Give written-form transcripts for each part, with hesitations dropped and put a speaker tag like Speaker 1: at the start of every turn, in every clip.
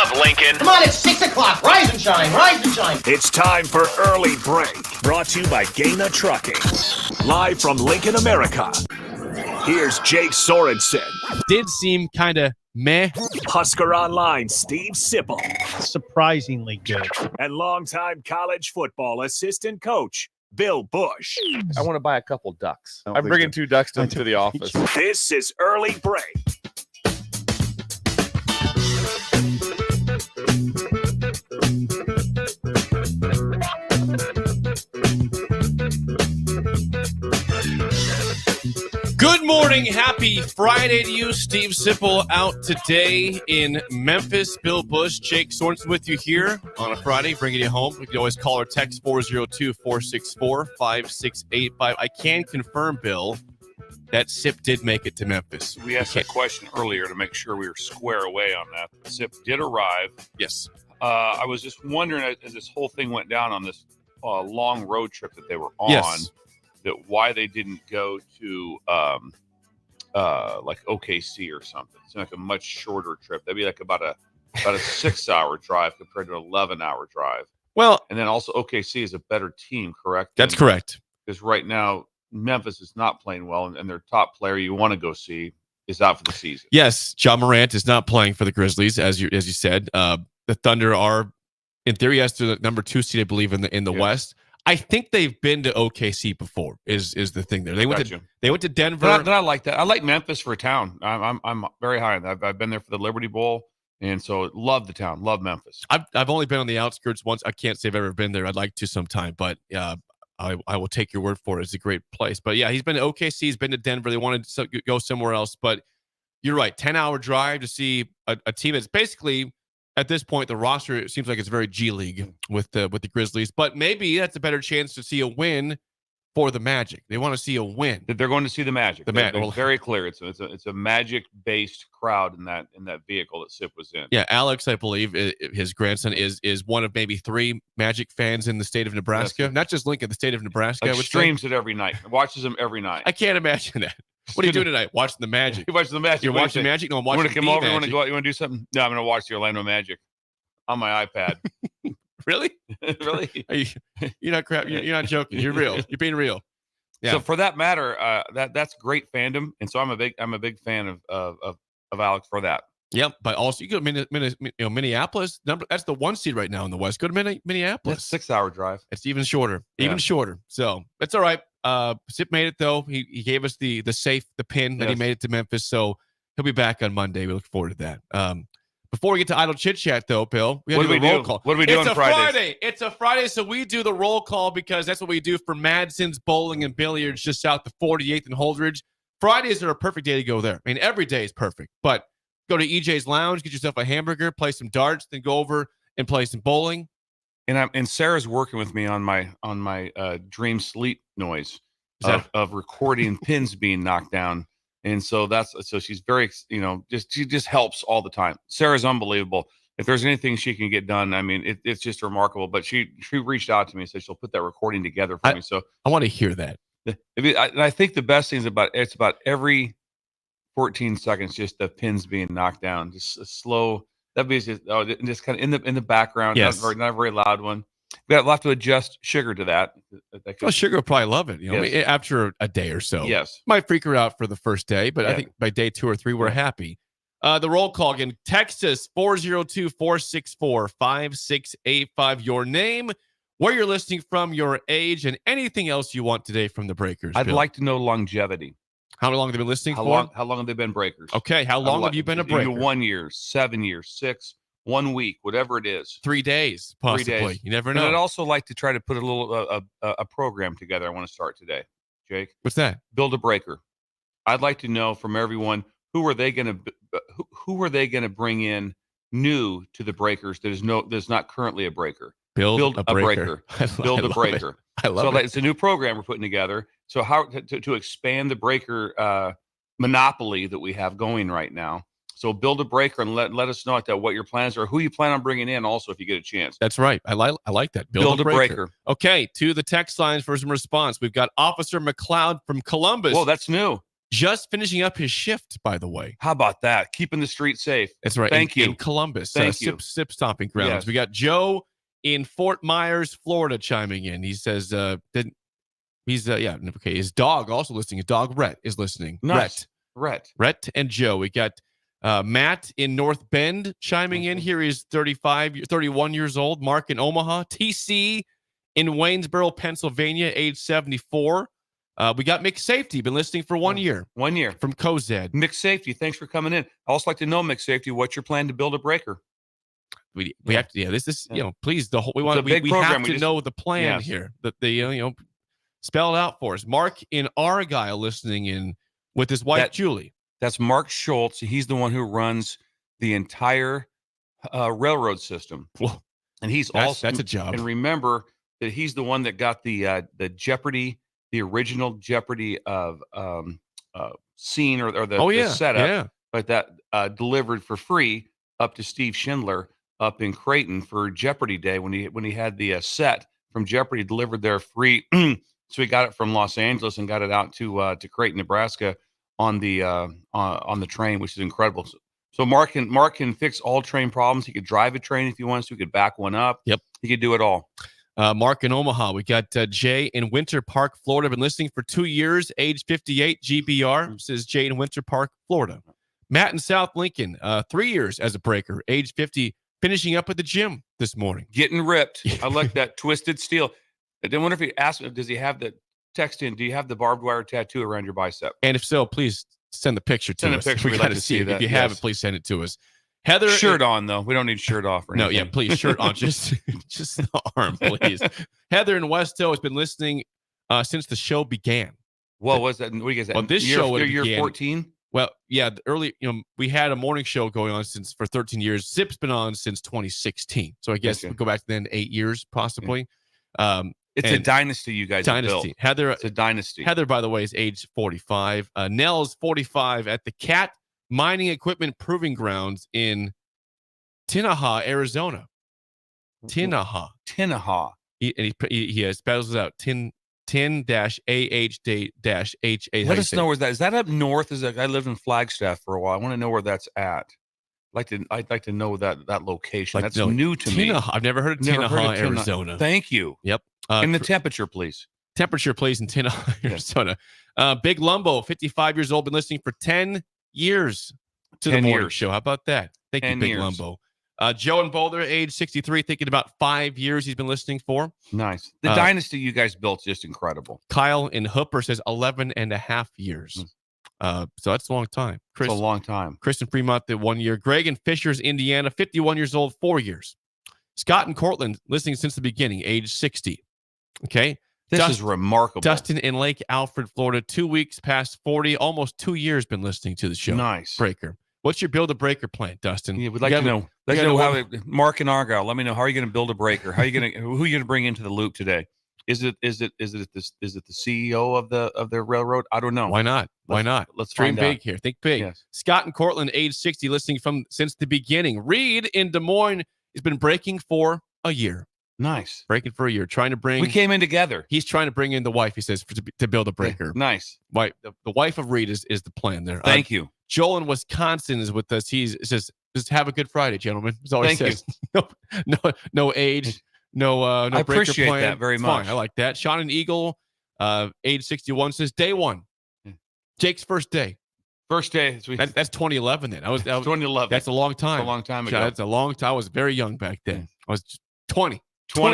Speaker 1: up, Lincoln.
Speaker 2: Come on, it's 6 o'clock. Rise and shine, rise and shine.
Speaker 1: It's time for Early Break, brought to you by Gaina Trucking. Live from Lincoln, America. Here's Jake Sorensen.
Speaker 3: Did seem kind of meh.
Speaker 1: Husker Online, Steve Sipple.
Speaker 4: Surprisingly good.
Speaker 1: And longtime college football assistant coach, Bill Busch.
Speaker 5: I want to buy a couple ducks. I'm bringing 2 ducks to the office.
Speaker 1: This is Early Break.
Speaker 3: Good morning. Happy Friday to you. Steve Sipple out today in Memphis. Bill Busch, Jake Sorensen with you here on a Friday, bringing you home. You can always call or text 402-464-5685. I can confirm, Bill, that Sip did make it to Memphis.
Speaker 6: We asked that question earlier to make sure we were square away on that. Sip did arrive.
Speaker 3: Yes.
Speaker 6: I was just wondering, as this whole thing went down on this long road trip that they were on,
Speaker 3: Yes.
Speaker 6: that why they didn't go to like OKC or something. It's like a much shorter trip. That'd be like about a 6-hour drive compared to an 11-hour drive.
Speaker 3: Well,
Speaker 6: And then also OKC is a better team, correct?
Speaker 3: that's correct.
Speaker 6: Because right now Memphis is not playing well, and their top player you want to go see is out for the season.
Speaker 3: Yes, John Morant is not playing for the Grizzlies, as you said. The Thunder are, in theory, as to the number 2 seed, I believe, in the West. I think they've been to OKC before. Is the thing there? They went to Denver.
Speaker 6: Then I like that. I like Memphis for a town. I'm very high on that. I've been there for the Liberty Bowl, and so love the town. Love Memphis.
Speaker 3: I've only been on the outskirts once. I can't say I've ever been there. I'd like to sometime, but I will take your word for it. It's a great place. But yeah, he's been to OKC. He's been to Denver. They wanted to go somewhere else, but you're right. 10-hour drive to see a team that's basically, at this point, the roster, it seems like it's very G League with the Grizzlies, but maybe that's a better chance to see a win for the Magic. They want to see a win.
Speaker 6: They're going to see the Magic.
Speaker 3: They're
Speaker 6: very clear. It's a Magic-based crowd in that vehicle that Sip was in.
Speaker 3: Yeah, Alex, I believe, his grandson is one of maybe 3 Magic fans in the state of Nebraska. Not just Lincoln, the state of Nebraska.
Speaker 6: Like streams it every night. Watches them every night.
Speaker 3: I can't imagine that. What are you doing tonight? Watching the Magic.
Speaker 6: You're watching the Magic.
Speaker 3: You're watching Magic? No, I'm watching
Speaker 6: You want to come over? You want to
Speaker 3: Magic.
Speaker 6: go out? You want to do something? No, I'm going to watch the Orlando Magic on my iPad.
Speaker 3: Really?
Speaker 6: Really?
Speaker 3: You're not crap. You're not joking. You're real. You're being real. Yeah.
Speaker 6: So for that matter, that's great fandom, and so I'm a big fan of Alex for that.
Speaker 3: Yep. But also, you go to Minneapolis. That's the 1 seed right now in the West. Go to Minneapolis.
Speaker 6: That's 6-hour drive.
Speaker 3: It's even shorter. Even shorter. So that's all right. Sip made it though. He gave us the pin that he made it to Memphis. So he'll be back on Monday. We look forward to that. Before we get to idle chit chat, though, Bill, we have to do the roll call.
Speaker 6: What do we do on Fridays?
Speaker 3: Friday. It's a Friday, so we do the roll call because that's what we do for Madsen's Bowling and Billiards just south of 48th and Holdridge. Fridays are a perfect day to go there. I mean, every day is perfect, but go to EJ's Lounge, get yourself a hamburger, play some darts, then go over and play some bowling.
Speaker 6: And Sarah's working with me on my dream sleep noise of recording pins being knocked down. And so she's very, she just helps all the time. Sarah's unbelievable. If there's anything she can get done, I mean, it's just remarkable. But she reached out to me and said she'll put that recording together for me. So
Speaker 3: I want to hear that.
Speaker 6: I think the best thing is about every 14 seconds, just the pins being knocked down, just a slow. That be just kind of in the background.
Speaker 3: Yes.
Speaker 6: Not a very loud one. We'll have to adjust Sugar to that.
Speaker 3: Sugar will probably love it.
Speaker 6: Yes.
Speaker 3: After a day or so.
Speaker 6: Yes.
Speaker 3: Might freak her out for the first day, but I think by day 2 or 3, we're happy. The roll call again. Text us 402-464-5685. Your name, where you're listening from, your age, and anything else you want today from the Breakers.
Speaker 6: I'd
Speaker 3: Bill.
Speaker 6: like to know longevity.
Speaker 3: How long have they been listening
Speaker 6: How
Speaker 3: for?
Speaker 6: long have they been Breakers?
Speaker 3: Okay. How long have you been a Breaker?
Speaker 6: 1 year, 7 years, 6, 1 week, whatever it is.
Speaker 3: 3 days, possibly.
Speaker 6: 3 days.
Speaker 3: You never
Speaker 6: And
Speaker 3: know.
Speaker 6: I'd also like to try to put a little a program together. I want to start today, Jake.
Speaker 3: What's that?
Speaker 6: Build a Breaker. I'd like to know from everyone who are they going to bring in new to the Breakers there's not currently a Breaker.
Speaker 3: Build a breaker.
Speaker 6: Build a breaker.
Speaker 3: I love it.
Speaker 6: It's a new program we're putting together. So how to expand the breaker monopoly that we have going right now. So build a breaker and let us know what your plans are, who you plan on bringing in also if you get a chance.
Speaker 3: That's right. I like that.
Speaker 6: Build a breaker.
Speaker 3: Okay, to the text lines for some response. We've got Officer McLeod from Columbus.
Speaker 6: Whoa, that's new.
Speaker 3: Just finishing up his shift, by the way.
Speaker 6: How about that? Keeping the street safe.
Speaker 3: That's right.
Speaker 6: Thank you.
Speaker 3: In Columbus.
Speaker 6: Thank you.
Speaker 3: Sip stomping grounds.
Speaker 6: Yes.
Speaker 3: We got Joe in Fort Myers, Florida, chiming in. He says, his dog also listening. His dog, Rhett, is listening.
Speaker 6: Nice. Rhett
Speaker 3: and Joe. We got Matt in North Bend chiming in here. He's 31 years old. Mark in Omaha. TC in Waynesboro, Pennsylvania, age 74. We got Mixed Safety, been listening for 1 year.
Speaker 6: 1 year.
Speaker 3: From CoZed.
Speaker 6: Mixed Safety, thanks for coming in. I also like to know, Mixed Safety, what's your plan to build a breaker?
Speaker 3: We have to, this is, please, we have to know the plan here. That they, spell it out for us. Mark in Argyle listening in with his wife, Julie.
Speaker 6: That's Mark Schultz. He's the one who runs the entire railroad system.
Speaker 3: Well,
Speaker 6: and that's
Speaker 3: a job.
Speaker 6: And remember that he's the one that got the Jeopardy, the original Jeopardy of scene or the setup, but that delivered for free up to Steve Schindler up in Creighton for Jeopardy Day when he had the set from Jeopardy delivered there free. So he got it from Los Angeles and got it out to Creighton, Nebraska on the train, which is incredible. So Mark can fix all train problems. He could drive a train if he wants to. He could back one up.
Speaker 3: Yep,
Speaker 6: he could do it all.
Speaker 3: Mark in Omaha. We got Jay in Winter Park, Florida. Been listening for 2 years, age 58, GBR. Says Jay in Winter Park, Florida. Matt in South Lincoln, 3 years as a breaker, age 50, finishing up at the gym this morning.
Speaker 6: Getting ripped. I like that twisted steel. I didn't wonder if he asked, does he have the text in? Do you have the barbed wire tattoo around your bicep?
Speaker 3: And if so, please send the picture to us.
Speaker 6: We got to see it.
Speaker 3: If you have it, please send it to us. Heather,
Speaker 6: shirt on though. We don't need shirt off. Or anything.
Speaker 3: No, please shirt on. Just the arm, please. Heather in Westo has been listening since the show began.
Speaker 6: What was that? What do you guys?
Speaker 3: Well, this show
Speaker 6: year 14.
Speaker 3: Well, yeah, early. We had a morning show going on for 13 years. Zip's been on since 2016. So I guess we'll go back then 8 years possibly.
Speaker 6: Yeah. It's a dynasty you guys have built.
Speaker 3: Heather,
Speaker 6: it's a dynasty.
Speaker 3: Heather, by the way, is age 45. Nell's 45 at the Cat Mining Equipment Proving Grounds in Tinaha, Arizona. Tinaha. He spells it out. Tin-AH-HA.
Speaker 6: Let us know where that is. That up north? I lived in Flagstaff for a while. I want to know where that's at. I'd like to know that location. That's new to me.
Speaker 3: I've never heard of Tinaha, Arizona.
Speaker 6: Thank you.
Speaker 3: Yep.
Speaker 6: And the temperature, please.
Speaker 3: Temperature, please, in Tinaha, Arizona. Big Lumbo, 55 years old, been listening for 10 years to the morning show. How about that? Thank you, Big Lumbo. Joe in Boulder, age 63, thinking about 5 years he's been listening for.
Speaker 6: Nice. The dynasty you guys built is just incredible.
Speaker 3: Kyle in Hooper says 11 and a half years. So that's a long time.
Speaker 6: It's a long time.
Speaker 3: Chris in Fremont, 1 year. Greg in Fishers, Indiana, 51 years old, 4 years. Scott in Cortland, listening since the beginning, age 60. Okay.
Speaker 6: This is remarkable.
Speaker 3: Dustin in Lake Alfred, Florida, 2 weeks past 40, almost 2 years been listening to the show.
Speaker 6: Nice.
Speaker 3: Breaker. What's your build a breaker plan, Dustin?
Speaker 6: Yeah, we'd like to know. Mark and Argyle, let me know, how are you going to build a breaker? Who are you going to bring into the loop today? Is it the CEO of the railroad? I don't know.
Speaker 3: Why not? Let's dream big here. Think big.
Speaker 6: Yes.
Speaker 3: Scott in Cortland, age 60, listening since the beginning. Reed in Des Moines has been breaking for a year.
Speaker 6: Nice.
Speaker 3: Breaking for a year. Trying to bring.
Speaker 6: We came in together.
Speaker 3: He's trying to bring in the wife, he says, to build a breaker.
Speaker 6: Nice.
Speaker 3: The wife of Reed is the plan there.
Speaker 6: Thank you.
Speaker 3: Joel in Wisconsin is with us. He says, just have a good Friday, gentlemen. That's all he says. No age. No
Speaker 6: I appreciate
Speaker 3: plan.
Speaker 6: that very much.
Speaker 3: Fine. I like that. Sean and Eagle, age 61, says day one. Jake's first day.
Speaker 6: First day.
Speaker 3: That's 2011 then. That was
Speaker 6: 2011.
Speaker 3: That's a long time.
Speaker 6: That's a long time ago.
Speaker 3: That's a long time. I was very young back then. I was 20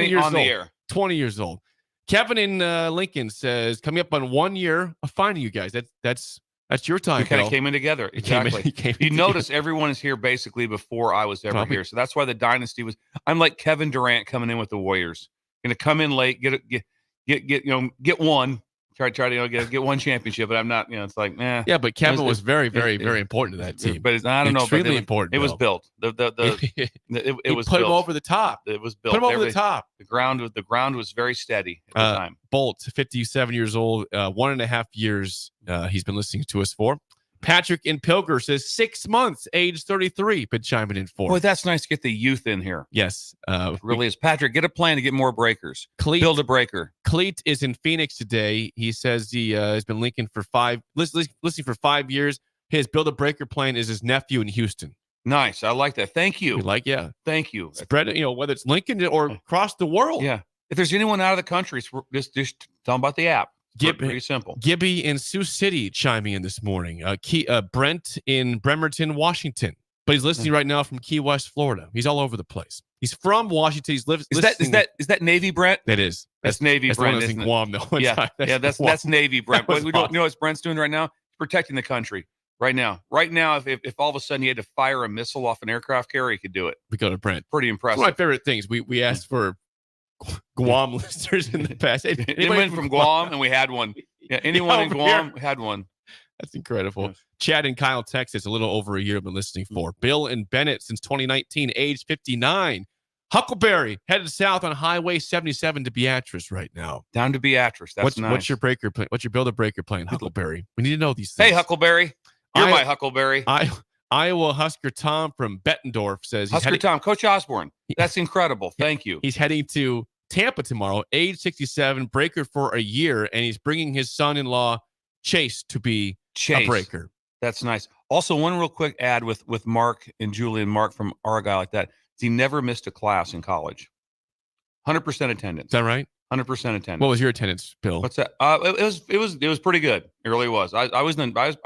Speaker 3: years
Speaker 6: on the
Speaker 3: old.
Speaker 6: air.
Speaker 3: 20 years old. Kevin in Lincoln says, coming up on 1 year of finding you guys. That's your time.
Speaker 6: We kind of came in together. Exactly. You notice everyone is here basically before I was ever here. So that's why the dynasty was. I'm like Kevin Durant coming in with the Warriors. Going to come in late, get one. Try to get one championship, but I'm not. It's like,
Speaker 3: yeah, but Kevin was very, very, very important to that team.
Speaker 6: But I don't know.
Speaker 3: Extremely important.
Speaker 6: It was built. It was
Speaker 3: put
Speaker 6: built.
Speaker 3: him over the top.
Speaker 6: It was built.
Speaker 3: Put him over the top.
Speaker 6: The ground was very steady at the time.
Speaker 3: Bolt, 57 years old, 1.5 years he's been listening to us for. Patrick in Pilger says 6 months, age 33. Been chiming in for.
Speaker 6: Boy, that's nice to get the youth in here.
Speaker 3: Yes.
Speaker 6: It really is. Patrick, get a plan to get more breakers.
Speaker 3: Cleat,
Speaker 6: Build a breaker.
Speaker 3: Cleat is in Phoenix today. He says he has been listening for 5 years. His Build a Breaker plan is his nephew in Houston.
Speaker 6: Nice. I like that. Thank you.
Speaker 3: Yeah.
Speaker 6: Thank you.
Speaker 3: Spread it, whether it's Lincoln or across the world.
Speaker 6: Yeah. If there's anyone out of the country, just tell them about the app. Pretty simple.
Speaker 3: Gibby in Sioux City chiming in this morning. Brent in Bremerton, Washington. But he's listening right now from Key West, Florida. He's all over the place. He's from Washington. He's lives.
Speaker 6: Is that Navy Brent?
Speaker 3: That is.
Speaker 6: That's Navy Brent.
Speaker 3: That's in Guam, though.
Speaker 6: Yeah, that's Navy Brent. You know what Brent's doing right now? He's protecting the country right now. Right now, if all of a sudden he had to fire a missile off an aircraft carrier, he could do it.
Speaker 3: We go to Brent.
Speaker 6: Pretty impressive.
Speaker 3: One of my favorite things. We asked for Guam listeners in the past.
Speaker 6: It went from Guam, and we had one. Yeah, anyone in Guam had one.
Speaker 3: That's incredible.
Speaker 6: Yes.
Speaker 3: Chad in Kyle, Texas, a little over a year I've been listening for. Bill and Bennett since 2019, age 59. Huckleberry headed south on Highway 77 to Beatrice right now.
Speaker 6: Down to Beatrice. That's nice.
Speaker 3: What's your breaker plan? What's your Build a Breaker plan, Huckleberry? We need to know these things.
Speaker 6: Hey, Huckleberry. You're my Huckleberry.
Speaker 3: Iowa Husker Tom from Bettendorf says
Speaker 6: Tom, Coach Osborne. That's incredible. Thank you.
Speaker 3: He's heading to Tampa tomorrow, age 67, breaker for a year, and he's bringing his son-in-law Chase to be a breaker.
Speaker 6: That's nice. Also, one real quick ad with Mark and Julie and Mark from Argyle like that. He never missed a class in college. 100% attendance.
Speaker 3: Is that right?
Speaker 6: 100% attendance.
Speaker 3: What was your attendance, Bill?
Speaker 6: What's that? It was pretty good. It really was. I was in the 90%.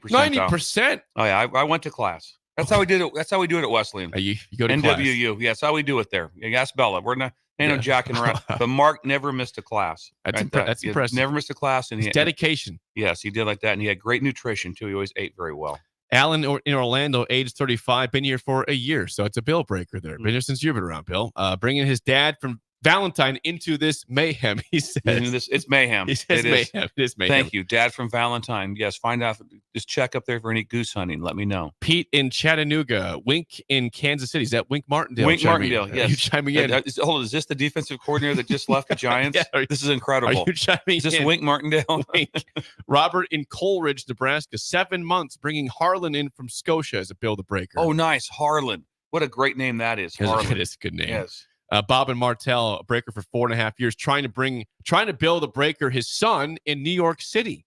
Speaker 3: 90%.
Speaker 6: Oh yeah, I went to class. That's how we did it. That's how we do it at Wesleyan.
Speaker 3: You go to
Speaker 6: NWU.
Speaker 3: class.
Speaker 6: Yeah, that's how we do it there. You ask Bella. We're not no jacking around. But Mark never missed a class.
Speaker 3: That's impressive.
Speaker 6: Never missed a class, and
Speaker 3: dedication.
Speaker 6: Yes, he did like that, and he had great nutrition too. He always ate very well.
Speaker 3: Alan in Orlando, age 35, been here for a year, so it's a Bill breaker there. Been here since you've been around, Bill. Bringing his dad from Valentine into this mayhem, he says.
Speaker 6: It's mayhem.
Speaker 3: He says mayhem. It is mayhem.
Speaker 6: Thank you, Dad from Valentine. Yes, find out. Just check up there for any goose hunting. Let me know.
Speaker 3: Pete in Chattanooga. Wink in Kansas City. Is that Wink Martindale?
Speaker 6: Wink Martindale, yes.
Speaker 3: You chiming in?
Speaker 6: Is this the defensive coordinator that just left the Giants? This is incredible.
Speaker 3: Are you chiming in?
Speaker 6: Is this Wink Martindale?
Speaker 3: Wink. Robert in Coleridge, Nebraska. 7 months, bringing Harlan in from Scotia as a Build a Breaker.
Speaker 6: Oh, nice. Harlan. What a great name that is. Harlan.
Speaker 3: It is a good name.
Speaker 6: Yes.
Speaker 3: Bob and Martell, a breaker for 4.5 years, trying to build a breaker, his son in New York City.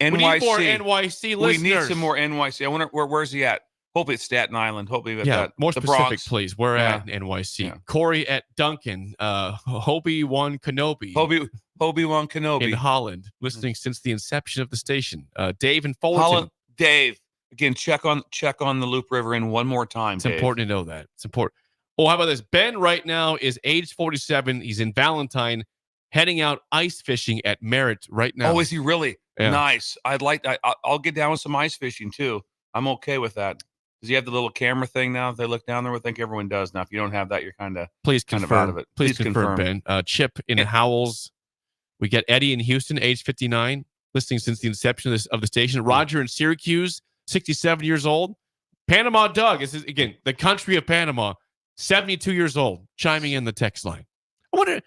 Speaker 6: NYC.
Speaker 3: We need more NYC listeners.
Speaker 6: We need some more NYC. I wonder where's he at? Hopefully it's Staten Island. Hopefully
Speaker 3: more
Speaker 6: the
Speaker 3: specific,
Speaker 6: Bronx.
Speaker 3: please. Where at NYC? Yeah. Corey at Duncan, Obi-Wan Kenobi.
Speaker 6: Obi-Wan Kenobi
Speaker 3: in Holland, listening since the inception of the station. Dave in Fullerton.
Speaker 6: Holland, Dave. Again, check on the Loop River Inn one more time.
Speaker 3: It's important to know that. It's important. Oh, how about this? Ben right now is age 47. He's in Valentine, heading out ice fishing at Merritt right now.
Speaker 6: Oh, is he really? Yeah. Nice. I'll get down with some ice fishing too. I'm okay with that. Does he have the little camera thing now? If they look down there, I think everyone does now. If you don't have that, you're kind of out of it.
Speaker 3: Please confirm, Ben. Chip in Howells. We get Eddie in Houston, age 59, listening since the inception of the station. Roger in Syracuse, 67 years old. Panama Doug is again the country of Panama. 72 years old, chiming in the text line. I wonder,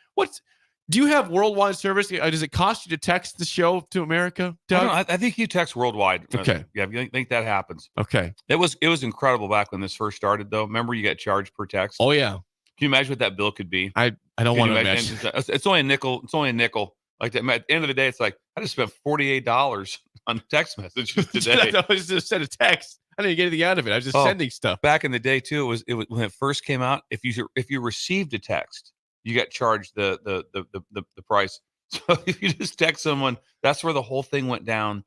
Speaker 3: do you have worldwide service? Does it cost you to text the show to America, Doug?
Speaker 6: I think you text worldwide.
Speaker 3: Okay.
Speaker 6: Yeah, I think that happens.
Speaker 3: Okay.
Speaker 6: It was incredible back when this first started, though. Remember, you got charged per text?
Speaker 3: Oh, yeah.
Speaker 6: Can you imagine what that bill could be?
Speaker 3: I don't want to imagine.
Speaker 6: It's only a nickel. It's only a nickel. Like that. At the end of the day, it's like, I just spent $48 on text messages today.
Speaker 3: I just sent a text. I didn't get anything out of it. I was just sending stuff.
Speaker 6: Back in the day too, it was when it first came out. If you received a text, you got charged the price. So if you just text someone, that's where the whole thing went down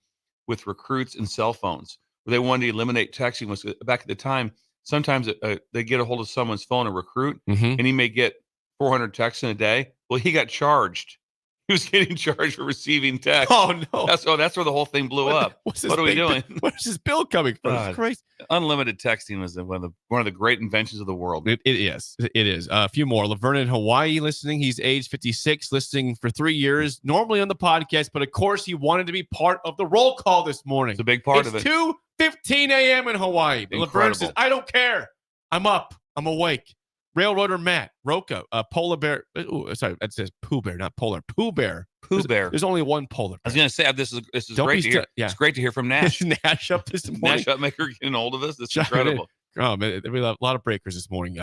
Speaker 6: with recruits and cell phones, where they wanted to eliminate texting. Was back at the time. Sometimes they get a hold of someone's phone, a recruit, and he may get 400 texts in a day. Well, he got charged. He was getting charged for receiving text.
Speaker 3: Oh no!
Speaker 6: That's where the whole thing blew up. What are we doing?
Speaker 3: Where's this bill coming from? It's crazy.
Speaker 6: Unlimited texting was one of the great inventions of the world.
Speaker 3: It is. It is. A few more. Laverne in Hawaii listening. He's age 56, listening for 3 years. Normally on the podcast, but of course he wanted to be part of the roll call this morning.
Speaker 6: It's a big part of it.
Speaker 3: 2:15 a.m. in Hawaii. Laverne says, "I don't care. I'm up. I'm awake." Railroader Matt, Roca, Polar Bear. Sorry, that says Pooh Bear, not Polar. Pooh Bear
Speaker 6: Pooh Bear.
Speaker 3: There's only one polar
Speaker 6: I was
Speaker 3: bear.
Speaker 6: going to say this is
Speaker 3: Don't
Speaker 6: great
Speaker 3: be
Speaker 6: to hear.
Speaker 3: sti- yeah.
Speaker 6: It's great to hear from Nash.
Speaker 3: Nash up this morning.
Speaker 6: Nash Upmaker getting hold of us. This is
Speaker 3: Sure did.
Speaker 6: incredible.
Speaker 3: Oh man, there were a lot of breakers this morning.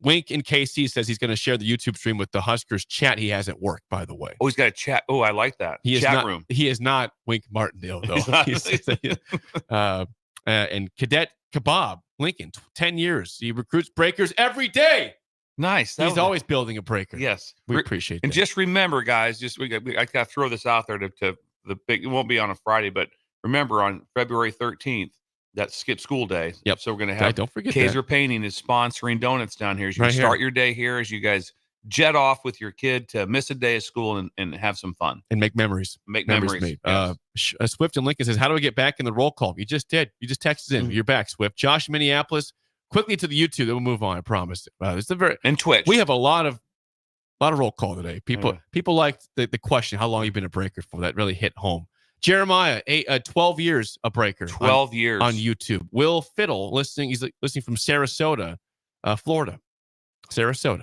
Speaker 3: Wink in KC says he's going to share the YouTube stream with the Huskers chat he has at work. By the way,
Speaker 6: Oh, he's got a chat. Oh, I like that.
Speaker 3: he is
Speaker 6: Chat
Speaker 3: not.
Speaker 6: room.
Speaker 3: He is not Wink Martindale though.
Speaker 6: He's not.
Speaker 3: And Cadet Kebab Lincoln, 10 years. He recruits breakers every day.
Speaker 6: Nice.
Speaker 3: He's always building a breaker.
Speaker 6: Yes.
Speaker 3: We appreciate
Speaker 6: And
Speaker 3: that.
Speaker 6: just remember, guys, I got to throw this out there to the big, it won't be on a Friday, but remember on February 13th, that's skip school day.
Speaker 3: Yep.
Speaker 6: So we're going to have
Speaker 3: Don't forget
Speaker 6: Kaiser
Speaker 3: that.
Speaker 6: Painting is sponsoring donuts down here. As you
Speaker 3: Right here.
Speaker 6: start your day here, as you guys jet off with your kid to miss a day of school and have some fun.
Speaker 3: And make memories.
Speaker 6: Make memories.
Speaker 3: made.
Speaker 6: Yes.
Speaker 3: Swift and Lincoln says, how do I get back in the roll call? You just did. You just texted in. You're back, Swift. Josh, Minneapolis. Quickly to the YouTube. Then we'll move on. I promise. It's a very
Speaker 6: And Twitch.
Speaker 3: We have a lot of roll call today. People like the question, how long you been a breaker for? That really hit home. Jeremiah, 12 years a breaker.
Speaker 6: 12 years
Speaker 3: on YouTube. Will Fiddle listening. He's listening from Sarasota, Florida. Sarasota,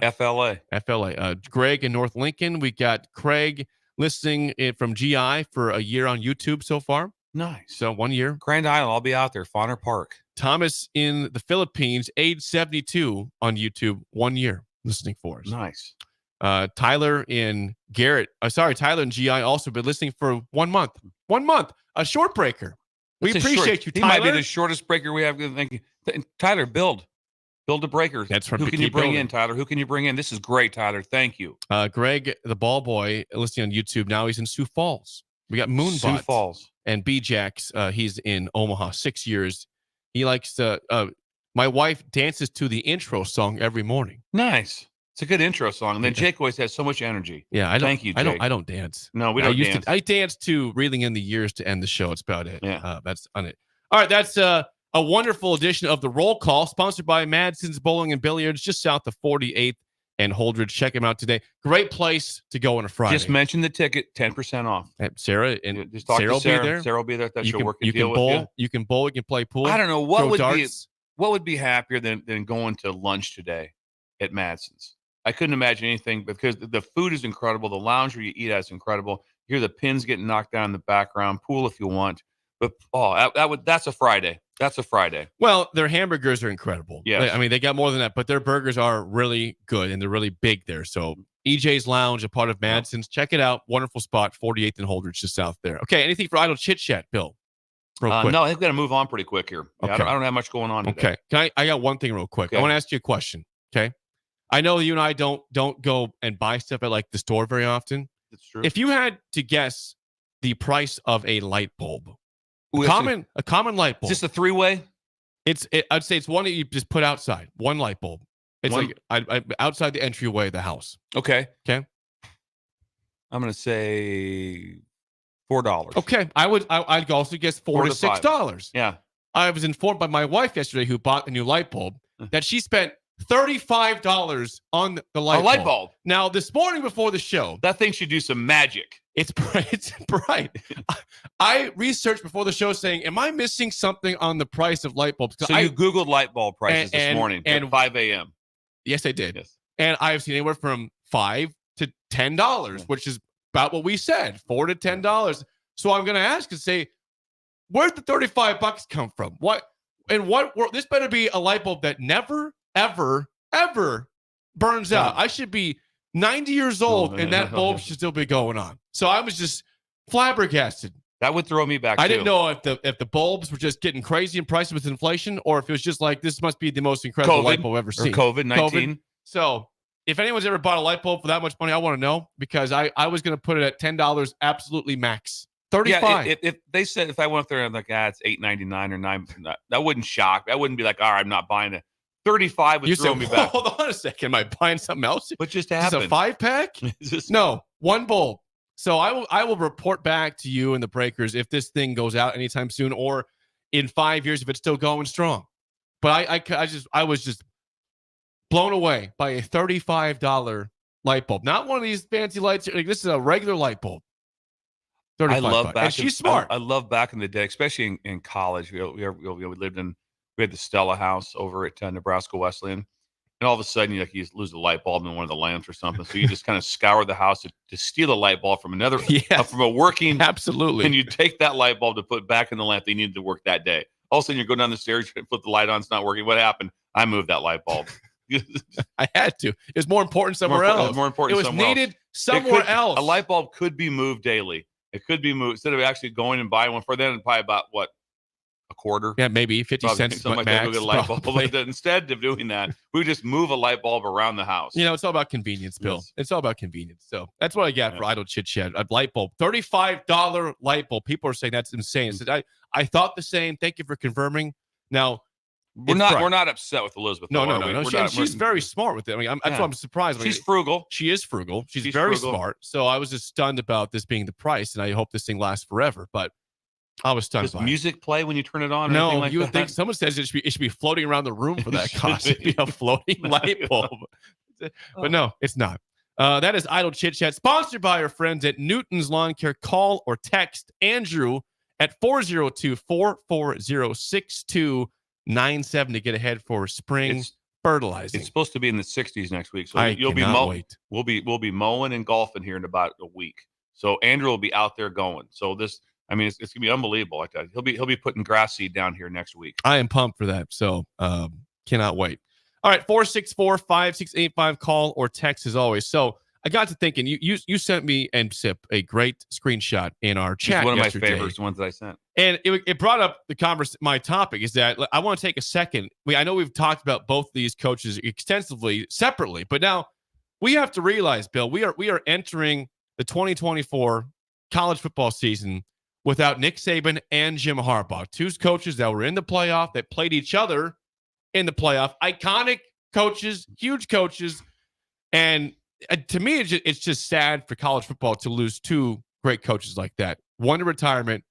Speaker 3: FLA. Greg in North Lincoln. We got Craig listening from GI for a year on YouTube so far.
Speaker 6: Nice.
Speaker 3: So 1 year.
Speaker 6: Grand Island. I'll be out there. Fawner Park.
Speaker 3: Thomas in the Philippines, age 72 on YouTube, 1 year listening for us.
Speaker 6: Nice.
Speaker 3: Tyler in Tyler in GI also been listening for 1 month. 1 month, a short breaker. We appreciate you, Tyler.
Speaker 6: He might be the shortest breaker we have. Thank you. Tyler, build a breaker.
Speaker 3: That's from
Speaker 6: Who can you
Speaker 3: Keep
Speaker 6: bring
Speaker 3: Building.
Speaker 6: in, Tyler? Who can you bring in? This is great, Tyler. Thank you.
Speaker 3: Greg, the ball boy, listening on YouTube. Now he's in Sioux Falls. We got Moonbot.
Speaker 6: Sioux Falls.
Speaker 3: And B-Jax, he's in Omaha, 6 years. He likes to, my wife dances to the intro song every morning.
Speaker 6: Nice. It's a good intro song. And then Jake always has so much energy.
Speaker 3: Yeah, I don't.
Speaker 6: Thank you, Jake.
Speaker 3: I don't dance.
Speaker 6: No, we don't dance.
Speaker 3: I dance to Reeling in the Years to end the show. It's about it.
Speaker 6: Yeah.
Speaker 3: That's on it. All right, that's a wonderful edition of the Roll Call, sponsored by Madsen's Bowling and Billiards, just south of 48th and Holdridge. Check him out today. Great place to go on a Friday.
Speaker 6: Just mention the ticket, 10% off.
Speaker 3: Sarah and
Speaker 6: Just talk
Speaker 3: Sarah
Speaker 6: to
Speaker 3: will
Speaker 6: Sarah.
Speaker 3: be there.
Speaker 6: Sarah will be there. That she'll work a
Speaker 3: you
Speaker 6: deal
Speaker 3: can bowl.
Speaker 6: with you.
Speaker 3: You can bowl. You can play pool.
Speaker 6: I don't know
Speaker 3: throw
Speaker 6: what
Speaker 3: darts.
Speaker 6: would be happier than going to lunch today at Madsen's. I couldn't imagine anything because the food is incredible. The lounge where you eat at is incredible. You hear the pins getting knocked down in the background. Pool if you want, but that's a Friday. That's a Friday.
Speaker 3: Well, their hamburgers are incredible.
Speaker 6: Yes.
Speaker 3: I mean, they got more than that, but their burgers are really good and they're really big there. So EJ's Lounge, a part of Madsen's. Check it out. Wonderful spot, 48th and Holdridge, just south there. Okay, anything for Idle Chit Chat, Bill? Real quick.
Speaker 6: No, I think we've got to move on pretty quick here. Yeah,
Speaker 3: Okay.
Speaker 6: I don't have much going on today.
Speaker 3: Okay. I got one thing real quick.
Speaker 6: Okay.
Speaker 3: I want to ask you a question. Okay. I know you and I don't go and buy stuff at like the store very often.
Speaker 6: That's true.
Speaker 3: If you had to guess the price of a light bulb,
Speaker 6: Ooh,
Speaker 3: a common light bulb.
Speaker 6: Is this a three-way?
Speaker 3: I'd say it's one that you just put outside. One light bulb. It's
Speaker 6: One-
Speaker 3: like outside the entryway of the house.
Speaker 6: Okay.
Speaker 3: Okay.
Speaker 6: I'm going to say $4.
Speaker 3: Okay. I'd also guess $4 to
Speaker 6: to
Speaker 3: $6.
Speaker 6: Yeah.
Speaker 3: I was informed by my wife yesterday, who bought a new light bulb, that she spent $35 on the light
Speaker 6: A light bulb.
Speaker 3: Now, this morning before the show,
Speaker 6: That thing should do some magic.
Speaker 3: it's bright. I researched before the show saying, am I missing something on the price of light bulbs?
Speaker 6: So you Googled light bulb prices this morning at 5 a.m.
Speaker 3: Yes, I did.
Speaker 6: Yes.
Speaker 3: And I've seen anywhere from $5 to $10, which is about what we said, $4 to $10. So I'm going to ask and say, where'd the $35 come from? What world? This better be a light bulb that never, ever, ever burns out. I should be 90 years old and that bulb should still be going on. So I was just flabbergasted.
Speaker 6: That would throw me back.
Speaker 3: I didn't know if the bulbs were just getting crazy in price with inflation, or if it was just like, this must be the most incredible light bulb I've ever seen.
Speaker 6: COVID-19.
Speaker 3: So if anyone's ever bought a light bulb for that much money, I want to know, because I was going to put it at $10 absolutely max. 35.
Speaker 6: Yeah, if they said, if I went up there and like, it's $8.99 or $9, that wouldn't shock. That wouldn't be like, all right, I'm not buying it. 35 would throw me back.
Speaker 3: Hold on a second. Am I buying something else?
Speaker 6: But just
Speaker 3: Is
Speaker 6: happened.
Speaker 3: this a 5-pack? No, one bulb. So I will report back to you and the breakers if this thing goes out anytime soon, or in 5 years if it's still going strong. But I was just blown away by a $35 light bulb. Not one of these fancy lights. Like, this is a regular light bulb.
Speaker 6: I love back.
Speaker 3: And she's smart.
Speaker 6: I love back in the day, especially in college. We lived in, we had the Stella House over at Nebraska Wesleyan, and all of a sudden you lose a light bulb in one of the lamps or something. So you just kind of scour the house to steal a light bulb from another from a working
Speaker 3: absolutely,
Speaker 6: and you take that light bulb to put back in the lamp they needed to work that day. All of a sudden you go down the stairs, you flip the light on, it's not working. What happened? I moved that light bulb.
Speaker 3: I had to. It was more important somewhere else.
Speaker 6: It was more important.
Speaker 3: It was needed somewhere else.
Speaker 6: A light bulb could be moved daily. It could be moved instead of actually going and buying one for then probably about what, a quarter?
Speaker 3: Yeah, maybe 50 cents.
Speaker 6: Something like that. Go get a light bulb. But instead of doing that, we just move a light bulb around the house.
Speaker 3: It's all about convenience, Bill.
Speaker 6: Yes.
Speaker 3: It's all about convenience. So that's what I got for Idle Chit Chat. A light bulb, $35 light bulb. People are saying that's insane. I thought the same. Thank you for confirming. Now,
Speaker 6: we're not upset with Elizabeth.
Speaker 3: No. She's very smart with it. I mean, that's why I'm surprised.
Speaker 6: She's frugal.
Speaker 3: She is frugal. She's very smart. So I was just stunned about this being the price, and I hope this thing lasts forever. But I was stunned.
Speaker 6: Does music play when you turn it on? Or
Speaker 3: no,
Speaker 6: like
Speaker 3: you would think someone says it should be floating around the room for that cost. It'd be a floating light bulb. But no, it's not. That is Idle Chit Chat, sponsored by our friends at Newton's Lawn Care. Call or text Andrew at 402-440-6297 to get ahead for spring fertilizing.
Speaker 6: It's supposed to be in the 60s next week, so you'll be mowing. We'll be mowing and golfing here in about a week. So Andrew will be out there going. So this, I mean, it's gonna be unbelievable. Like that. He'll be putting grass seed down here next week.
Speaker 3: I am pumped for that. So cannot wait. All right, 464-5685, call or text as always. So I got to thinking, you sent me and Sip a great screenshot in our chat.
Speaker 6: It's one of
Speaker 3: yesterday.
Speaker 6: my favorites, ones that I sent.
Speaker 3: And it brought up my topic is that I want to take a second. I know we've talked about both these coaches extensively separately, but now we have to realize, Bill, we are entering the 2024 college football season without Nick Saban and Jim Harbaugh, two coaches that were in the playoff, that played each other in the playoff, iconic coaches, huge coaches. And to me, it's just sad for college football to lose two great coaches like that. One to retirement,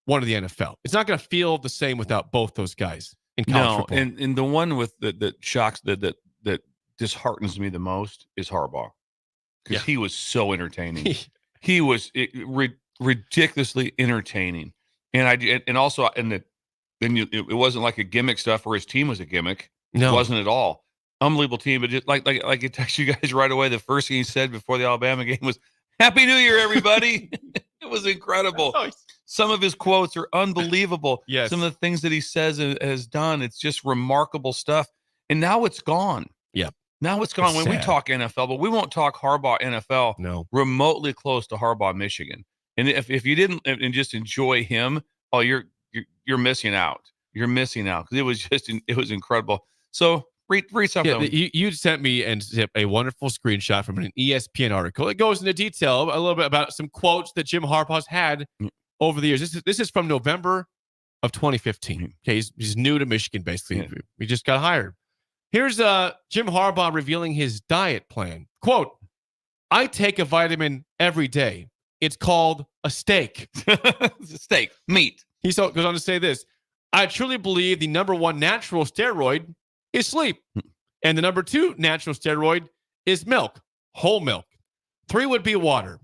Speaker 3: one to the NFL. It's not going to feel the same without both those guys in college football.
Speaker 6: And the one with that shocks that disheartens me the most is Harbaugh, because he was so entertaining. He was ridiculously entertaining, it wasn't like a gimmick stuff where his team was a gimmick.
Speaker 3: No,
Speaker 6: it wasn't at all. Unbelievable team, but just like it texted you guys right away. The first thing he said before the Alabama game was "Happy New Year, everybody." It was incredible. Some of his quotes are unbelievable.
Speaker 3: Yes.
Speaker 6: Some of the things that he says and has done, it's just remarkable stuff. And now it's gone.
Speaker 3: Yeah.
Speaker 6: Now it's gone. We talk NFL, but we won't talk Harbaugh NFL remotely close to Harbaugh Michigan. And if you didn't and just enjoy him, you're missing out. You're missing out, because it was incredible. So read something.
Speaker 3: Yeah, you sent me and Zip a wonderful screenshot from an ESPN article. It goes into detail a little bit about some quotes that Jim Harbaugh's had over the years. This is from November of 2015. Okay, he's new to Michigan, basically. Yeah. He just got hired. Here's Jim Harbaugh revealing his diet plan. Quote, "I take a vitamin every day. It's called a steak."
Speaker 6: It's a steak, meat.
Speaker 3: He goes on to say this: "I truly believe the number one natural steroid is sleep. And the number two natural steroid is milk, whole milk. 3 would be water.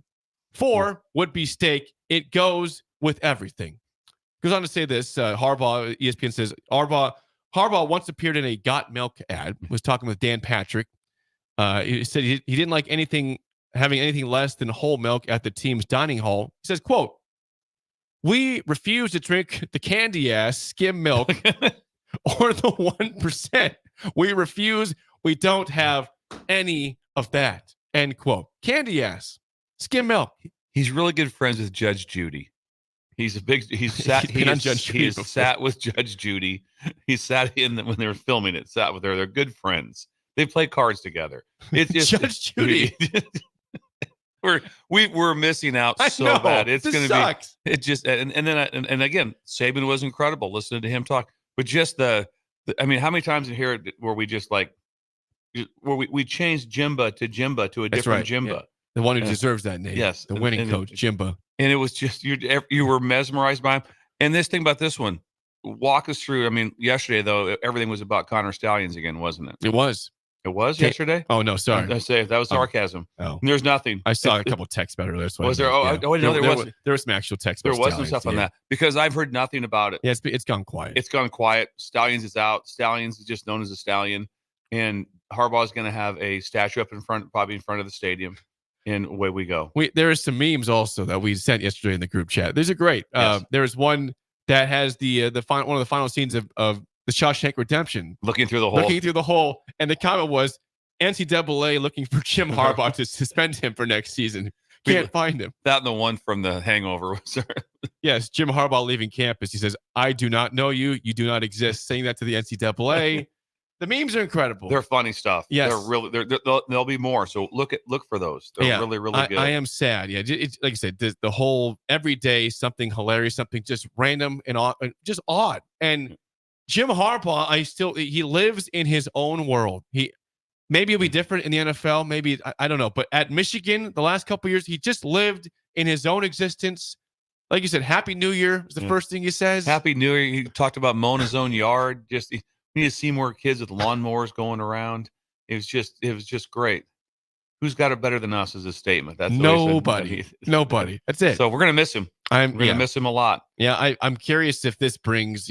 Speaker 3: 4 would be steak. It goes with everything." Goes on to say this, Harbaugh, ESPN says, Harbaugh once appeared in a Got Milk ad, was talking with Dan Patrick. He said he didn't like having anything less than whole milk at the team's dining hall. He says, quote, "We refuse to drink the candy ass skim milk or the 1%. We refuse. We don't have any of that." End quote. Candy ass, skim milk.
Speaker 6: He's really good friends with Judge Judy. He sat with Judge Judy. He sat when they were filming it, sat with her. They're good friends. They play cards together. It's just
Speaker 3: Judge Judy.
Speaker 6: We're missing out so bad. It's going to be. It just and again, Saban was incredible. Listening to him talk, but just I mean, how many times in here were we just like, where we changed Jimba to a different Jimba,
Speaker 3: yeah. The one who deserves that name.
Speaker 6: Yes,
Speaker 3: the winning coach, Jimba.
Speaker 6: And it was just you were mesmerized by him. And this thing about this one, walk us through. I mean, yesterday though, everything was about Connor Stallions again, wasn't it?
Speaker 3: It was.
Speaker 6: It was yesterday?
Speaker 3: Oh, no, sorry.
Speaker 6: I say that was sarcasm.
Speaker 3: Oh.
Speaker 6: There's nothing.
Speaker 3: I saw a couple texts about it. That's why.
Speaker 6: Was there? Oh, yeah. I didn't know there was.
Speaker 3: There was some actual text.
Speaker 6: There was some stuff on that, because I've heard nothing about it.
Speaker 3: Yeah, it's gone quiet.
Speaker 6: It's gone quiet. Stallions is out. Stallions is just known as a Stallion. And Harbaugh's going to have a statue up in front, probably in front of the stadium, and away we go.
Speaker 3: There is some memes also that we sent yesterday in the group chat. These are great.
Speaker 6: Yes.
Speaker 3: There's one that has the final, one of the final scenes of the Shawshank Redemption,
Speaker 6: Looking through the hole,
Speaker 3: and the comment was NCAA looking for Jim Harbaugh to suspend him for next season. Can't find him.
Speaker 6: That and the one from The Hangover was there.
Speaker 3: Yes, Jim Harbaugh leaving campus. He says, "I do not know you. You do not exist." Saying that to the NCAA. The memes are incredible.
Speaker 6: They're funny stuff.
Speaker 3: Yes.
Speaker 6: They're really. There'll be more. So look for those. They're really good.
Speaker 3: I am sad. Yeah, it's like I said, the whole every day something hilarious, something just random and just odd. And Jim Harbaugh, he lives in his own world. Maybe it'll be different in the NFL. Maybe I don't know. But at Michigan, the last couple of years, he just lived in his own existence. Like you said, Happy New Year was the first thing he says.
Speaker 6: Happy New Year. He talked about mowing his own yard. Just we need to see more kids with lawnmowers going around. It was just great. Who's got it better than us is a statement. That's
Speaker 3: nobody. Nobody. That's it.
Speaker 6: So we're gonna miss him. We're gonna miss him a lot.
Speaker 3: Yeah, I'm curious if this brings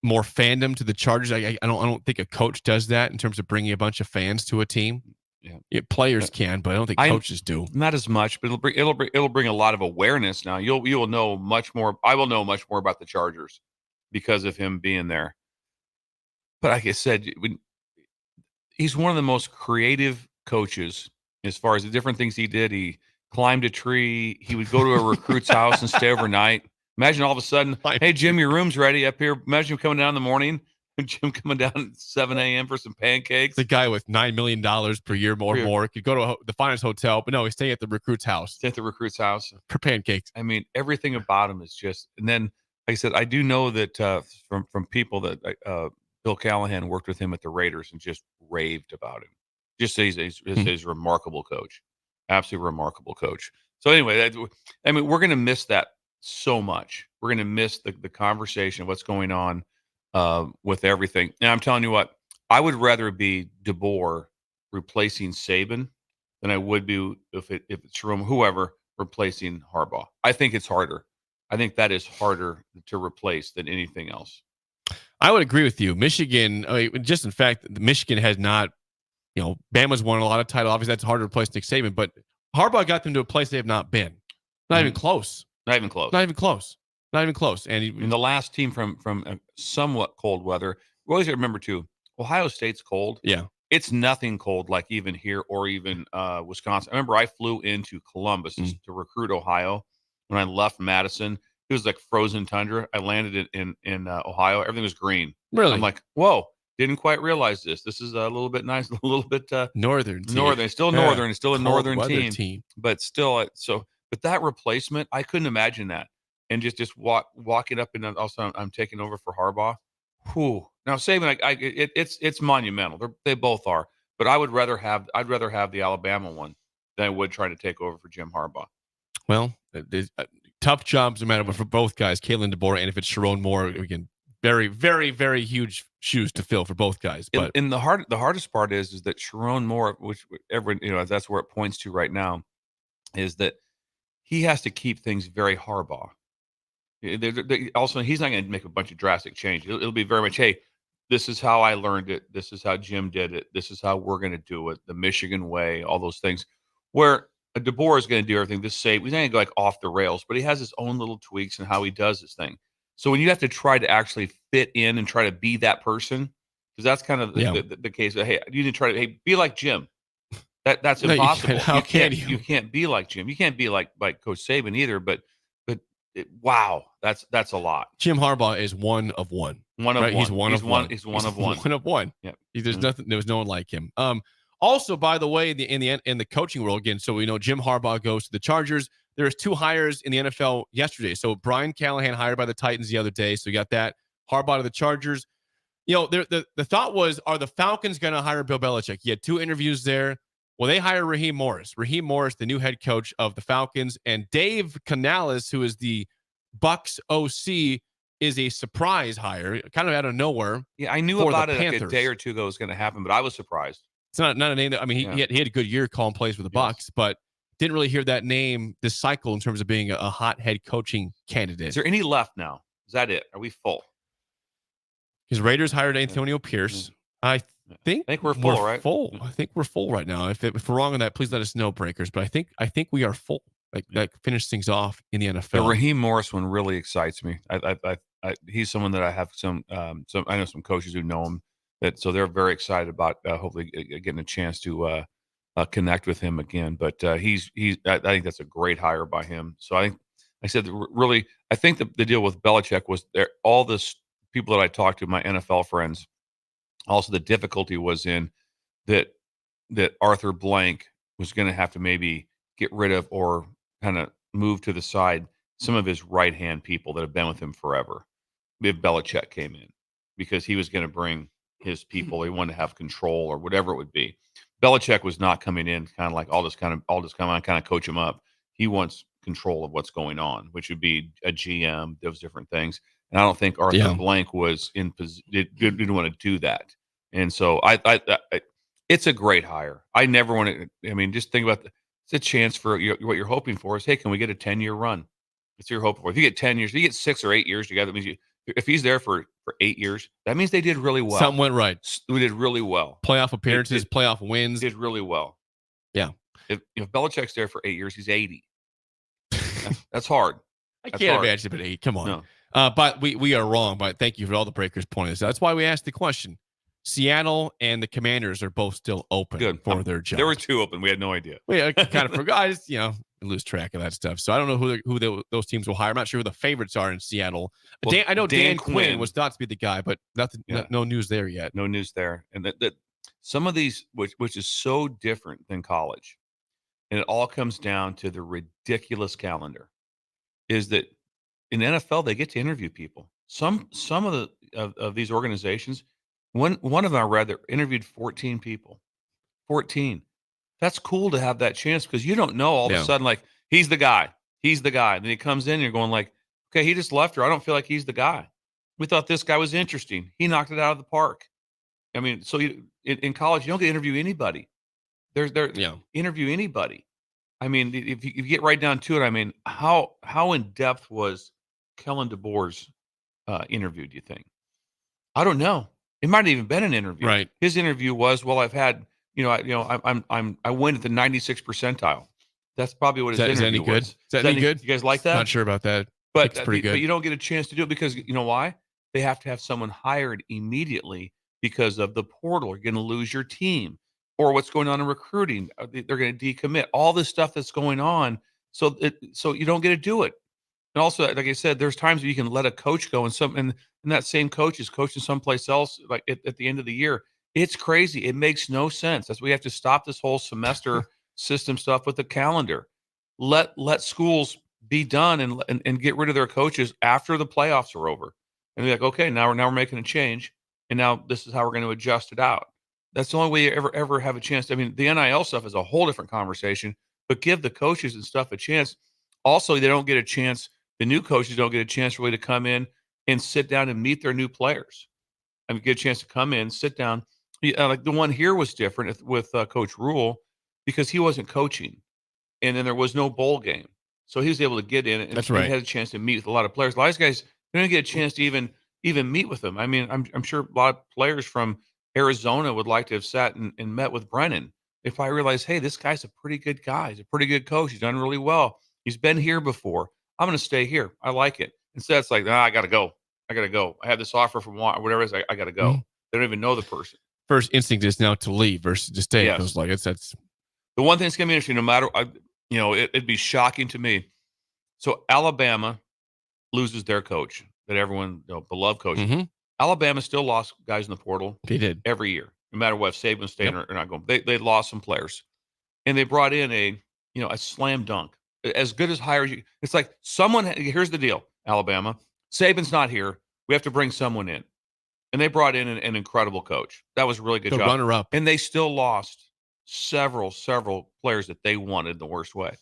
Speaker 3: more fandom to the Chargers. I don't think a coach does that in terms of bringing a bunch of fans to a team. Yeah, players can, but I don't think coaches do.
Speaker 6: Not as much, but it'll bring a lot of awareness. Now you will know much more. I will know much more about the Chargers because of him being there. But like I said, he's one of the most creative coaches as far as the different things he did. He climbed a tree. He would go to a recruit's house and stay overnight. Imagine all of a sudden, hey, Jim, your room's ready up here. Imagine him coming down in the morning. Jim coming down at 7 a.m. for some pancakes.
Speaker 3: The guy with $9 million per year, more could go to the finest hotel, but no, he's staying at the recruit's house.
Speaker 6: Stay at the recruit's house
Speaker 3: for pancakes.
Speaker 6: I mean, everything about him is just. And then, like I said, I do know that from people that Bill Callahan worked with him at the Raiders and just raved about him. Just says he's a remarkable coach, absolutely remarkable coach. So anyway, we're going to miss that so much. We're going to miss the conversation of what's going on with everything. And I'm telling you what, I would rather be DeBoer replacing Saban than I would be if it's Jerome, whoever replacing Harbaugh. I think it's harder. I think that is harder to replace than anything else.
Speaker 3: I would agree with you. Michigan, just in fact, Michigan has not, Bama's won a lot of titles. Obviously, that's hard to replace Nick Saban, but Harbaugh got them to a place they have not been. Not even close.
Speaker 6: Not even close.
Speaker 3: Not even close. Not even close. And
Speaker 6: the last team from somewhat cold weather, we always remember too, Ohio State's cold.
Speaker 3: Yeah.
Speaker 6: It's nothing cold like even here or even Wisconsin. I remember I flew into Columbus to recruit Ohio when I left Madison. It was like frozen tundra. I landed in Ohio. Everything was green.
Speaker 3: Really?
Speaker 6: I'm like, whoa, didn't quite realize this. This is a little bit nice, a little bit
Speaker 3: northern. Team.
Speaker 6: Northern. It's still northern. It's still a northern
Speaker 3: team.
Speaker 6: But still, but that replacement, I couldn't imagine that. And just walking up, and also I'm taking over for Harbaugh. Whew. Now Saban, it's monumental. They both are. But I'd rather have the Alabama one than I would try to take over for Jim Harbaugh.
Speaker 3: Well, tough jobs no matter what for both guys, Kalen DeBoer, and if it's Sharon Moore, again, very, very, very huge shoes to fill for both guys. But
Speaker 6: and the hardest part is that Sharon Moore, which everyone that's where it points to right now, is that he has to keep things very Harbaugh. Also, he's not going to make a bunch of drastic change. It'll be very much, hey, this is how I learned it. This is how Jim did it. This is how we're going to do it. The Michigan way, all those things. Where DeBoer is going to do everything. He's not going to go like off the rails, but he has his own little tweaks and how he does his thing. So when you have to try to actually fit in and try to be that person, because that's kind of the case. Hey, you need to try to be like Jim. That's impossible.
Speaker 3: How can you?
Speaker 6: You can't be like Jim. You can't be like Coach Saban either. But wow, that's a lot.
Speaker 3: Jim Harbaugh is one of one.
Speaker 6: One of
Speaker 3: right?
Speaker 6: one.
Speaker 3: He's one of one.
Speaker 6: He's one of one.
Speaker 3: One of one.
Speaker 6: Yeah.
Speaker 3: There's nothing. There was no one like him. Also, by the way, in the coaching world again, so we know Jim Harbaugh goes to the Chargers. There's 2 hires in the NFL yesterday. So Brian Callahan hired by the Titans the other day. So you got that. Harbaugh to the Chargers. The thought was, are the Falcons going to hire Bill Belichick? He had 2 interviews there. Well, they hire Raheem Morris. Raheem Morris, the new head coach of the Falcons, and Dave Canales, who is the Bucs OC, is a surprise hire, kind of out of nowhere.
Speaker 6: Yeah, I knew about it like a day or two ago it was going to happen, but I was surprised.
Speaker 3: It's not a name that, he had a good year calling plays for the Bucs, but didn't really hear that name this cycle in terms of being a hot head coaching candidate.
Speaker 6: Is there any left now? Is that it? Are we full?
Speaker 3: His Raiders hired Antonio Pierce. think
Speaker 6: we're full, right?
Speaker 3: Full. I think we're full right now. If we're wrong on that, please let us know, Breakers. But I think we are full. Like finish things off in the
Speaker 6: The
Speaker 3: NFL.
Speaker 6: Raheem Morris one really excites me. He's someone that I have some I know some coaches who know him, so they're very excited about hopefully getting a chance to connect with him again. But I think that's a great hire by him. So I said really I think the deal with Belichick was there. All this people that I talked to, my NFL friends, also the difficulty was in that Arthur Blank was going to have to maybe get rid of or kind of move to the side some of his right hand people that have been with him forever. If Belichick came in, because he was going to bring his people, he wanted to have control or whatever it would be. Belichick was not coming in kind of like all this come on, kind of coach him up. He wants control of what's going on, which would be a GM, those different things. And I don't think Arthur Blank was didn't want to do that. And so I it's a great hire. I never want to. I mean, just think about it's a chance for what you're hoping for is, hey, can we get a 10-year run? That's what you're hoping for. If you get 10 years, if you get 6 or 8 years together, that means if he's there for 8 years, that means they did really well.
Speaker 3: Something went right.
Speaker 6: We did really well.
Speaker 3: Playoff appearances, playoff wins.
Speaker 6: Did really well.
Speaker 3: Yeah.
Speaker 6: If Belichick's there for 8 years, he's 80. That's hard.
Speaker 3: I can't imagine him at 8. Come on.
Speaker 6: No.
Speaker 3: But we are wrong. But thank you for all the Breakers pointing this out. That's why we asked the question. Seattle and the Commanders are both still open for their job.
Speaker 6: There were 2 open. We had no idea.
Speaker 3: I kind of forgot. I just, lose track of that stuff. So I don't know who those teams will hire. I'm not sure who the favorites are in Seattle.
Speaker 6: Well,
Speaker 3: I know Dan Quinn was thought to be the guy, but nothing. Yeah. No news there yet.
Speaker 6: No news there. And that some of these, which is so different than college, and it all comes down to the ridiculous calendar, is that in NFL they get to interview people. Some of these organizations. One of them I read that interviewed 14 people. 14. That's cool to have that chance because you don't know all of a sudden, like, he's the guy. He's the guy. And then he comes in and you're going like, okay, he just left her. I don't feel like he's the guy. We thought this guy was interesting. He knocked it out of the park. I mean, so in college, you don't get to interview anybody. Interview anybody. I mean, if you get right down to it, I mean, how in depth was Kellen DeBoer's interview, do you think? I don't know. It might have even been an interview.
Speaker 3: Right.
Speaker 6: His interview was, well, I've had, I win at the 96th percentile. That's probably what his interview was.
Speaker 3: Is that any good?
Speaker 6: You guys like that?
Speaker 3: Not sure about that.
Speaker 6: But
Speaker 3: it's pretty good.
Speaker 6: But you don't get a chance to do it because you know why? They have to have someone hired immediately because of the portal. You're going to lose your team, or what's going on in recruiting. They're going to decommit. All this stuff that's going on. So you don't get to do it. And also, like I said, there's times where you can let a coach go and that same coach is coaching someplace else, like at the end of the year. It's crazy. It makes no sense. That's why we have to stop this whole semester system stuff with the calendar. Let schools be done and get rid of their coaches after the playoffs are over. And be like, okay, now we're making a change, and now this is how we're going to adjust it out. That's the only way you ever have a chance. I mean, the NIL stuff is a whole different conversation, but give the coaches and stuff a chance. Also, they don't get a chance. The new coaches don't get a chance really to come in and sit down and meet their new players. I mean, get a chance to come in, sit down. Like the one here was different with Coach Rule because he wasn't coaching, and then there was no bowl game, so he was able to get in and,
Speaker 3: That's right.
Speaker 6: and had a chance to meet with a lot of players. A lot of these guys didn't get a chance to even meet with them. I mean, I'm sure a lot of players from Arizona would like to have sat and met with Brennan. If I realize, hey, this guy's a pretty good guy, he's a pretty good coach, he's done really well, he's been here before. I'm going to stay here. I like it. Instead, it's like, I got to go. I have this offer from whatever it is. I got to go. Mm-hmm. They don't even know the person.
Speaker 3: First instinct is now to leave versus to stay.
Speaker 6: Yes.
Speaker 3: It was like that's
Speaker 6: the one thing that's going to be interesting. No matter, it'd be shocking to me. So Alabama loses their coach that everyone beloved coach. Mm-hmm. Alabama still lost guys in the portal.
Speaker 3: They did
Speaker 6: every year, no matter what. If Saban staying or not going, they lost some players, and they brought in a slam dunk. As good as hire as you. It's like someone. Here's the deal, Alabama. Saban's not here. We have to bring someone in, and they brought in an incredible coach. That was a really good job.
Speaker 3: Runner up,
Speaker 6: and they still lost several players that they wanted the worst way.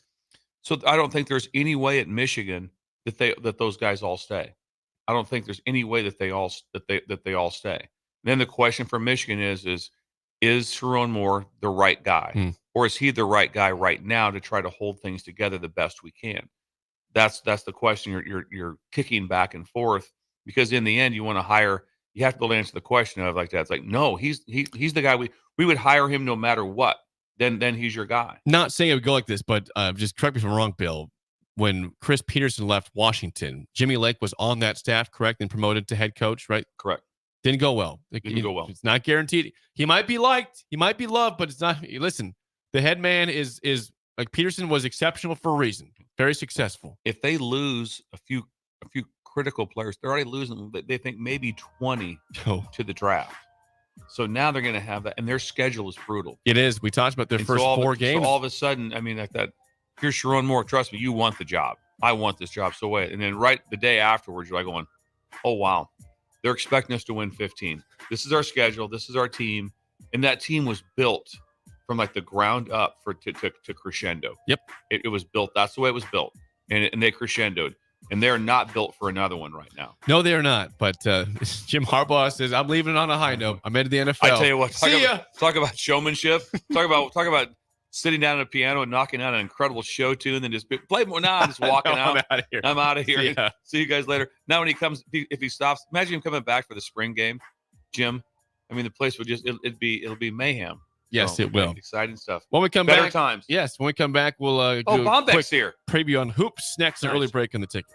Speaker 6: So I don't think there's any way at Michigan that those guys all stay. I don't think there's any way that they all stay. And then the question for Michigan is Sharon Moore the right guy? Or is he the right guy right now to try to hold things together the best we can? That's the question you're kicking back and forth, because in the end you want to hire you have to be able to answer the question of like that. It's like, no, he's the guy we would hire him no matter what. Then he's your guy.
Speaker 3: Not saying it would go like this, but just correct me if I'm wrong, Bill. When Chris Peterson left Washington, Jimmy Lake was on that staff, correct, and promoted to head coach, right?
Speaker 6: Correct.
Speaker 3: Didn't go well.
Speaker 6: Didn't go well.
Speaker 3: It's not guaranteed. He might be liked. He might be loved, but it's not. Listen, the head man is like Peterson was exceptional for a reason. Very successful.
Speaker 6: If they lose a few critical players, they're already losing. They think maybe 20 to the draft. So now they're going to have that, and their schedule is brutal.
Speaker 3: It is. We talked about their first 4 games.
Speaker 6: So all of a sudden, I mean, like that. Here's Sharon Moore. Trust me, you want the job. I want this job. So wait, and then right the day afterwards, you're like going, "Oh wow, they're expecting us to win 15. This is our schedule. This is our team." And that team was built from like the ground up to crescendo.
Speaker 3: Yep.
Speaker 6: It was built. That's the way it was built. And they crescendoed. And they're not built for another one right now.
Speaker 3: No, they're not. But Jim Harbaugh says, I'm leaving on a high note. I'm into the NFL.
Speaker 6: I tell you what,
Speaker 3: talk
Speaker 6: about showmanship. talk about sitting down at a piano and knocking out an incredible show tune and then just play more. Now I'm just walking out. I'm out of here.
Speaker 3: Yeah.
Speaker 6: See you guys later. Now when he comes, if he stops, imagine him coming back for the spring game, Jim. I mean, the place would just it'll be mayhem.
Speaker 3: Yes,
Speaker 6: so,
Speaker 3: it will.
Speaker 6: Exciting stuff.
Speaker 3: When we come
Speaker 6: Better
Speaker 3: back,
Speaker 6: times.
Speaker 3: Yes, when we come back, we'll do a
Speaker 6: Bombeck's
Speaker 3: quick
Speaker 6: here.
Speaker 3: Preview on hoops next. An early break on the ticket.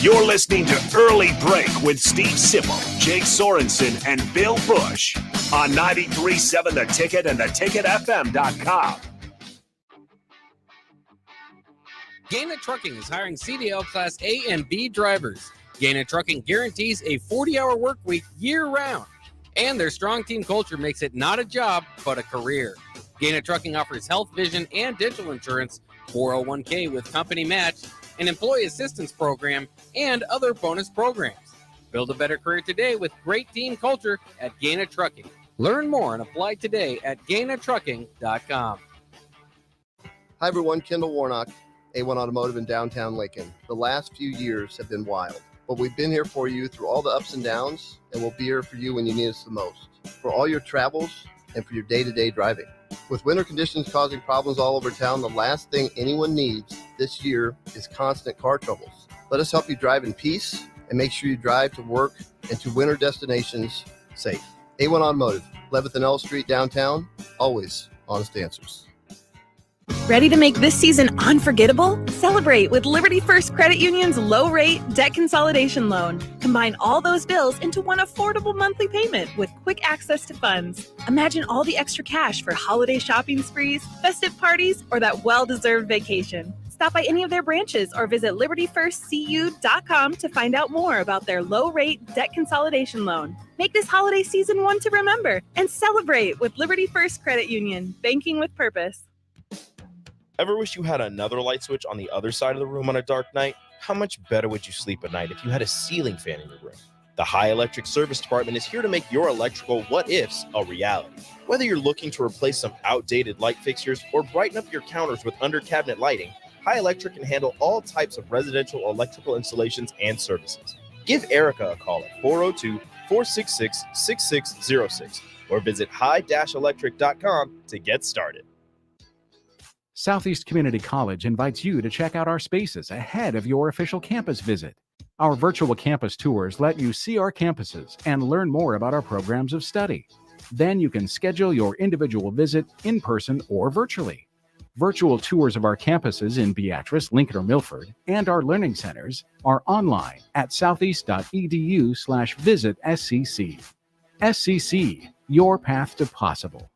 Speaker 1: You're listening to Early Break with Steve Sipple, Jake Sorensen, and Bill Busch on 93.7 The Ticket and theticketfm.com.
Speaker 7: Gaina Trucking is hiring CDL Class A and B drivers. Gaina Trucking guarantees a 40-hour work week year-round. And their strong team culture makes it not a job, but a career. Gaina Trucking offers health, vision, and dental insurance, 401k with company match, an employee assistance program, and other bonus programs. Build a better career today with great team culture at Gaina Trucking. Learn more and apply today at GainaTrucking.com.
Speaker 8: Hi, everyone. Kendall Warnock, A1 Automotive in downtown Lincoln. The last few years have been wild, but we've been here for you through all the ups and downs, and we'll be here for you when you need us the most, for all your travels and for your day-to-day driving. With winter conditions causing problems all over town, the last thing anyone needs this year is constant car troubles. Let us help you drive in peace and make sure you drive to work and to winter destinations safe. A1 Automotive, 11th and L Street downtown, always honest answers.
Speaker 9: Ready to make this season unforgettable? Celebrate with Liberty First Credit Union's low-rate debt consolidation loan. Combine all those bills into one affordable monthly payment with quick access to funds. Imagine all the extra cash for holiday shopping sprees, festive parties, or that well-deserved vacation. Stop by any of their branches or visit libertyfirstcu.com to find out more about their low-rate debt consolidation loan. Make this holiday season one to remember and celebrate with Liberty First Credit Union, banking with purpose.
Speaker 10: Ever wish you had another light switch on the other side of the room on a dark night? How much better would you sleep at night if you had a ceiling fan in your room? The High Electric Service Department is here to make your electrical what-ifs a reality. Whether you're looking to replace some outdated light fixtures or brighten up your counters with under-cabinet lighting, High Electric can handle all types of residential electrical installations and services. Give Erica a call at 402-466-6606 or visit high-electric.com to get started.
Speaker 11: Southeast Community College invites you to check out our spaces ahead of your official campus visit. Our virtual campus tours let you see our campuses and learn more about our programs of study. Then you can schedule your individual visit in person or virtually. Virtual tours of our campuses in Beatrice, Lincoln, or Milford, and our learning centers are online at southeast.edu/visit SCC. SCC, your path to possible.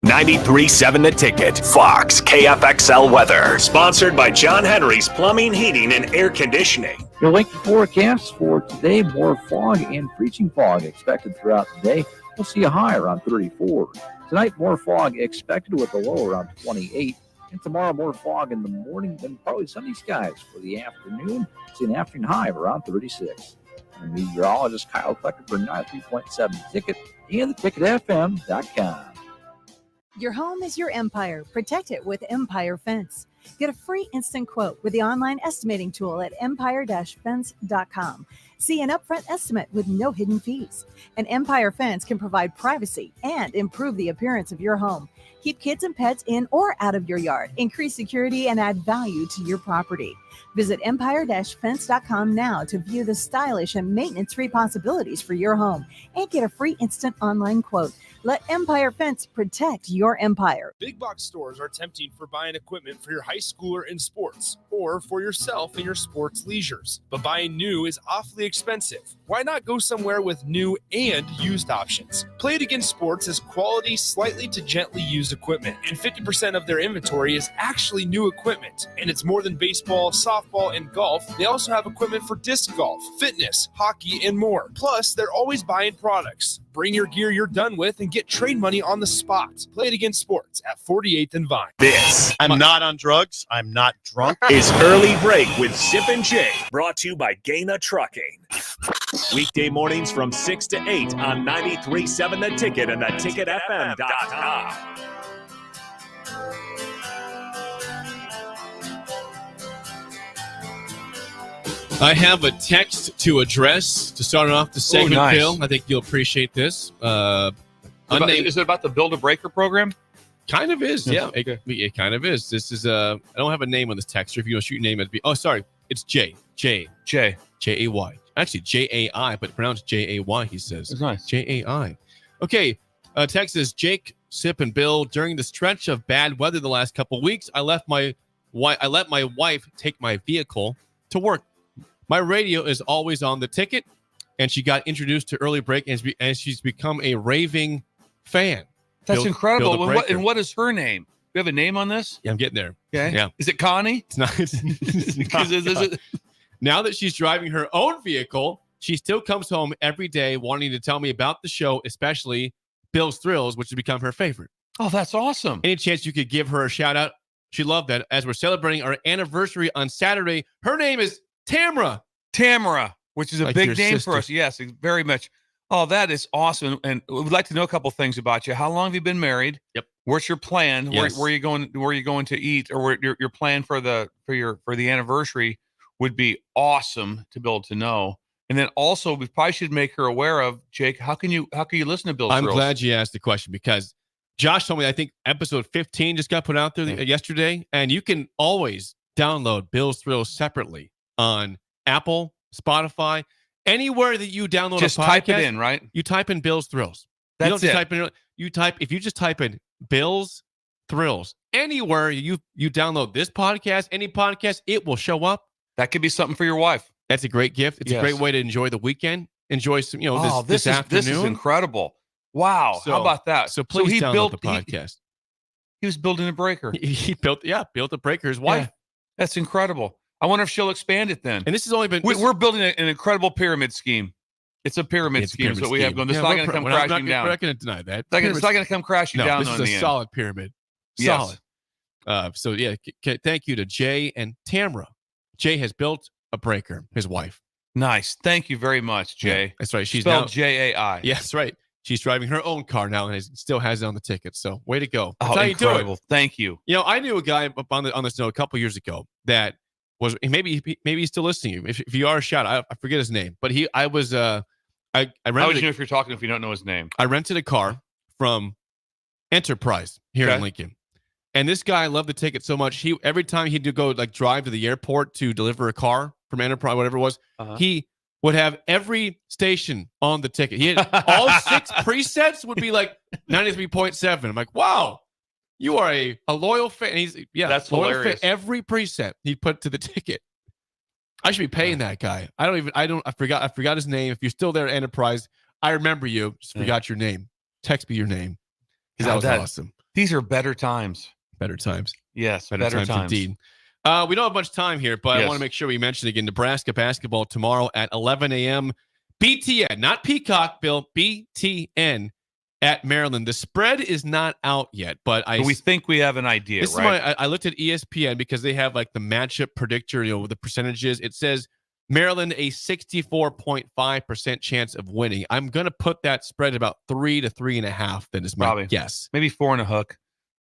Speaker 1: 93.7 The Ticket, Fox, KFXL weather. Sponsored by John Henry's Plumbing, Heating, and Air Conditioning.
Speaker 12: Your Lincoln forecast for today, more fog and freezing fog expected throughout the day. We'll see a high around 34. Tonight, more fog expected with a low around 28. And tomorrow, more fog in the morning, then probably sunny skies for the afternoon. See an afternoon high of around 36. And meteorologist Kyle Tucker for 93.7 The Ticket and theticketfm.com.
Speaker 13: Your home is your empire. Protect it with Empire Fence. Get a free instant quote with the online estimating tool at empire-fence.com. See an upfront estimate with no hidden fees. An Empire Fence can provide privacy and improve the appearance of your home. Keep kids and pets in or out of your yard, increase security, and add value to your property. Visit empire-fence.com now to view the stylish and maintenance-free possibilities for your home and get a free instant online quote. Let Empire Fence protect your empire.
Speaker 14: Big box stores are tempting for buying equipment for your high schooler in sports or for yourself in your sports leisures. But buying new is awfully expensive. Why not go somewhere with new and used options? Play It Again Sports has quality, slightly to gently used equipment, and 50% of their inventory is actually new equipment. And it's more than baseball, softball, and golf. They also have equipment for disc golf, fitness, hockey, and more. Plus, they're always buying products. Bring your gear you're done with and get trade money on the spot. Play It Again Sports at 48th and Vine.
Speaker 1: This
Speaker 4: I'm not on drugs. I'm not drunk.
Speaker 1: is Early Break with Sip and Jay, brought to you by Gaina Trucking. Weekday mornings from 6 to 8 on 93.7 The Ticket and theticketfm.com.
Speaker 3: I have a text to address to start off the segment,
Speaker 6: nice.
Speaker 3: Bill. I think you'll appreciate this.
Speaker 6: Is it about the Build a Breaker program?
Speaker 3: Kind of is, yeah.
Speaker 6: Okay.
Speaker 3: It kind of is. This is I don't have a name on this text. If you want to shoot your name, it'd be sorry, it's Jay. J-A-Y. Actually, J-A-I, but pronounced J-A-Y, he says.
Speaker 6: That's nice.
Speaker 3: J-A-I. Okay, text is Jake, Sip, and Bill. During the stretch of bad weather the last couple weeks, I let my wife take my vehicle to work. My radio is always on the ticket, and she got introduced to Early Break, and she's become a raving fan.
Speaker 6: That's incredible. And what is her name? Do you have a name on this?
Speaker 3: Yeah, I'm getting there.
Speaker 6: Okay.
Speaker 3: Yeah.
Speaker 6: Is it Connie?
Speaker 3: It's not. Now that she's driving her own vehicle, she still comes home every day wanting to tell me about the show, especially Bill's Thrills, which has become her favorite.
Speaker 6: Oh, that's awesome.
Speaker 3: Any chance you could give her a shout out? She loved that. As we're celebrating our anniversary on Saturday, her name is Tamara, which is a big name for us. Yes, very much. Oh, that is awesome. And we'd like to know a couple things about you. How long have you been married? Yep. What's
Speaker 6: your plan?
Speaker 3: Yes.
Speaker 6: Where are you going? Where are you going to eat? Or where your plan for the anniversary would be awesome to be able to know. And then also, we probably should make her aware of, Jake, how can you listen to Bill's
Speaker 3: I'm
Speaker 6: Thrills?
Speaker 3: glad you asked the question because Josh told me I think episode 15 just got put out there yesterday, and you can always download Bill's Thrills separately on Apple, Spotify, anywhere that you download
Speaker 6: just
Speaker 3: a podcast.
Speaker 6: type it in, right?
Speaker 3: You type in Bill's Thrills.
Speaker 6: That's
Speaker 3: you don't just
Speaker 6: it.
Speaker 3: type in. If you just type in Bill's Thrills anywhere you download this podcast, any podcast, it will show up.
Speaker 6: That could be something for your wife.
Speaker 3: That's a great gift. It's a great way to enjoy the weekend. Enjoy some, this afternoon.
Speaker 6: This is incredible. Wow. How about that?
Speaker 3: So please download the podcast.
Speaker 6: He was building a breaker.
Speaker 3: He built a breaker. His wife.
Speaker 6: Yeah. That's incredible. I wonder if she'll expand it then.
Speaker 3: And this has only been.
Speaker 6: We're building an incredible pyramid scheme. It's a pyramid scheme. Is what we have going. This is not going to come crashing down.
Speaker 3: We're not going to deny that.
Speaker 6: It's not going to come crashing down.
Speaker 3: This is a solid pyramid.
Speaker 6: Solid.
Speaker 3: Yes. So yeah, thank you to Jay and Tamara. Jay has built a breaker. His wife.
Speaker 6: Nice. Thank you very much, Jay.
Speaker 3: Yeah, that's right. She's
Speaker 6: spelled
Speaker 3: now
Speaker 6: J-A-I.
Speaker 3: Yeah, that's right. She's driving her own car now and still has it on the ticket. So way to go.
Speaker 6: That's how incredible. You do it. Thank you.
Speaker 3: I knew a guy up on this note a couple years ago that was maybe he's still listening. If you are, shout out. I forget his name, but I was I rented.
Speaker 6: How would you know if you're talking if you don't know his name?
Speaker 3: I rented a car from Enterprise here in Lincoln. And this guy loved the ticket so much. Every time he'd go drive to the airport to deliver a car from Enterprise, whatever it was, he would have every station on the ticket. He had all 6 presets would be 93.7. I'm like, wow, you are a loyal fan.
Speaker 6: That's
Speaker 3: loyal
Speaker 6: hilarious.
Speaker 3: Fan. Every preset he put to the ticket. I should be paying that guy. I forgot his name. If you're still there at Enterprise, I remember you. Just forgot your name. Text me your name. Because that was awesome.
Speaker 6: These are better times.
Speaker 3: Better times.
Speaker 6: Yes, better times.
Speaker 3: Indeed. We don't have much time here, but I want to make sure we mention again Nebraska basketball tomorrow at 11 a.m. BTN, not Peacock, Bill. BTN at Maryland. The spread is not out yet, but
Speaker 6: we think we have an idea,
Speaker 3: this
Speaker 6: right?
Speaker 3: Is why I looked at ESPN because they have the matchup predictor, the percentages. It says Maryland a 64.5% chance of winning. I'm going to put that spread about 3 to 3.5. Then is my guess.
Speaker 6: Maybe 4 and a hook.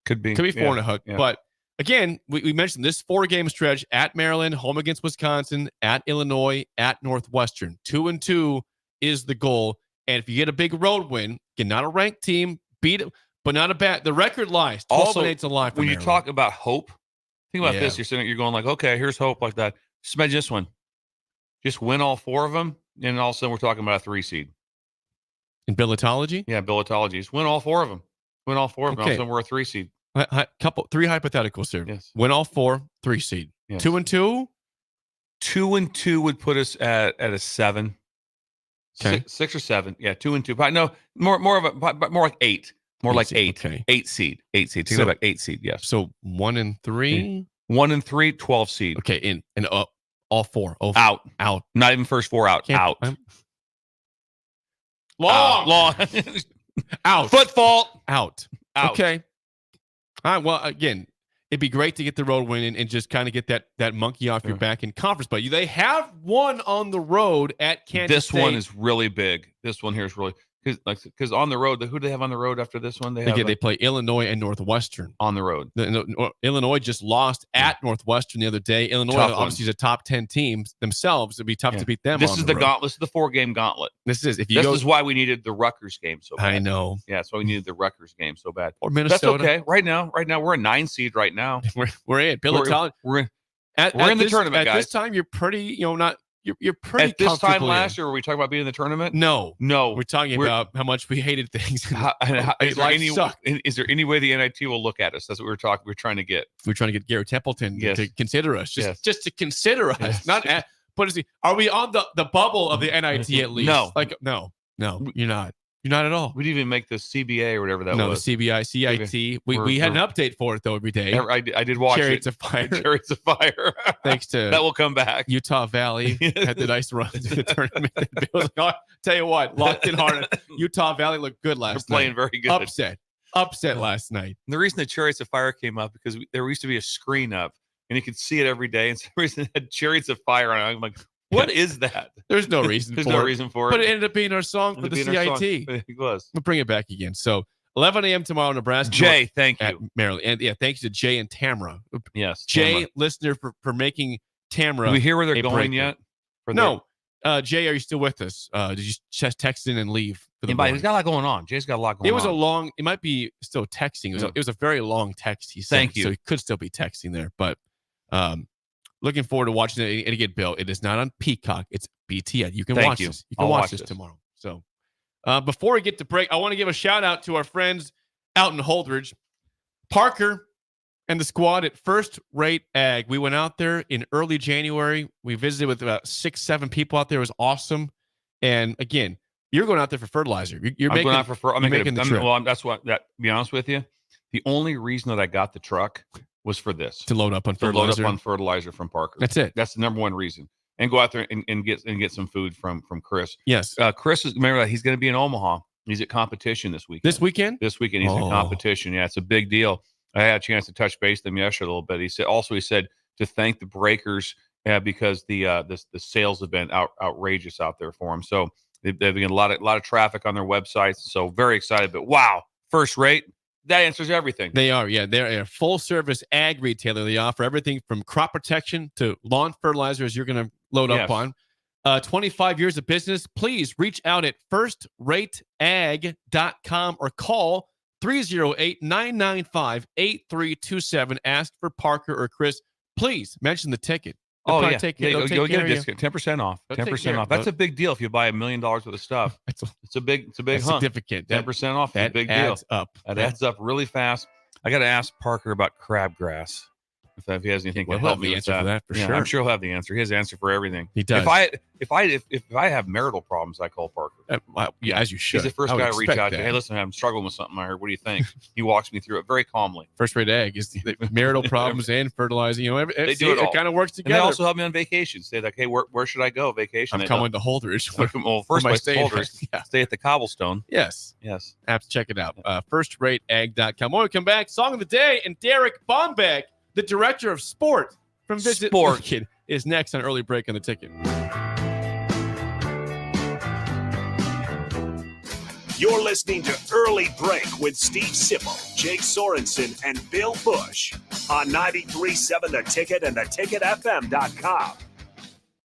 Speaker 6: Could be
Speaker 3: 4 and a hook, but again, we mentioned this 4-game stretch at Maryland, home against Wisconsin, at Illinois, at Northwestern. 2-2 is the goal. And if you get a big road win, again, not a ranked team, beat it, but not a bad. The record lies. 12-8's a lie for
Speaker 6: when
Speaker 3: Maryland.
Speaker 6: you talk about hope, think about this. You're going like, okay, here's hope like that. Just imagine this one. Just win all 4 of them, and all of a sudden we're talking about a 3 seed.
Speaker 3: In billetology?
Speaker 6: Yeah, billetology. Just win all 4 of them. Win all 4 of them. All of a sudden we're a 3 seed.
Speaker 3: 3 hypotheticals here.
Speaker 6: Yes.
Speaker 3: Win all 4, 3 seed.
Speaker 6: Yes.
Speaker 3: 2-2?
Speaker 6: 2-2 would put us at a 7.
Speaker 3: Okay.
Speaker 6: 6 or 7. Yeah, 2-2. But no, more like 8. More like 8.
Speaker 3: Okay.
Speaker 6: 8 seed. 8 seed. Think about 8 seed. Yes.
Speaker 3: So 1-3?
Speaker 6: 1-3, 12 seed.
Speaker 3: Okay. And all 4. Oh,
Speaker 6: out. Not even first 4 out. Out.
Speaker 3: Long. Out.
Speaker 6: Foot fault.
Speaker 3: Out. Okay. All right. Well, again, it'd be great to get the road win and just kind of get that monkey off your back in conference. But they have won on the road at Kansas State.
Speaker 6: This one is really big. This one here is really because on the road. Who do they have on the road after this one?
Speaker 3: They play Illinois and Northwestern
Speaker 6: on the road.
Speaker 3: Illinois just lost at Northwestern the other day. Illinois obviously is a top 10 team themselves. It'd be tough to beat them.
Speaker 6: This is the gauntlet. This is the 4-game gauntlet.
Speaker 3: This is
Speaker 6: why we needed the Rutgers game so bad.
Speaker 3: I know.
Speaker 6: Yeah, that's why we needed the Rutgers game so bad.
Speaker 3: Or Minnesota.
Speaker 6: That's okay. Right now we're a 9 seed. Right now
Speaker 3: we're in. We're in
Speaker 6: the tournament, guys.
Speaker 3: At this time, you're pretty. You're pretty.
Speaker 6: At this time last year, were we talking about being in the tournament?
Speaker 3: No. We're talking about how much we hated things.
Speaker 6: Is there any way the NIT will look at us? That's what we're trying to get.
Speaker 3: We're trying to get Garrett Templeton to consider us. Just to consider us.
Speaker 6: Yes.
Speaker 3: Not. But are we on the bubble of the NIT at least?
Speaker 6: No.
Speaker 3: No. You're not. You're not at all.
Speaker 6: We didn't even make the CBA or whatever that was.
Speaker 3: No, the CBI, CIT. We had an update for it though every day.
Speaker 6: I did watch
Speaker 3: Chariots of Fire.
Speaker 6: Chariots of Fire.
Speaker 3: Thanks to
Speaker 6: that will come back.
Speaker 3: Utah Valley had the nice run to the tournament. It was like, tell you what, locked in hard. Utah Valley looked good last night.
Speaker 6: They're playing very good.
Speaker 3: Upset last night.
Speaker 6: And the reason the Chariots of Fire came up because there used to be a screen up and you could see it every day. And for some reason it had Chariots of Fire on it. I'm like, what is that?
Speaker 3: There's no reason
Speaker 6: for it.
Speaker 3: But it ended up being our song for the CIT.
Speaker 6: It was.
Speaker 3: We'll bring it back again. So 11 a.m. tomorrow, Nebraska.
Speaker 6: Jay, thank you.
Speaker 3: At Maryland. And thanks to Jay and Tamara.
Speaker 6: Yes.
Speaker 3: Jay,
Speaker 6: Tamara.
Speaker 3: Listener, for making Tamara.
Speaker 6: Do we hear where they're going yet?
Speaker 3: No. Jay, are you still with us? Did you just text in and leave?
Speaker 6: He's got a lot going on. Jay's got a lot going on.
Speaker 3: It might be still texting. It was a very long text he sent.
Speaker 6: Thank you.
Speaker 3: So he could still be texting there. But looking forward to watching it. And again, Bill, it is not on Peacock. It's BTN. You can watch this. You can watch this tomorrow. So before we get to break, I want to give a shout out to our friends out in Holdridge, Parker and the squad at First Rate Ag. We went out there in early January. We visited with about 6-7 people out there. It was awesome. And again, you're going out there for fertilizer. You're making the trip.
Speaker 6: That's what. To be honest with you, the only reason that I got the truck was for this,
Speaker 3: to load up on
Speaker 6: fertilizer from Parker.
Speaker 3: That's it.
Speaker 6: That's the number one reason. And go out there and get some food from Chris.
Speaker 3: Yes.
Speaker 6: Chris is, remember that he's going to be in Omaha. He's at competition this weekend.
Speaker 3: This weekend
Speaker 6: he's at competition. Yeah, it's a big deal. I had a chance to touch base with him yesterday a little bit. He said to thank the breakers because the sales have been outrageous out there for him. So they've been a lot of traffic on their websites. So very excited. But wow, First Rate. That answers everything.
Speaker 3: They are, yeah. They're a full-service ag retailer. They offer everything from crop protection to lawn fertilizers you're going to load up on. 25 years of business. Please reach out at firstrateag.com or call 308-995-8327. Ask for Parker or Chris. Please mention the ticket.
Speaker 6: You'll get a discount, 10% off. 10% off. That's a big deal if you buy $1 million worth of stuff. It's a big
Speaker 3: significant.
Speaker 6: 10% off. That's a big deal. That adds up really fast. I got to ask Parker about crabgrass. If he has anything to help me with that.
Speaker 3: Sure.
Speaker 6: I'm sure he'll have the answer. He has the answer for everything.
Speaker 3: He does.
Speaker 6: If I have marital problems, I call Parker.
Speaker 3: As you should.
Speaker 6: He's the first guy to reach out to. Hey, listen, I'm struggling with something I heard. What do you think? He walks me through it very calmly.
Speaker 3: First Rate Ag is the marital problems and fertilizing.
Speaker 6: They do it all.
Speaker 3: It kind of works together.
Speaker 6: And they also help me on vacations. Say like, hey, where should I go vacation?
Speaker 3: I'm coming to Holdridge.
Speaker 6: Well, first place Holdridge. Yeah. Stay at the Cobblestone.
Speaker 3: Yes.
Speaker 6: I
Speaker 3: have to check it out. FirstRateAg.com. When we come back, song of the day, and Derek Bombeck, the director of sport from Visit Orchid, is next on Early Break on the Ticket.
Speaker 1: You're listening to Early Break with Steve Sipple, Jake Sorensen, and Bill Busch on 93.7 The Ticket and theticketfm.com.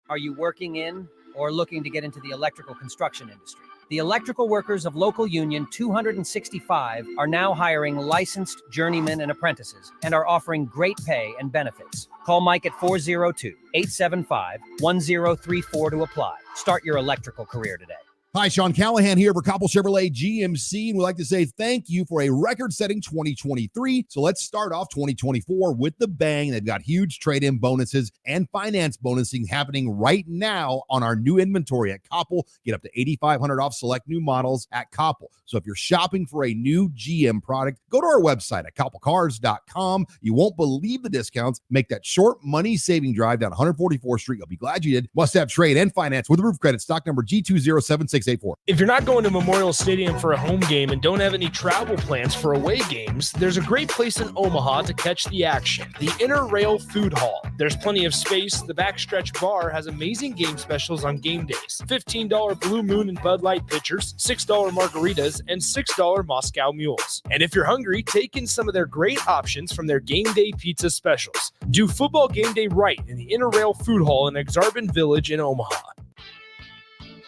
Speaker 15: Are you working in or looking to get into the electrical construction industry? The electrical workers of local union 265 are now hiring licensed journeymen and apprentices and are offering great pay and benefits. Call Mike at 402-875-1034 to apply. Start your electrical career today.
Speaker 16: Hi, Sean Callahan here for Koppel Chevrolet GMC, and we'd like to say thank you for a record-setting 2023. So let's start off 2024 with the bang. They've got huge trade-in bonuses and finance bonusing happening right now on our new inventory at Koppel. Get up to $8,500 off select new models at Koppel. So if you're shopping for a new GM product, go to our website at koppelcars.com. You won't believe the discounts. Make that short money-saving drive down 144th Street. You'll be glad you did. Must have trade and finance with roof credit. Stock number G2076684.
Speaker 14: If you're not going to Memorial Stadium for a home game and don't have any travel plans for away games, there's a great place in Omaha to catch the action, the Inner Rail Food Hall. There's plenty of space. The Backstretch Bar has amazing game specials on game days. $15 Blue Moon and Bud Light pitchers, $6 margaritas, and $6 Moscow mules. And if you're hungry, take in some of their great options from their game day pizza specials. Do football game day right in the Inner Rail Food Hall in Exarban Village in Omaha.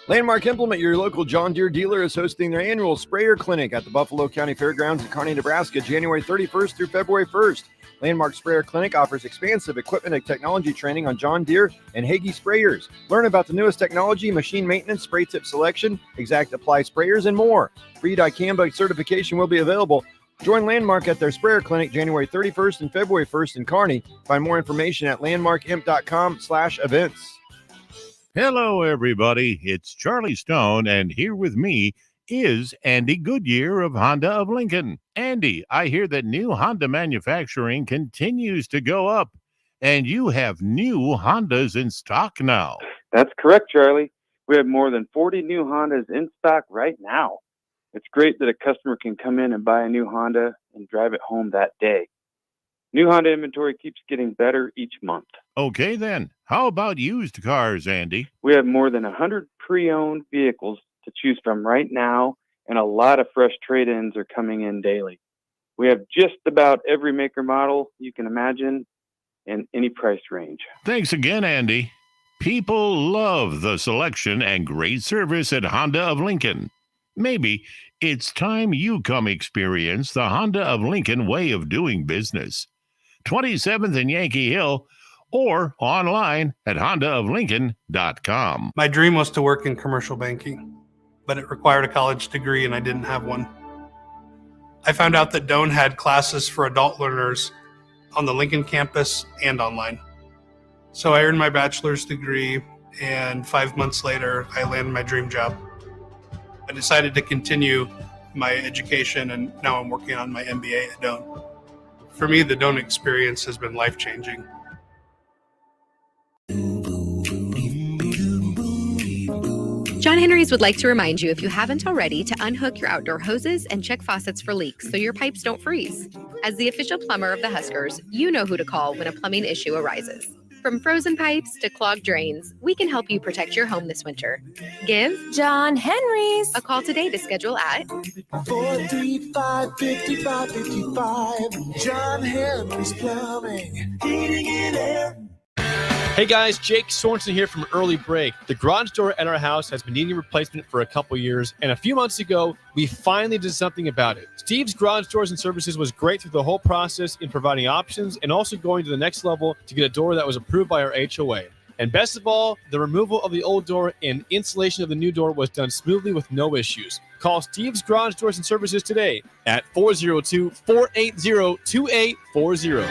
Speaker 17: Landmark Implement, your local John Deere dealer, is hosting their annual sprayer clinic at the Buffalo County Fairgrounds in Kearney, Nebraska, January 31st through February 1st. Landmark Sprayer Clinic offers expansive equipment and technology training on John Deere and Hagie sprayers. Learn about the newest technology, machine maintenance, spray tip selection, exact apply sprayers, and more. Free dicamba certification will be available. Join Landmark at their sprayer clinic January 31st and February 1st in Kearney. Find more information at landmarkimp.com/events.
Speaker 18: Hello, everybody. It's Charlie Stone, and here with me is Andy Goodyear of Honda of Lincoln. Andy, I hear that new Honda manufacturing continues to go up, and you have new Hondas in stock now.
Speaker 19: That's correct, Charlie. We have more than 40 new Hondas in stock right now. It's great that a customer can come in and buy a new Honda and drive it home that day. New Honda inventory keeps getting better each month.
Speaker 18: Okay, then. How about used cars, Andy?
Speaker 19: We have more than 100 pre-owned vehicles to choose from right now, and a lot of fresh trade-ins are coming in daily. We have just about every maker model you can imagine in any price range.
Speaker 18: Thanks again, Andy. People love the selection and great service at Honda of Lincoln. Maybe it's time you come experience the Honda of Lincoln way of doing business. 27th and Yankee Hill, or online at hondaoflincoln.com.
Speaker 20: My dream was to work in commercial banking, but it required a college degree and I didn't have one. I found out that Doane had classes for adult learners on the Lincoln campus and online. So I earned my bachelor's degree, and 5 months later, I landed my dream job. I decided to continue my education, and now I'm working on my MBA at Doane. For me, the Doane experience has been life-changing.
Speaker 21: John Henry's would like to remind you, if you haven't already, to unhook your outdoor hoses and check faucets for leaks so your pipes don't freeze. As the official plumber of the Huskers, you know who to call when a plumbing issue arises. From frozen pipes to clogged drains, we can help you protect your home this winter. Give John Henry's a call today to schedule at
Speaker 22: 435-5555. John Henry's Plumbing, Heating and Air.
Speaker 3: Hey guys, Jake Sorensen here from Early Break. The garage door at our house has been needing replacement for a couple years, and a few months ago, we finally did something about it. Steve's Garage Doors and Services was great through the whole process in providing options and also going to the next level to get a door that was approved by our HOA. And best of all, the removal of the old door and installation of the new door was done smoothly with no issues. Call Steve's Garage Doors and Services today at 402-480-2840.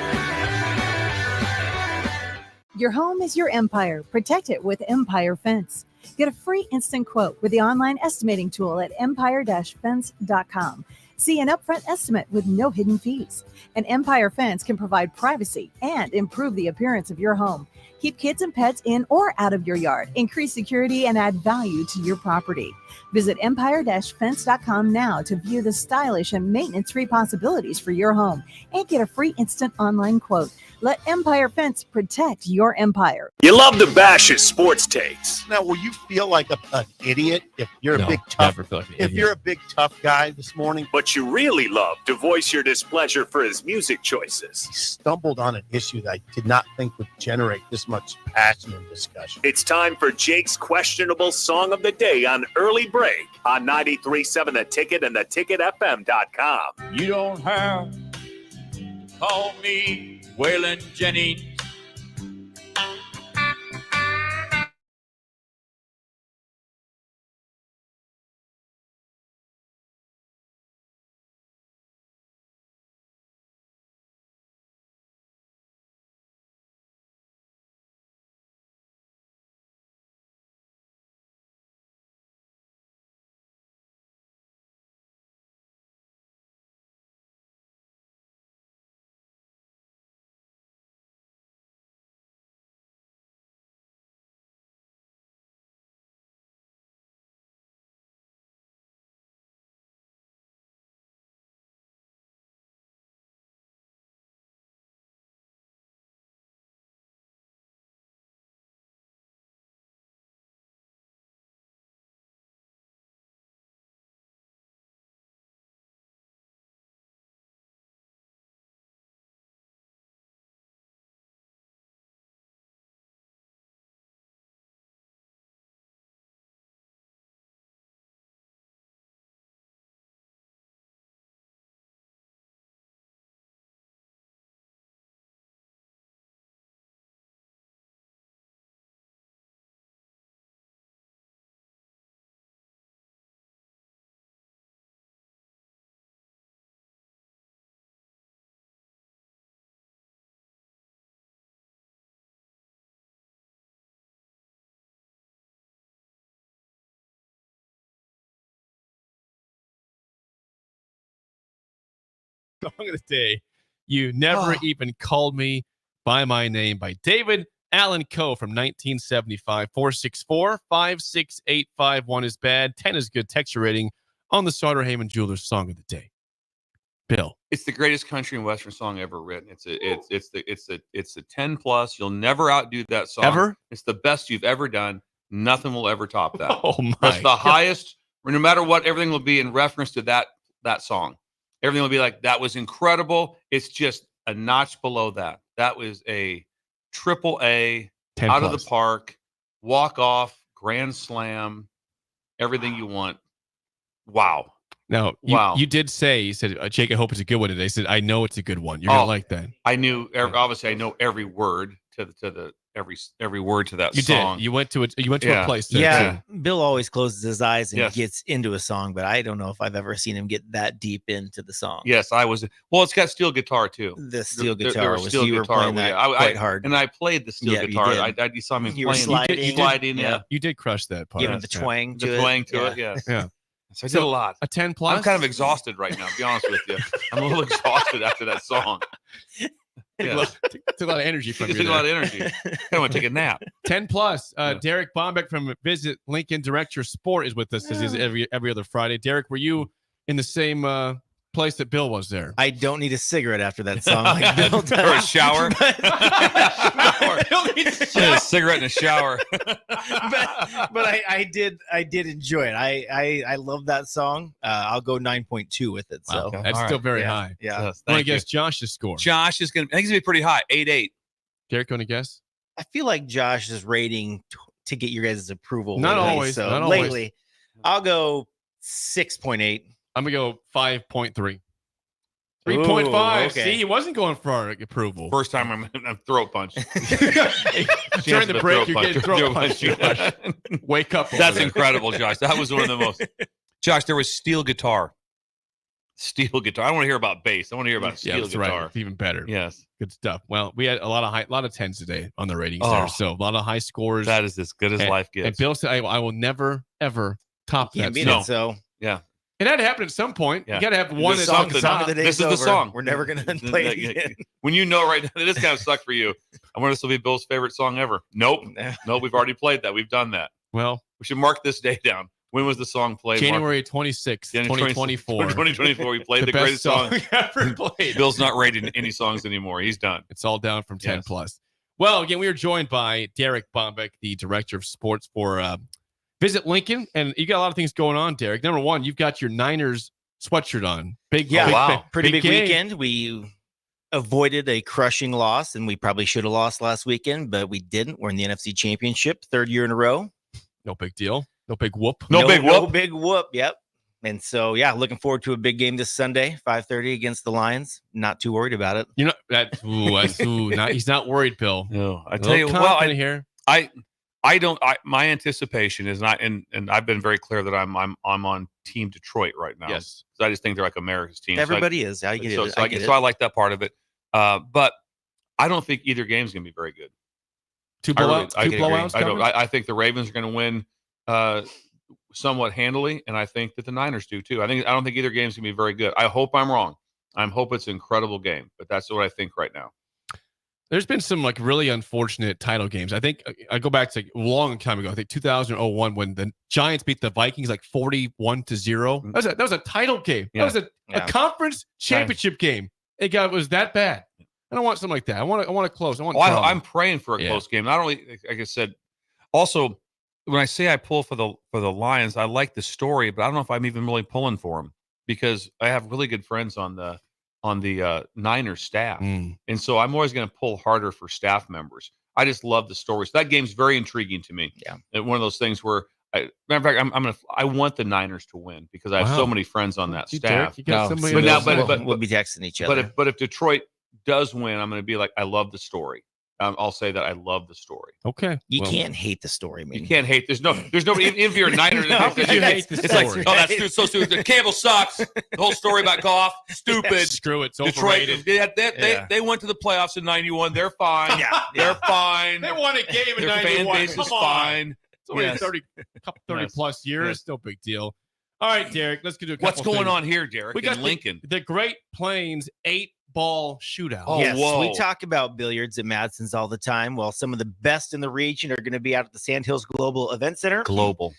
Speaker 13: Your home is your empire. Protect it with Empire Fence. Get a free instant quote with the online estimating tool at empire-fence.com. See an upfront estimate with no hidden fees. An Empire Fence can provide privacy and improve the appearance of your home. Keep kids and pets in or out of your yard. Increase security and add value to your property. Visit empire-fence.com now to view the stylish and maintenance-free possibilities for your home and get a free instant online quote. Let Empire Fence protect your empire.
Speaker 1: You love the Bash's sports takes.
Speaker 4: Now, will you feel like an idiot if you're
Speaker 3: No,
Speaker 4: a big tough?
Speaker 3: never feel like an
Speaker 4: If
Speaker 3: idiot.
Speaker 4: you're a big tough guy this morning,
Speaker 1: But you really love to voice your displeasure for his music choices.
Speaker 4: he stumbled on an issue that I did not think would generate this much passion and discussion.
Speaker 1: It's time for Jake's questionable song of the day on Early Break on 93.7 The Ticket and theticketfm.com.
Speaker 2: You don't have to call me Waylon Jennings.
Speaker 3: Song of the day. You never even called me by my name by David Allen Coe from 1975. 464-56851 1 is bad. 10 is good. Texture rating on the Sauter Heyman Jewelers song of the day. Bill.
Speaker 6: It's the greatest country and western song ever written. It's a 10 plus. You'll never outdo that song.
Speaker 3: Ever?
Speaker 6: It's the best you've ever done. Nothing will ever top that.
Speaker 3: Oh my.
Speaker 6: That's the
Speaker 3: God.
Speaker 6: highest, no matter what, everything will be in reference to that song. Everything will be like, that was incredible. It's just a notch below that. That was a triple A,
Speaker 3: 10
Speaker 6: out of
Speaker 3: plus.
Speaker 6: the park, walk off, grand slam, everything you want. Wow.
Speaker 3: Now, you did say, you said, Jake, I hope it's a good one today. I said, I know it's a good one. You're going to like that.
Speaker 6: I knew, obviously, I know every word to the every word to that
Speaker 3: You
Speaker 6: song.
Speaker 3: did. You went to a place. There
Speaker 5: Yeah,
Speaker 3: too.
Speaker 5: Bill always closes his eyes and
Speaker 6: Yes.
Speaker 5: gets into a song, but I don't know if I've ever seen him get that deep into the song.
Speaker 6: Yes, I was. Well, it's got steel guitar too.
Speaker 5: The steel
Speaker 6: There
Speaker 5: guitar
Speaker 6: was
Speaker 5: was
Speaker 6: steel
Speaker 5: you were
Speaker 6: guitar.
Speaker 5: playing that
Speaker 6: I
Speaker 5: quite hard.
Speaker 6: and I played the steel
Speaker 5: Yeah, you
Speaker 6: guitar.
Speaker 5: did.
Speaker 6: You saw me
Speaker 5: You were
Speaker 6: playing.
Speaker 5: sliding.
Speaker 6: sliding.
Speaker 5: Yeah.
Speaker 6: Yeah,
Speaker 3: You did crush that part.
Speaker 5: Giving the twang to
Speaker 6: the
Speaker 5: it.
Speaker 6: twang to
Speaker 5: Yeah.
Speaker 6: it. Yes.
Speaker 3: Yeah.
Speaker 6: So I did a lot.
Speaker 3: A 10 plus.
Speaker 6: I'm kind of exhausted right now. To be honest with you, I'm a little exhausted after that song. Yes.
Speaker 3: Took a lot of energy from
Speaker 6: It
Speaker 3: you.
Speaker 6: took a lot of
Speaker 3: there.
Speaker 6: energy. I want to take a nap.
Speaker 3: 10 plus. Derek Bombeck from Visit Lincoln Direct Your Sport is with us as he's every other Friday. Derek, were you in the same place that Bill was there?
Speaker 5: I don't need a cigarette after that song. Like Bill
Speaker 6: Or a
Speaker 5: does.
Speaker 6: shower.
Speaker 5: Shower.
Speaker 6: A cigarette in a shower.
Speaker 5: but I did enjoy it. I love that song. I'll go 9.2 with it. So
Speaker 3: That's still very
Speaker 5: Yeah.
Speaker 3: high.
Speaker 5: Yeah.
Speaker 6: Yes,
Speaker 3: I want
Speaker 6: thank
Speaker 3: to guess
Speaker 6: you.
Speaker 3: Josh's score.
Speaker 6: Josh is going to, I think he's going to be pretty high. 8-8.
Speaker 3: Derek, going to guess?
Speaker 5: I feel like Josh is rating to get your guys' approval.
Speaker 3: Not
Speaker 5: lately,
Speaker 3: always,
Speaker 5: So
Speaker 3: not always.
Speaker 5: lately, I'll go 6.8.
Speaker 3: I'm going to go 5.3.
Speaker 5: Ooh,
Speaker 3: 3.5.
Speaker 5: okay.
Speaker 3: See, he wasn't going for our approval.
Speaker 6: First time I'm throat punch.
Speaker 3: During the break, you're getting throat punched, Josh. Wake up.
Speaker 6: That's
Speaker 3: over there.
Speaker 6: incredible, Josh. That was one of the most. Josh, there was steel guitar. Steel guitar. I don't want to hear about bass. I want to hear about
Speaker 3: Yeah,
Speaker 6: steel
Speaker 3: that's
Speaker 6: guitar.
Speaker 3: right. It's even better.
Speaker 6: Yes.
Speaker 3: Good stuff. Well, we had a lot of 10s today on the ratings
Speaker 6: Oh.
Speaker 3: there. So a lot of high scores.
Speaker 6: That is as good as life gets.
Speaker 3: And Bill said, I will never, ever top
Speaker 5: Can't
Speaker 3: that.
Speaker 5: beat
Speaker 3: song.
Speaker 5: it. So
Speaker 6: Yeah.
Speaker 3: It had to happen at some point.
Speaker 6: Yeah.
Speaker 3: You got to have one.
Speaker 6: This
Speaker 3: That's
Speaker 6: song-
Speaker 3: song
Speaker 5: of the
Speaker 6: This
Speaker 5: day's
Speaker 6: is the
Speaker 5: over.
Speaker 6: song.
Speaker 5: We're never going to play it again.
Speaker 6: When you know right now, this kind of sucked for you. I wonder if this will be Bill's favorite song ever. Nope. Nope. We've already played that. We've done that.
Speaker 3: Well,
Speaker 6: we should mark this day down. When was the song played?
Speaker 3: January 26th, 2024.
Speaker 6: 2024. We played the
Speaker 3: best
Speaker 6: greatest song
Speaker 3: ever played.
Speaker 6: Bill's not rating any songs anymore. He's done.
Speaker 3: It's all down from 10
Speaker 6: Yes.
Speaker 3: plus. Well, again, we are joined by Derek Bombeck, the director of sports for Visit Lincoln. And you got a lot of things going on, Derek. Number one, you've got your Niners sweatshirt on. Big
Speaker 5: pretty big
Speaker 3: game.
Speaker 5: weekend. We avoided a crushing loss, and we probably should have lost last weekend, but we didn't. We're in the NFC Championship, 3rd year in a row.
Speaker 3: No big deal. No big whoop.
Speaker 5: No big whoop. Yep. And so, yeah, looking forward to a big game this Sunday, 5:30 against the Lions. Not too worried about it.
Speaker 3: You know that. He's not worried, Bill.
Speaker 6: No, I tell you,
Speaker 3: here.
Speaker 6: My anticipation is not, and I've been very clear that I'm on Team Detroit right now.
Speaker 3: Yes,
Speaker 6: so I just think they're like America's team.
Speaker 5: Everybody is. I get it.
Speaker 6: So I like that part of it. But I don't think either game's going to be very good.
Speaker 3: Two blowouts.
Speaker 6: I think the Ravens are going to win somewhat handily, and I think that the Niners do too. I don't think either game's going to be very good. I hope I'm wrong. I hope it's an incredible game, but that's what I think right now.
Speaker 3: There's been some like really unfortunate title games. I think I go back to a long time ago. I think 2001 when the Giants beat the Vikings like 41-0. That was a title game.
Speaker 6: Yeah.
Speaker 3: That was a conference championship game. It was that bad. I don't want something like that. I want to close.
Speaker 6: I'm praying for a close game. Not only, like I said, also when I say I pull for the Lions, I like the story, but I don't know if I'm even really pulling for them because I have really good friends on the Niners staff, and so I'm always going to pull harder for staff members. I just love the story. So that game's very intriguing to me.
Speaker 5: Yeah,
Speaker 6: and one of those things where, matter of fact, I want the Niners to win because I have so many friends on that staff.
Speaker 5: We'll be texting each other.
Speaker 6: But if Detroit does win, I'm going to be like, I love the story. I'll say that I love the story.
Speaker 3: Okay,
Speaker 5: you can't hate the story. Man.
Speaker 6: You can't hate. There's nobody. Even if you're a Niner,
Speaker 3: you hate the
Speaker 6: it's
Speaker 3: story.
Speaker 6: like, oh, that's so stupid. Campbell sucks. The whole story about Goff, stupid.
Speaker 3: Screw it. It's
Speaker 6: Detroit,
Speaker 3: overrated.
Speaker 6: they went to the playoffs in '91. They're fine. They're fine.
Speaker 3: They won a game in
Speaker 6: Their
Speaker 3: 91.
Speaker 6: fan base
Speaker 3: Come
Speaker 6: is
Speaker 3: on.
Speaker 6: fine.
Speaker 3: It's only
Speaker 6: Yes.
Speaker 3: 30 plus years.
Speaker 6: Yes.
Speaker 3: No big deal. All right, Derek. Let's get to a couple
Speaker 6: What's going
Speaker 3: things.
Speaker 6: on here, Derek?
Speaker 3: We got
Speaker 6: in Lincoln.
Speaker 3: the Great Plains 8-ball shootout.
Speaker 6: Oh,
Speaker 5: yes,
Speaker 6: whoa.
Speaker 5: we talk about billiards at Madison's all the time. Well, some of the best in the region are going to be out at the Sandhills Global Event Center.
Speaker 6: Global.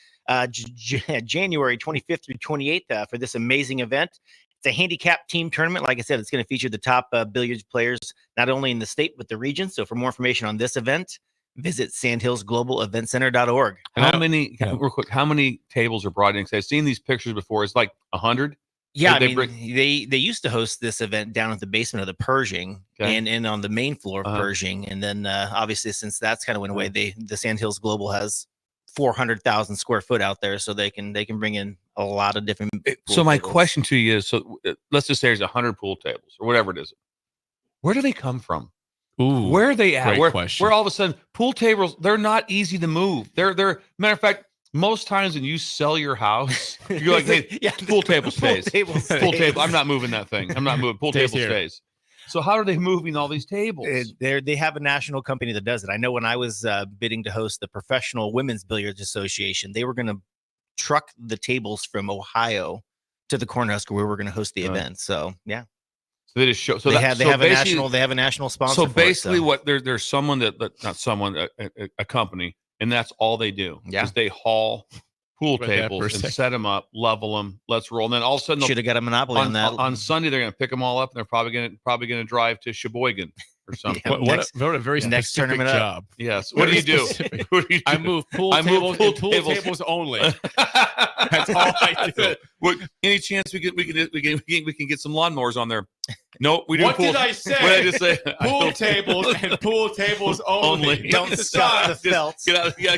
Speaker 5: January 25th through 28th for this amazing event. It's a handicap team tournament. Like I said, it's going to feature the top billiards players, not only in the state, but the region. So for more information on this event, visit sandhillsglobaleventcenter.org.
Speaker 6: Real quick, how many tables are brought in? Because I've seen these pictures before. It's like 100.
Speaker 5: Yeah,
Speaker 6: They
Speaker 5: they used to host this event down at the basement of the Pershing and on the main floor of Pershing, and then obviously since that's kind of went away, the Sandhills Global has 400,000 square foot out there, so they can bring in a lot of different.
Speaker 6: So my question to you is: so let's just say there's 100 pool tables or whatever it is. Where do they come from?
Speaker 3: Ooh,
Speaker 6: where are they at?
Speaker 3: Great question.
Speaker 6: Where all of a sudden pool tables? They're not easy to move. They're matter of fact. Most times when you sell your house, you're like, hey, pool table stays. Pool table. I'm not moving that thing. I'm not moving. Pool table stays. So how are they moving all these tables?
Speaker 5: They have a national company that does it. I know when I was bidding to host the Professional Women's Billiards Association, they were going to truck the tables from Ohio to the Cornhusker where we're going to host the event. So yeah.
Speaker 6: So they just show. So
Speaker 5: they have a national sponsor.
Speaker 6: So basically, what there's someone not someone a company. And that's all they do.
Speaker 5: Yeah.
Speaker 6: Is they haul pool tables and set them up, level them, let's roll. And then all of a sudden,
Speaker 5: should have got a monopoly on that.
Speaker 6: On Sunday, they're going to pick them all up, and they're probably going to drive to Sheboygan or something.
Speaker 3: What a very
Speaker 5: next
Speaker 3: specific
Speaker 5: tournament
Speaker 3: job.
Speaker 6: Yes. What do you do? What do you do?
Speaker 3: I move pool tables and pool tables only. That's all I do.
Speaker 6: Any chance we can get some lawnmowers on there? No, we do.
Speaker 3: What did I say?
Speaker 6: What did I just say?
Speaker 3: Pool tables and pool tables only.
Speaker 5: Don't stop the felts.
Speaker 6: Get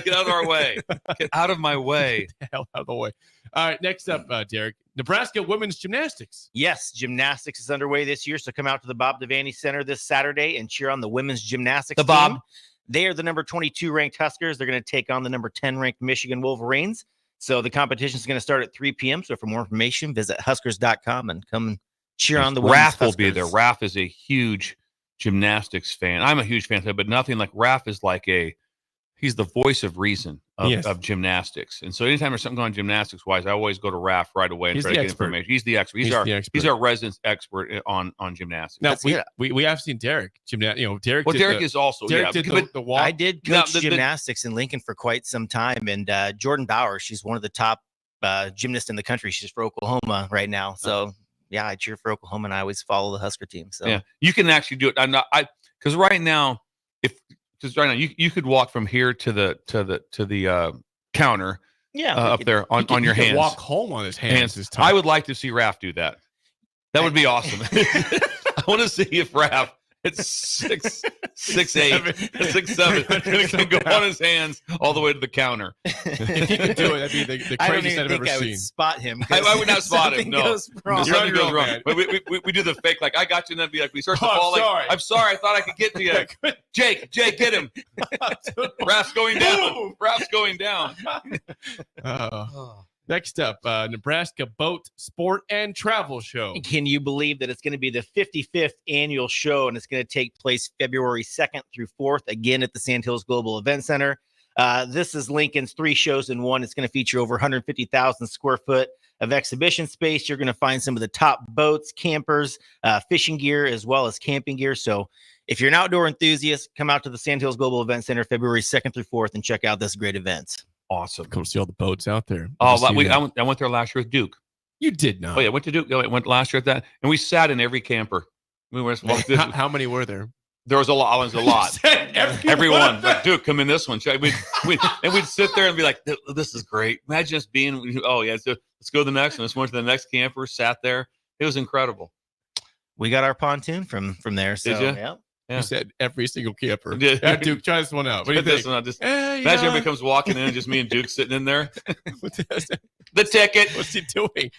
Speaker 6: out of our way. Get out of my way.
Speaker 3: Get the hell out of the way. All right, next up, Derek, Nebraska women's gymnastics.
Speaker 5: Yes, gymnastics is underway this year, so come out to the Bob Devaney Center this Saturday and cheer on the women's gymnastics team.
Speaker 6: Bob.
Speaker 5: They are the number 22 ranked Huskers. They're going to take on the number 10 ranked Michigan Wolverines. So the competition is going to start at 3 p.m. So for more information, visit Huskers.com and come cheer on the women's
Speaker 6: Raph will
Speaker 5: Huskers.
Speaker 6: be there. Raph is a huge gymnastics fan. I'm a huge fan of it, but nothing like Raph is like he's the voice of reason of gymnastics. And so anytime there's something going on gymnastics wise, I always go to Raph right away and
Speaker 3: He's
Speaker 6: try to
Speaker 3: the
Speaker 6: get
Speaker 3: expert.
Speaker 6: information. He's the expert. He's our resident expert on gymnastics.
Speaker 3: Now we have seen Derek Derek.
Speaker 6: Well, Derek is also
Speaker 3: Derek did the walk.
Speaker 5: I did coach gymnastics in Lincoln for quite some time, and Jordan Bauer, she's one of the top gymnasts in the country. She's for Oklahoma right now. So yeah, I cheer for Oklahoma, and I always follow the Husker team. So
Speaker 6: yeah, you can actually do it. Because right now, you could walk from here to the counter.
Speaker 5: Yeah,
Speaker 6: up there on your hands.
Speaker 3: Walk home on his hands. This time.
Speaker 6: I would like to see Raph do that. That would be awesome. I want to see if Raph at 6'8", 6'7", can go on his hands all the way to the counter.
Speaker 3: If he could do it, that'd be the craziest I've ever seen.
Speaker 5: Would spot him.
Speaker 6: I would not spot him. No,
Speaker 5: something
Speaker 6: goes wrong. We do the fake, like I got you, and then be like, we start to fall.
Speaker 3: Sorry.
Speaker 6: I'm sorry. I thought I could get to you. Jake, get him. Raph's going down. Raph's going down.
Speaker 3: Next up, Nebraska Boat Sport and Travel Show.
Speaker 5: Can you believe that it's going to be the 55th annual show, and it's going to take place February 2nd through 4th, again at the Sandhills Global Event Center. This is Lincoln's 3 shows in one. It's going to feature over 150,000 square foot of exhibition space. You're going to find some of the top boats, campers, fishing gear, as well as camping gear. So if you're an outdoor enthusiast, come out to the Sandhills Global Event Center February 2nd through 4th and check out this great event.
Speaker 6: Awesome.
Speaker 3: Come see all the boats out there.
Speaker 6: Oh, I went there last year with Duke.
Speaker 3: You did not.
Speaker 6: Oh yeah, I went to Duke. I went last year at that, and we sat in every camper. We were
Speaker 3: how many were there?
Speaker 6: There was a lot. There was a lot. Everyone. Like, Duke, come in this one. We'd sit there and be like, "This is great." Imagine us being. Oh yeah, so let's go to the next one. Let's went to the next camper. Sat there. It was incredible.
Speaker 5: We got our pontoon from there. So,
Speaker 6: did you?
Speaker 5: Yeah.
Speaker 3: You said every single camper.
Speaker 6: Yeah,
Speaker 3: Duke, try this one out. What do you
Speaker 6: this
Speaker 3: think?
Speaker 6: one out. Imagine everybody comes walking in, just me and Duke sitting in there. The ticket.
Speaker 3: What's he doing?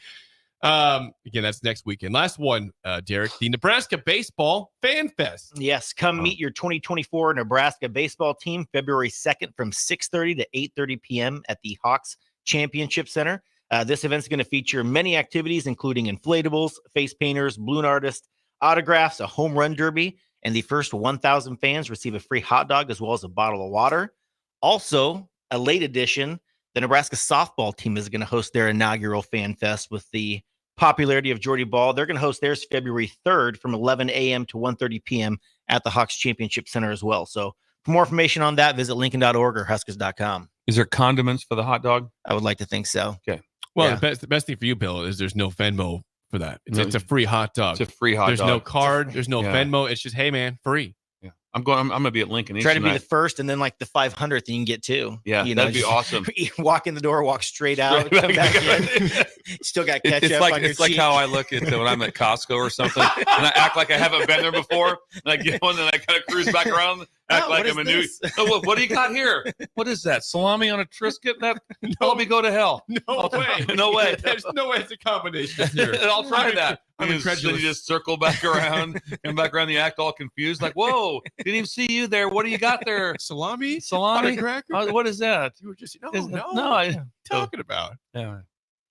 Speaker 3: Again, that's next weekend. Last one, Derek, the Nebraska Baseball Fan Fest.
Speaker 5: Yes, come meet your 2024 Nebraska baseball team February 2nd from 6:30 to 8:30 p.m. at the Hawks Championship Center. This event is going to feature many activities, including inflatables, face painters, balloon artists, autographs, a home run derby, and the first 1,000 fans receive a free hot dog as well as a bottle of water. Also, a late addition, the Nebraska softball team is going to host their inaugural Fan Fest with the popularity of Jordy Ball. They're going to host theirs February 3rd from 11 a.m. to 1:30 p.m. at the Hawks Championship Center as well. So for more information on that, visit Lincoln.org or Huskers.com.
Speaker 6: Is there condiments for the hot dog?
Speaker 5: I would like to think so.
Speaker 6: Okay.
Speaker 3: Well,
Speaker 5: Yeah.
Speaker 3: the best thing for you, Bill, is there's no Venmo for that. It's a free hot dog.
Speaker 6: It's a free hot
Speaker 3: There's
Speaker 6: dog.
Speaker 3: no card. There's no
Speaker 6: Yeah.
Speaker 3: Venmo. It's just, hey, man, free.
Speaker 6: Yeah. I'm gonna be at Lincoln.
Speaker 5: Try to be
Speaker 6: tonight.
Speaker 5: the first, and then like the 500th, you can get 2.
Speaker 6: Yeah, that'd be
Speaker 5: just
Speaker 6: awesome.
Speaker 5: Walk in the door, walk straight out, come back in. Still got ketchup
Speaker 6: It's like
Speaker 5: on your
Speaker 6: it's like
Speaker 5: cheek.
Speaker 6: how I look at when I'm at Costco or something, and I act like I haven't been there before, and I get one, and I kind of cruise back around, act
Speaker 5: Oh,
Speaker 6: like
Speaker 5: what
Speaker 6: I'm a
Speaker 5: is
Speaker 6: new.
Speaker 5: this?
Speaker 6: Oh, what do you got here? What is that? Salami on a Triscuit? That let me go to hell.
Speaker 3: No way.
Speaker 6: No way.
Speaker 3: There's no way it's a combination here.
Speaker 6: I'll try that.
Speaker 3: I'm
Speaker 6: Then
Speaker 3: incredulous.
Speaker 6: you just circle back around, come back around, you act all confused, like, whoa, didn't even see you there. What do you got there?
Speaker 3: Salami?
Speaker 6: Salami?
Speaker 3: Butter cracker?
Speaker 6: What is that?
Speaker 3: You were just,
Speaker 6: No,
Speaker 3: talking about.
Speaker 6: Yeah.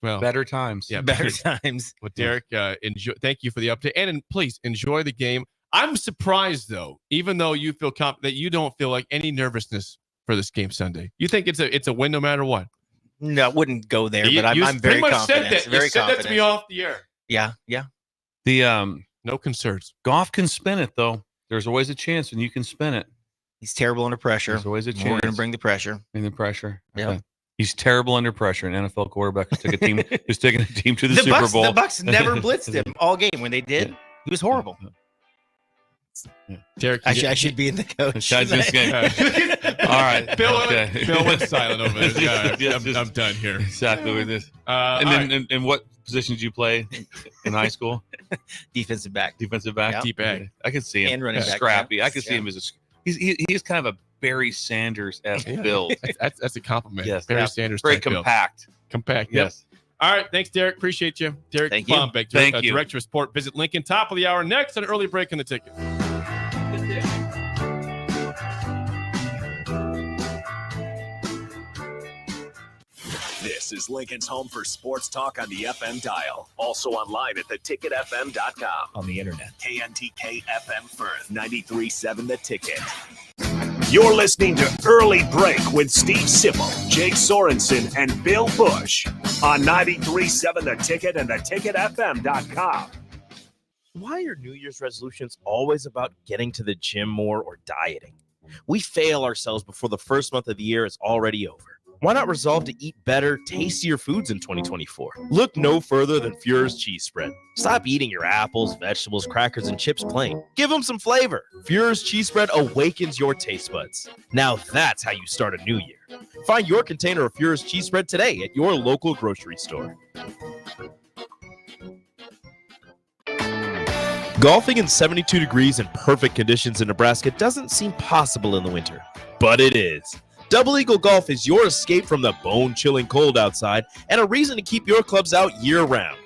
Speaker 3: Well,
Speaker 6: Better times.
Speaker 3: yeah,
Speaker 5: Better times.
Speaker 3: Well, Derek, thank you for the update, and please enjoy the game. I'm surprised, though, even though you feel confident, that you don't feel like any nervousness for this game Sunday. You think it's a win no matter what.
Speaker 5: No, I wouldn't go there,
Speaker 3: You-
Speaker 5: but I'm
Speaker 3: you
Speaker 5: very
Speaker 3: pretty much
Speaker 5: confident.
Speaker 3: said that.
Speaker 5: Very
Speaker 3: you said
Speaker 5: confident.
Speaker 3: that to me off the air.
Speaker 5: Yeah.
Speaker 6: The
Speaker 3: No concerns.
Speaker 6: Goff can spin it though. There's always a chance when you can spin it.
Speaker 5: He's terrible under pressure.
Speaker 6: There's always a
Speaker 5: We're going
Speaker 6: chance.
Speaker 5: to bring the pressure.
Speaker 6: Bring the pressure.
Speaker 5: Yeah.
Speaker 6: Okay. He's terrible under pressure. An NFL quarterback who's taking a team to the Super
Speaker 5: Bucks,
Speaker 6: Bowl.
Speaker 5: The Bucks never blitzed him all game. When they did, he was horrible.
Speaker 3: Derek,
Speaker 5: I should be in the coach.
Speaker 6: I just get- All right.
Speaker 3: Bill,
Speaker 6: Okay.
Speaker 3: Bill went silent over this. Yeah,
Speaker 6: Yes,
Speaker 3: I'm done here.
Speaker 6: Exactly with this.
Speaker 3: And
Speaker 6: And then, and what position did you play in high school?
Speaker 5: Defensive back.
Speaker 6: Defensive back,
Speaker 5: Yeah.
Speaker 3: Deep bag.
Speaker 6: I can see him.
Speaker 5: And running back,
Speaker 6: Scrappy.
Speaker 5: yeah.
Speaker 6: I can see
Speaker 5: Yeah.
Speaker 6: him as he's kind of a Barry Sanders esque build.
Speaker 3: That's a compliment.
Speaker 6: Yes,
Speaker 3: Barry
Speaker 6: yeah.
Speaker 3: Sanders.
Speaker 6: Very
Speaker 3: type build.
Speaker 6: compact.
Speaker 3: Compact. Yep.
Speaker 6: Yes.
Speaker 3: All right. Thanks, Derek. Appreciate you. Derek
Speaker 5: Thank you.
Speaker 3: Bombeck,
Speaker 6: Thank you.
Speaker 3: Director of Sport. Visit Lincoln. Top of the hour next on Early Break in the Ticket.
Speaker 1: This is Lincoln's home for sports talk on the FM dial. Also online at theticketfm.com. On the internet. KNTK FM Firth, 93.7 The Ticket. You're listening to Early Break with Steve Sipple, Jake Sorensen, and Bill Busch on 93.7 The Ticket and theticketfm.com.
Speaker 10: Why are New Year's resolutions always about getting to the gym more or dieting? We fail ourselves before the first month of the year is already over. Why not resolve to eat better, tastier foods in 2024? Look no further than Fuhrer's cheese spread. Stop eating your apples, vegetables, crackers, and chips plain. Give them some flavor. Fuhrer's cheese spread awakens your taste buds. Now that's how you start a new year. Find your container of Fuhrer's cheese spread today at your local grocery store. Golfing in 72 degrees and perfect conditions in Nebraska doesn't seem possible in the winter, but it is. Double Eagle Golf is your escape from the bone-chilling cold outside and a reason to keep your clubs out year-round.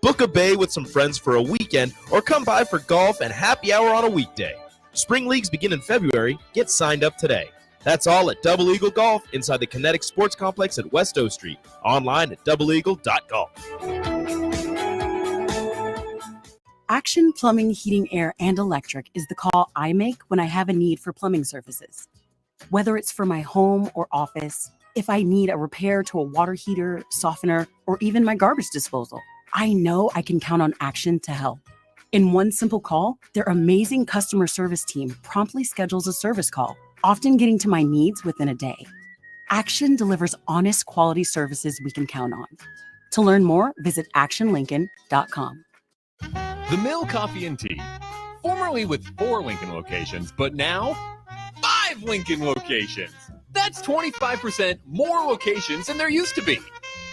Speaker 10: Book a bay with some friends for a weekend or come by for golf and happy hour on a weekday. Spring leagues begin in February. Get signed up today. That's all at Double Eagle Golf inside the Kinetic Sports Complex at West O Street. Online at doubleeagle.golf.
Speaker 7: Action Plumbing, Heating, Air, and Electric is the call I make when I have a need for plumbing services. Whether it's for my home or office, if I need a repair to a water heater, softener, or even my garbage disposal, I know I can count on Action to help. In one simple call, their amazing customer service team promptly schedules a service call, often getting to my needs within a day. Action delivers honest, quality services we can count on. To learn more, visit actionlincoln.com.
Speaker 8: The Mill Coffee and Tea, formerly with 4 Lincoln locations, but now 5 Lincoln locations. That's 25% more locations than there used to be.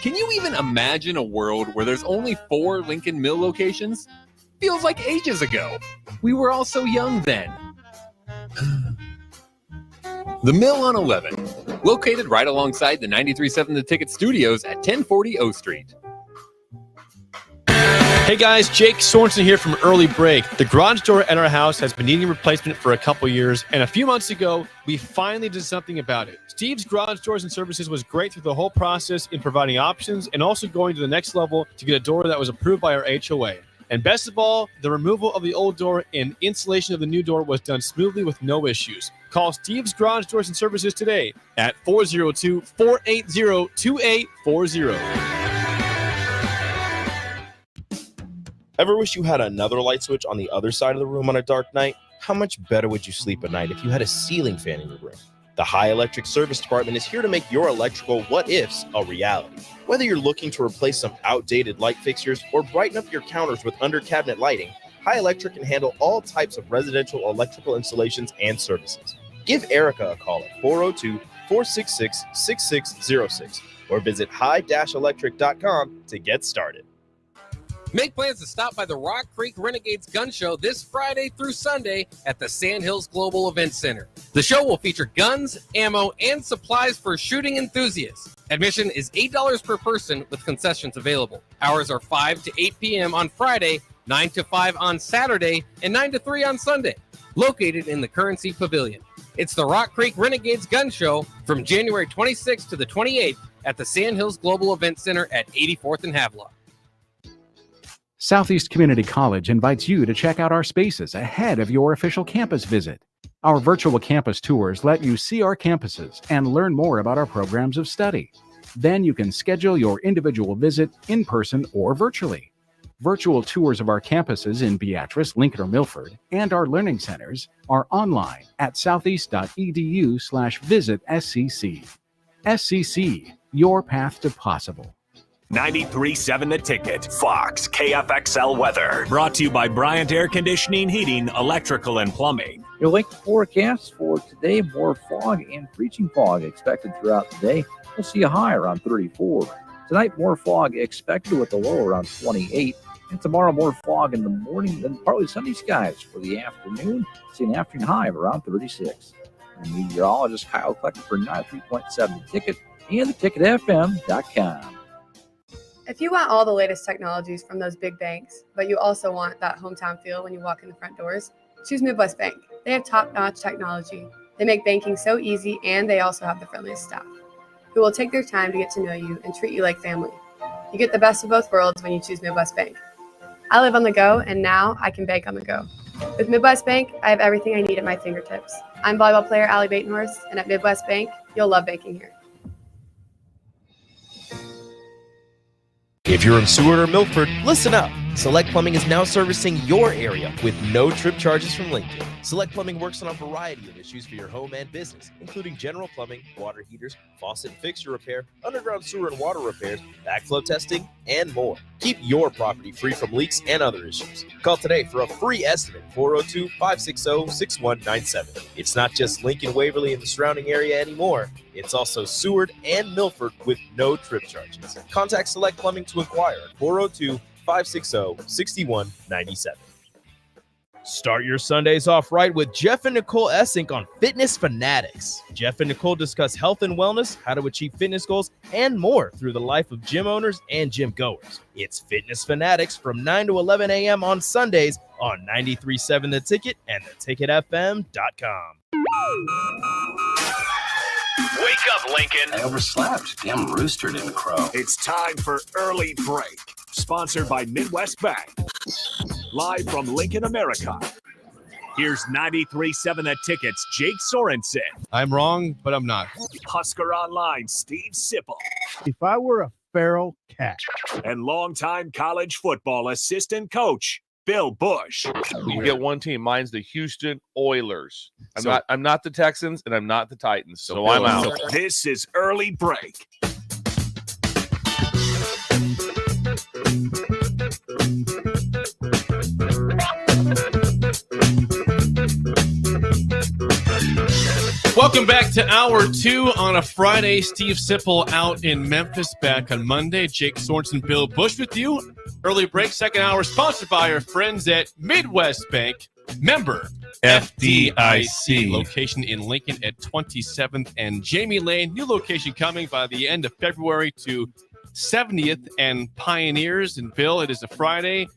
Speaker 8: Can you even imagine a world where there's only 4 Lincoln Mill locations? Feels like ages ago. We were all so young then. The Mill on 11, located right alongside the 93.7 The Ticket Studios at 1040 O Street.
Speaker 23: Hey guys, Jake Sorensen here from Early Break. The garage door at our house has been needing replacement for a couple years, and a few months ago, we finally did something about it. Steve's Garage Doors and Services was great through the whole process in providing options and also going to the next level to get a door that was approved by our HOA. And best of all, the removal of the old door and installation of the new door was done smoothly with no issues. Call Steve's Garage Doors and Services today at 402-480-2840.
Speaker 10: Ever wish you had another light switch on the other side of the room on a dark night? How much better would you sleep at night if you had a ceiling fan in your room? The High Electric Service Department is here to make your electrical what-ifs a reality. Whether you're looking to replace some outdated light fixtures or brighten up your counters with under-cabinet lighting, High Electric can handle all types of residential electrical installations and services. Give Erica a call at 402-466-6606 or visit high-electric.com to get started.
Speaker 24: Make plans to stop by the Rock Creek Renegades Gun Show this Friday through Sunday at the Sandhills Global Event Center. The show will feature guns, ammo, and supplies for shooting enthusiasts. Admission is $8 per person with concessions available. Hours are 5 to 8 p.m. on Friday, 9 to 5 on Saturday, and 9 to 3 on Sunday. Located in the Currency Pavilion. It's the Rock Creek Renegades Gun Show from January 26th to the 28th at the Sandhills Global Event Center at 84th and Havelock.
Speaker 11: Southeast Community College invites you to check out our spaces ahead of your official campus visit. Our virtual campus tours let you see our campuses and learn more about our programs of study. Then you can schedule your individual visit in person or virtually. Virtual tours of our campuses in Beatrice, Lincoln, or Milford, and our learning centers are online at southeast.edu/visit SCC. SCC, your path to possible.
Speaker 1: 93.7 The Ticket, Fox, KFXL weather. Brought to you by Bryant Air Conditioning, Heating, Electrical, and Plumbing.
Speaker 12: Your link forecast for today, more fog and freezing fog expected throughout the day. We'll see a high around 34. Tonight, more fog expected with a low around 28. And tomorrow, more fog in the morning, then partly sunny skies for the afternoon. See an afternoon high of around 36. I'm meteorologist Kyle Klecker for 93.7 The Ticket and theticketfm.com.
Speaker 25: If you want all the latest technologies from those big banks, but you also want that hometown feel when you walk in the front doors, choose Midwest Bank. They have top-notch technology. They make banking so easy, and they also have the friendliest staff, who will take their time to get to know you and treat you like family. You get the best of both worlds when you choose Midwest Bank. I live on the go, and now I can bank on the go. With Midwest Bank, I have everything I need at my fingertips. I'm volleyball player Allie Batenhorst, and at Midwest Bank, you'll love banking here.
Speaker 10: If you're in Seward or Milford, listen up. Select Plumbing is now servicing your area with no trip charges from Lincoln. Select Plumbing works on a variety of issues for your home and business, including general plumbing, water heaters, faucet and fixture repair, underground sewer and water repairs, backflow testing, and more. Keep your property free from leaks and other issues. Call today for a free estimate, 402-560-6197. It's not just Lincoln, Waverly, and the surrounding area anymore. It's also Seward and Milford with no trip charges. Contact Select Plumbing to inquire at 402-560-6197. Start your Sundays off right with Jeff and Nicole Essink on Fitness Fanatics. Jeff and Nicole discuss health and wellness, how to achieve fitness goals, and more through the life of gym owners and gym goers. It's Fitness Fanatics from 9 to 11 a.m. on Sundays on 93.7 The Ticket and theticketfm.com.
Speaker 1: Wake up, Lincoln.
Speaker 9: I overslept. Damn rooster didn't crow.
Speaker 1: It's time for Early Break, sponsored by Midwest Bank. Live from Lincoln, America. Here's 93.7 The Ticket's Jake Sorensen.
Speaker 3: I'm wrong, but I'm not.
Speaker 1: Husker Online, Steve Sipple.
Speaker 4: If I were a feral cat.
Speaker 1: And longtime college football assistant coach, Bill Busch.
Speaker 6: You get one team. Mine's the Houston Oilers. I'm not the Texans and I'm not the Titans. So I'm out.
Speaker 1: This is Early Break.
Speaker 3: Welcome back to Hour 2 on a Friday. Steve Sipple out in Memphis, back on Monday. Jake Sorensen, Bill Busch with you. Early break, second hour, sponsored by our friends at Midwest Bank. Member FDIC. Location in Lincoln at 27th and Jamie Lane. New location coming by the end of February to 70th and Pioneers. And Bill, it is a Friday.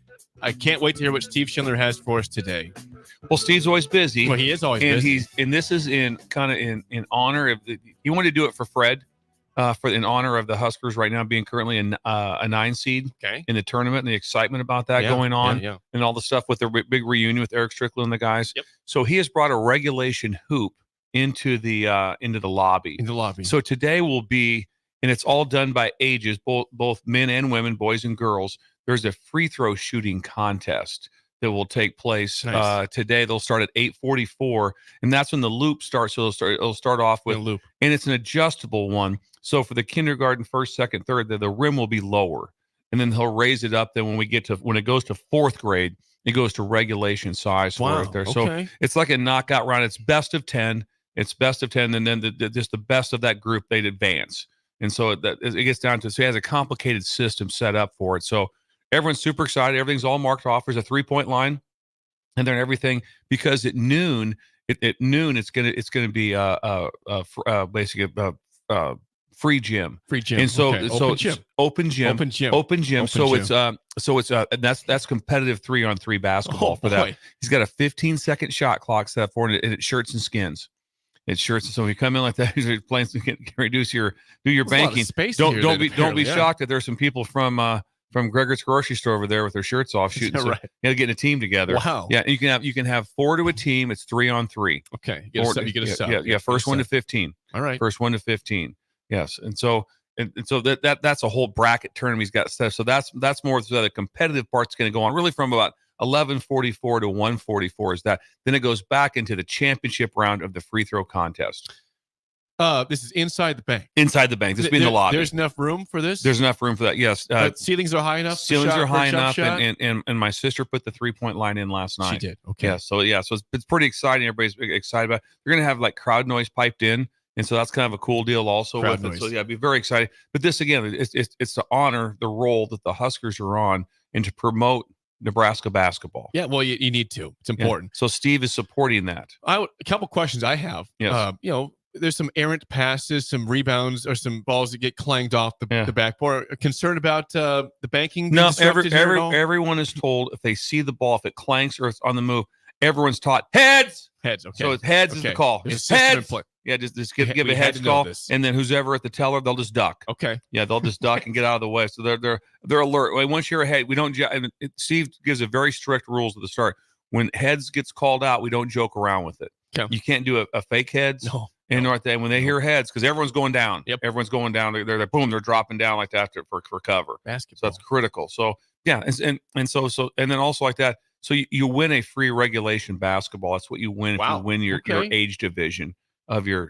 Speaker 3: I can't wait to hear what Steve Schindler has for us today.
Speaker 6: Well, Steve's always busy.
Speaker 3: Well, he is always busy.
Speaker 6: And this is in honor of he wanted to do it for Fred, in honor of the Huskers right now being currently a 9 seed in the tournament and the excitement about that going on and all the stuff with the big reunion with Eric Strickland and the guys.
Speaker 3: Yep.
Speaker 6: So he has brought a regulation hoop into the lobby.
Speaker 3: In the lobby.
Speaker 6: So today will be, and it's all done by ages, both men and women, boys and girls. There's a free throw shooting contest that will take place today. They'll start at 8:44, and that's when the loop starts. So it'll start off with
Speaker 3: a loop,
Speaker 6: and it's an adjustable one. So for the kindergarten, first, second, third, the rim will be lower, and then he'll raise it up. Then when it goes to fourth grade, it goes to regulation size for it there. So it's like a knockout round. It's best of 10. It's best of 10, and then just the best of that group they'd advance. And so it gets down to, so he has a complicated system set up for it. So everyone's super excited. Everything's all marked off. There's a 3-point line, and then everything, because at noon it's gonna be basically free gym.
Speaker 3: Free gym.
Speaker 6: And so
Speaker 3: Open gym.
Speaker 6: Open gym. So it's and that's competitive 3-on-3 basketball for that.
Speaker 3: Boy.
Speaker 6: He's got a 15-second shot clock set for it, and it's shirts and skins. It's shirts. So when you come in like that, you're playing, can reduce do your banking. Don't be shocked that there's some people from Gregor's grocery store over there with their shirts off shooting. So you got to get a team together.
Speaker 3: Wow.
Speaker 6: Yeah, you can have 4 to a team. It's 3-on-3.
Speaker 3: Okay. You get a sub.
Speaker 6: Yeah. First 1 to 15.
Speaker 3: All right.
Speaker 6: First 1 to 15. Yes. And so that's a whole bracket tournament he's got stuff. So that's more so the competitive part's going to go on really from about 11:44 to 1:44 is that. Then it goes back into the championship round of the free throw contest.
Speaker 3: This is inside the bank.
Speaker 6: Inside the bank. This being the lobby.
Speaker 3: There's enough room for this?
Speaker 6: There's enough room for that, yes.
Speaker 3: Ceilings are high enough?
Speaker 6: Ceilings are high enough, and my sister put the 3-point line in last night.
Speaker 3: She did, okay.
Speaker 6: So it's pretty exciting. Everybody's excited about it. They're going to have like crowd noise piped in, and so that's kind of a cool deal also
Speaker 3: Crowd
Speaker 6: with
Speaker 3: noise.
Speaker 6: it. So, yeah, be very excited. But this, again, it's to honor the role that the Huskers are on and to promote Nebraska basketball.
Speaker 3: Yeah, well, you need to. It's important.
Speaker 6: Yeah. So Steve is supporting that.
Speaker 3: A couple questions I have.
Speaker 6: Yes.
Speaker 3: There's some errant passes, some rebounds, or some balls that get clanged off the backboard. Concerned about the banking?
Speaker 6: No, everyone is told if they see the ball, if it clanks or it's on the move, everyone's taught heads.
Speaker 3: Heads, okay.
Speaker 6: So it's heads is the call.
Speaker 3: There's
Speaker 6: It's
Speaker 3: a system in
Speaker 6: heads.
Speaker 3: play.
Speaker 6: Yeah, just give a heads call, and then who's ever at the teller, they'll just duck.
Speaker 3: Okay.
Speaker 6: Yeah, they'll just duck and get out of the way. So they're alert. Once you're ahead, we don't. Steve gives a very strict rules at the start. when heads gets called out, we don't joke around with it.
Speaker 3: Okay.
Speaker 6: You can't do a fake heads. And North End, when they hear heads, because everyone's going down.
Speaker 3: Yep.
Speaker 6: Everyone's going down. They're boom, they're dropping down like that for cover.
Speaker 3: Basketball.
Speaker 6: So that's critical. So yeah, and so then also like that. So you win a free regulation basketball. That's what you win if you win your age division of your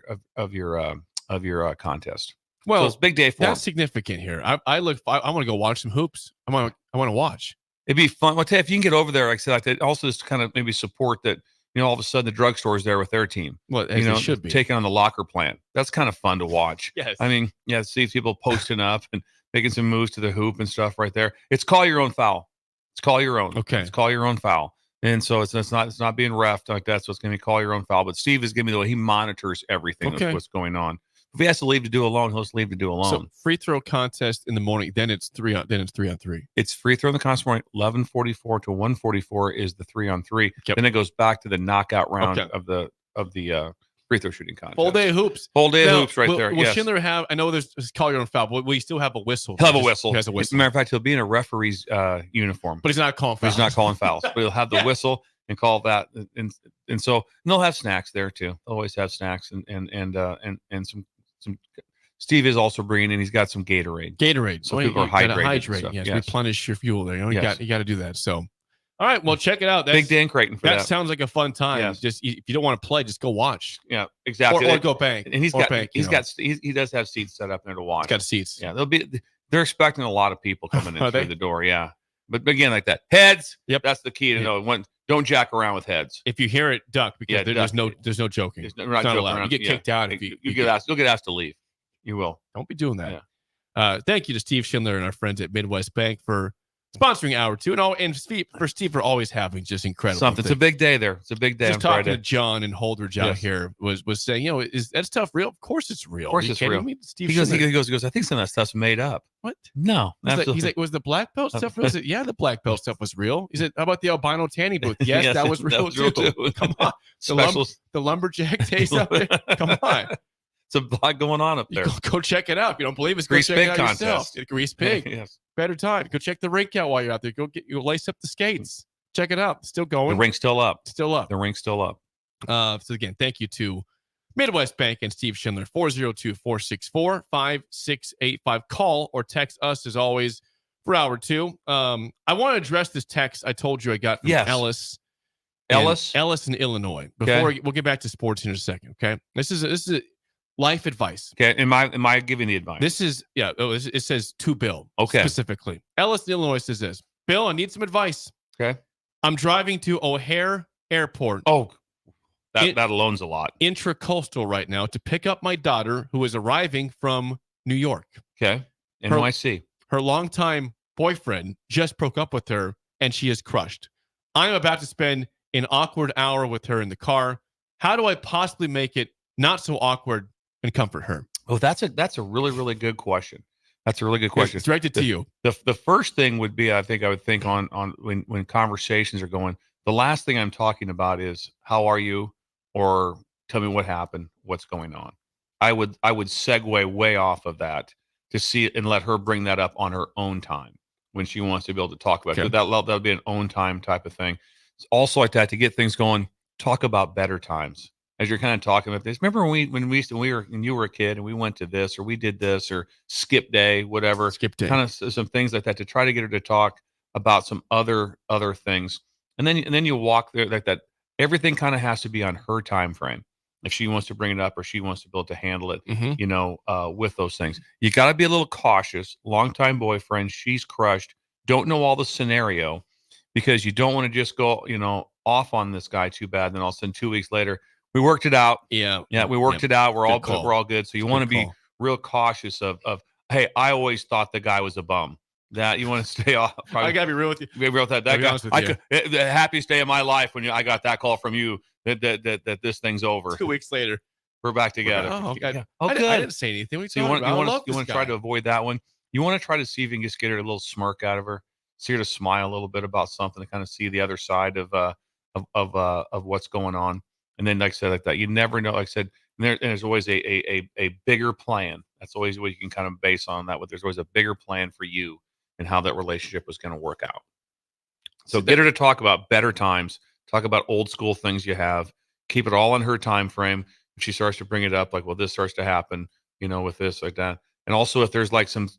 Speaker 6: contest.
Speaker 3: Well,
Speaker 6: so it's a big day for
Speaker 3: that's
Speaker 6: them.
Speaker 3: significant here. I want to go watch some hoops. I want to watch.
Speaker 6: It'd be fun. Well, if you can get over there, like I said, like that, also just kind of maybe support that. All of a sudden the drugstore's there with their team.
Speaker 3: Well, as they should be.
Speaker 6: Taking on the locker plant. That's kind of fun to watch.
Speaker 3: Yes.
Speaker 6: I mean, see people posting up and making some moves to the hoop and stuff right there. It's call your own foul. It's call your own.
Speaker 3: Okay.
Speaker 6: It's call your own foul. And so it's not being reffed like that. So it's going to be call your own foul. But Steve is giving me the way he monitors everything of what's going on. If he has to leave to do alone, he'll just leave to do alone.
Speaker 3: So free throw contest in the morning. Then it's 3-on-3.
Speaker 6: It's free throw in the contest morning. 11:44 to 1:44 is the 3-on-3.
Speaker 3: Yep.
Speaker 6: Then it goes back to the knockout round of the free throw shooting contest.
Speaker 3: Full day of hoops.
Speaker 6: Full day of hoops right there.
Speaker 3: Will
Speaker 6: Yes.
Speaker 3: Schindler have? I know there's call your own foul, but will he still have a whistle?
Speaker 6: He'll have a whistle.
Speaker 3: He has a whistle.
Speaker 6: As a matter of fact, he'll be in a referee's uniform,
Speaker 3: but he's not calling fouls.
Speaker 6: He's not calling fouls. But he'll have the whistle and call that, and so they'll have snacks there too. They'll always have snacks and some. Steve is also bringing in. He's got some Gatorade. So people are hydrated.
Speaker 3: Yes, replenish your fuel there. You got to do that. So, all right. Well, check it out.
Speaker 6: Big Dan Creighton for that.
Speaker 3: That sounds like a fun time.
Speaker 6: Yes.
Speaker 3: Just if you don't want to play, just go watch.
Speaker 6: Yeah, exactly.
Speaker 3: Or go bank.
Speaker 6: And he does have seats set up there to watch.
Speaker 3: He's got seats.
Speaker 6: Yeah, they're expecting a lot of people coming in through the door. Yeah, but again, like that heads.
Speaker 3: Yep,
Speaker 6: that's the key to know. Don't jack around with heads.
Speaker 3: If you hear it, duck because there's no joking.
Speaker 6: It's
Speaker 3: not allowed. You get kicked out if
Speaker 6: you'll get asked to leave. You will.
Speaker 3: Don't be doing that. Yeah. Thank you to Steve Schindler and our friends at Midwest Bank for sponsoring Hour 2, and for Steve for always having just incredible
Speaker 6: something. It's a big day there. It's a big day.
Speaker 3: Just talking to John and Holdridge out here was saying, is that stuff real? Of course it's real.
Speaker 6: Of course it's real.
Speaker 3: Steve
Speaker 6: he goes. I think some of that stuff's made up.
Speaker 3: What?
Speaker 6: No.
Speaker 3: He's like, was the black belt stuff real? Yeah, the black belt stuff was real. He said, how about the albino tanning booth? Yes, that was real too. Come on. The lumberjack taste of it. Come on.
Speaker 6: It's a lot going on up there.
Speaker 3: Go check it out. If you don't believe us,
Speaker 6: Grease
Speaker 3: go check
Speaker 6: pig
Speaker 3: it out
Speaker 6: contest.
Speaker 3: yourself. Get a grease pig.
Speaker 6: Yes.
Speaker 3: Better time. Go check the rink out while you're out there. Go lace up the skates. Check it out. Still going.
Speaker 6: The rink's still up.
Speaker 3: Still up.
Speaker 6: The rink's still up.
Speaker 3: So again, thank you to Midwest Bank and Steve Schindler. 402-464-5685. Call or text us as always for Hour 2. I want to address this text I told you I got from Ellis. Ellis in Illinois. Before we'll get back to sports in a second. Okay. This is life advice.
Speaker 6: Okay. Am I giving the advice?
Speaker 3: This is it says to Bill.
Speaker 6: Okay.
Speaker 3: Specifically. Ellis in Illinois says this. Bill, I need some advice.
Speaker 6: Okay.
Speaker 3: I'm driving to O'Hare Airport.
Speaker 6: Oh, that alone's a lot.
Speaker 3: Intracoastal right now to pick up my daughter who is arriving from New York.
Speaker 6: Okay. NYC.
Speaker 3: Her longtime boyfriend just broke up with her and she is crushed. I'm about to spend an awkward hour with her in the car. How do I possibly make it not so awkward and comfort her?
Speaker 6: Oh, that's a really, really good question. That's a really good question.
Speaker 3: It's directed to you.
Speaker 6: The first thing would be, I would think on when conversations are going, the last thing I'm talking about is how are you, or tell me what happened, what's going on. I would segue way off of that to see it and let her bring that up on her own time when she wants to be able to talk about it. That'll be an own time type of thing. It's also like that to get things going. Talk about better times. As you're kind of talking about this, remember when you were a kid and we went to this or we did this or skip day, whatever, kind of some things like that to try to get her to talk about some other things. And then you walk there like that. Everything kind of has to be on her time frame. If she wants to bring it up or she wants to be able to handle it, with those things, you got to be a little cautious. Longtime boyfriend, she's crushed. Don't know all the scenario because you don't want to just go, off on this guy too bad. Then all of a sudden 2 weeks later, we worked it out.
Speaker 3: Yeah.
Speaker 6: We worked it out. We're all good. We're all good. So you want to be real cautious of, hey, I always thought the guy was a bum. That you want to stay off.
Speaker 3: I gotta be real with you.
Speaker 6: Be real with that. That guy, the happiest day of my life when I got that call from you that this thing's over.
Speaker 3: 2 weeks later,
Speaker 6: we're back together.
Speaker 3: Oh, okay.
Speaker 6: Yeah.
Speaker 3: I didn't say anything.
Speaker 6: So you want to try to avoid that one. You want to try to see if you can just get her a little smirk out of her, see her to smile a little bit about something, to kind of see the other side of what's going on. And then, like I said, like that, you never know. Like I said, there's always a bigger plan. That's always what you can kind of base on that. But there's always a bigger plan for you and how that relationship was going to work out. So get her to talk about better times, Talk about old school things you have. Keep it all in her time frame. If she starts to bring it up, like, well, this starts to happen, with this, like that. And also, if there's like some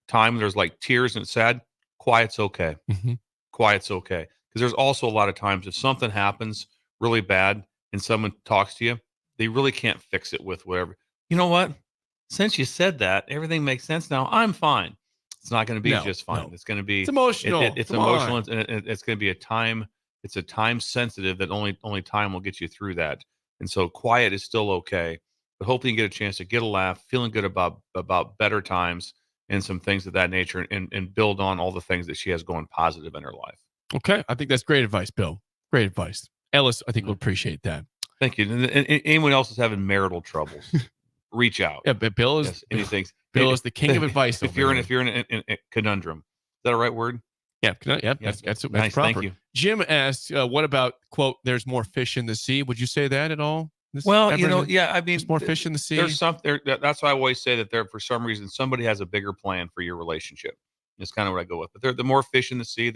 Speaker 6: time there's like tears and it's sad, quiet's okay.
Speaker 3: Mm-hmm.
Speaker 6: Quiet's okay. Because there's also a lot of times if something happens really bad and someone talks to you, they really can't fix it with whatever. You know what? Since you said that, everything makes sense now. I'm fine. It's not going to be just fine. It's going to be.
Speaker 3: It's emotional.
Speaker 6: It's emotional, and it's going to be a time. It's a time sensitive that only time will get you through that. And so quiet is still okay, but hopefully you can get a chance to get a laugh, feeling good about better times and some things of that nature, and build on all the things that she has going positive in her life.
Speaker 3: Okay, I think that's great advice, Bill. Great advice. Ellis, I think will appreciate that.
Speaker 6: Thank you. And anyone else is having marital troubles, reach out.
Speaker 3: Yeah, but Bill is
Speaker 6: anything.
Speaker 3: Bill is the king of advice.
Speaker 6: If you're in a conundrum, is that a right word?
Speaker 3: Yeah, that's
Speaker 6: nice.
Speaker 3: proper.
Speaker 6: Thank you.
Speaker 3: Jim asked, "What about quote? There's more fish in the sea." Would you say that at all?
Speaker 6: Well, I mean,
Speaker 3: there's more fish in the sea.
Speaker 6: There's some there. That's why I always say that there, for some reason, somebody has a bigger plan for your relationship. It's kind of what I go with. But the more fish in the sea,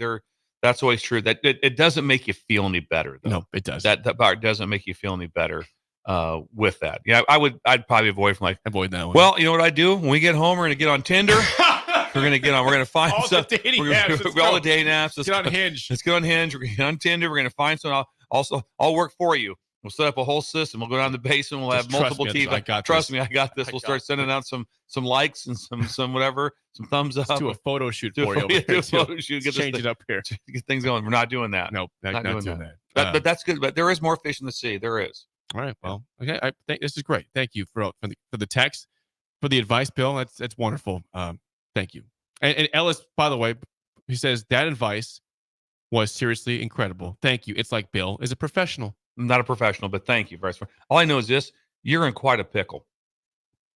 Speaker 6: that's always true. That it doesn't make you feel any better, though.
Speaker 3: No, it does.
Speaker 6: That part doesn't make you feel any better. With that, yeah, I'd probably avoid
Speaker 3: that one.
Speaker 6: Well, you know what I do when we get home? We're gonna get on Tinder. We're gonna find
Speaker 3: all
Speaker 6: some
Speaker 3: the dating apps.
Speaker 6: All the dating apps.
Speaker 3: Let's get on Hinge.
Speaker 6: Let's get on Hinge. We're gonna get on Tinder. We're gonna find some. I'll work for you. We'll set up a whole system. We'll go down the basement. We'll have multiple TV. Trust me, I got this. We'll start sending out some likes and some whatever, some thumbs up.
Speaker 3: Let's do a photo shoot for you.
Speaker 6: Do a photo shoot.
Speaker 3: Change it up here.
Speaker 6: Get things going. We're not doing that.
Speaker 3: Nope, not doing that.
Speaker 6: But that's good. But there is more fish in the sea. There is.
Speaker 3: All right. Well, okay. I think this is great. Thank you for the text, for the advice, Bill. That's wonderful. Thank you. And Ellis, by the way, he says that advice was seriously incredible. Thank you. It's like Bill is a professional.
Speaker 6: I'm not a professional, but thank you, Bryce. All I know is this: you're in quite a pickle.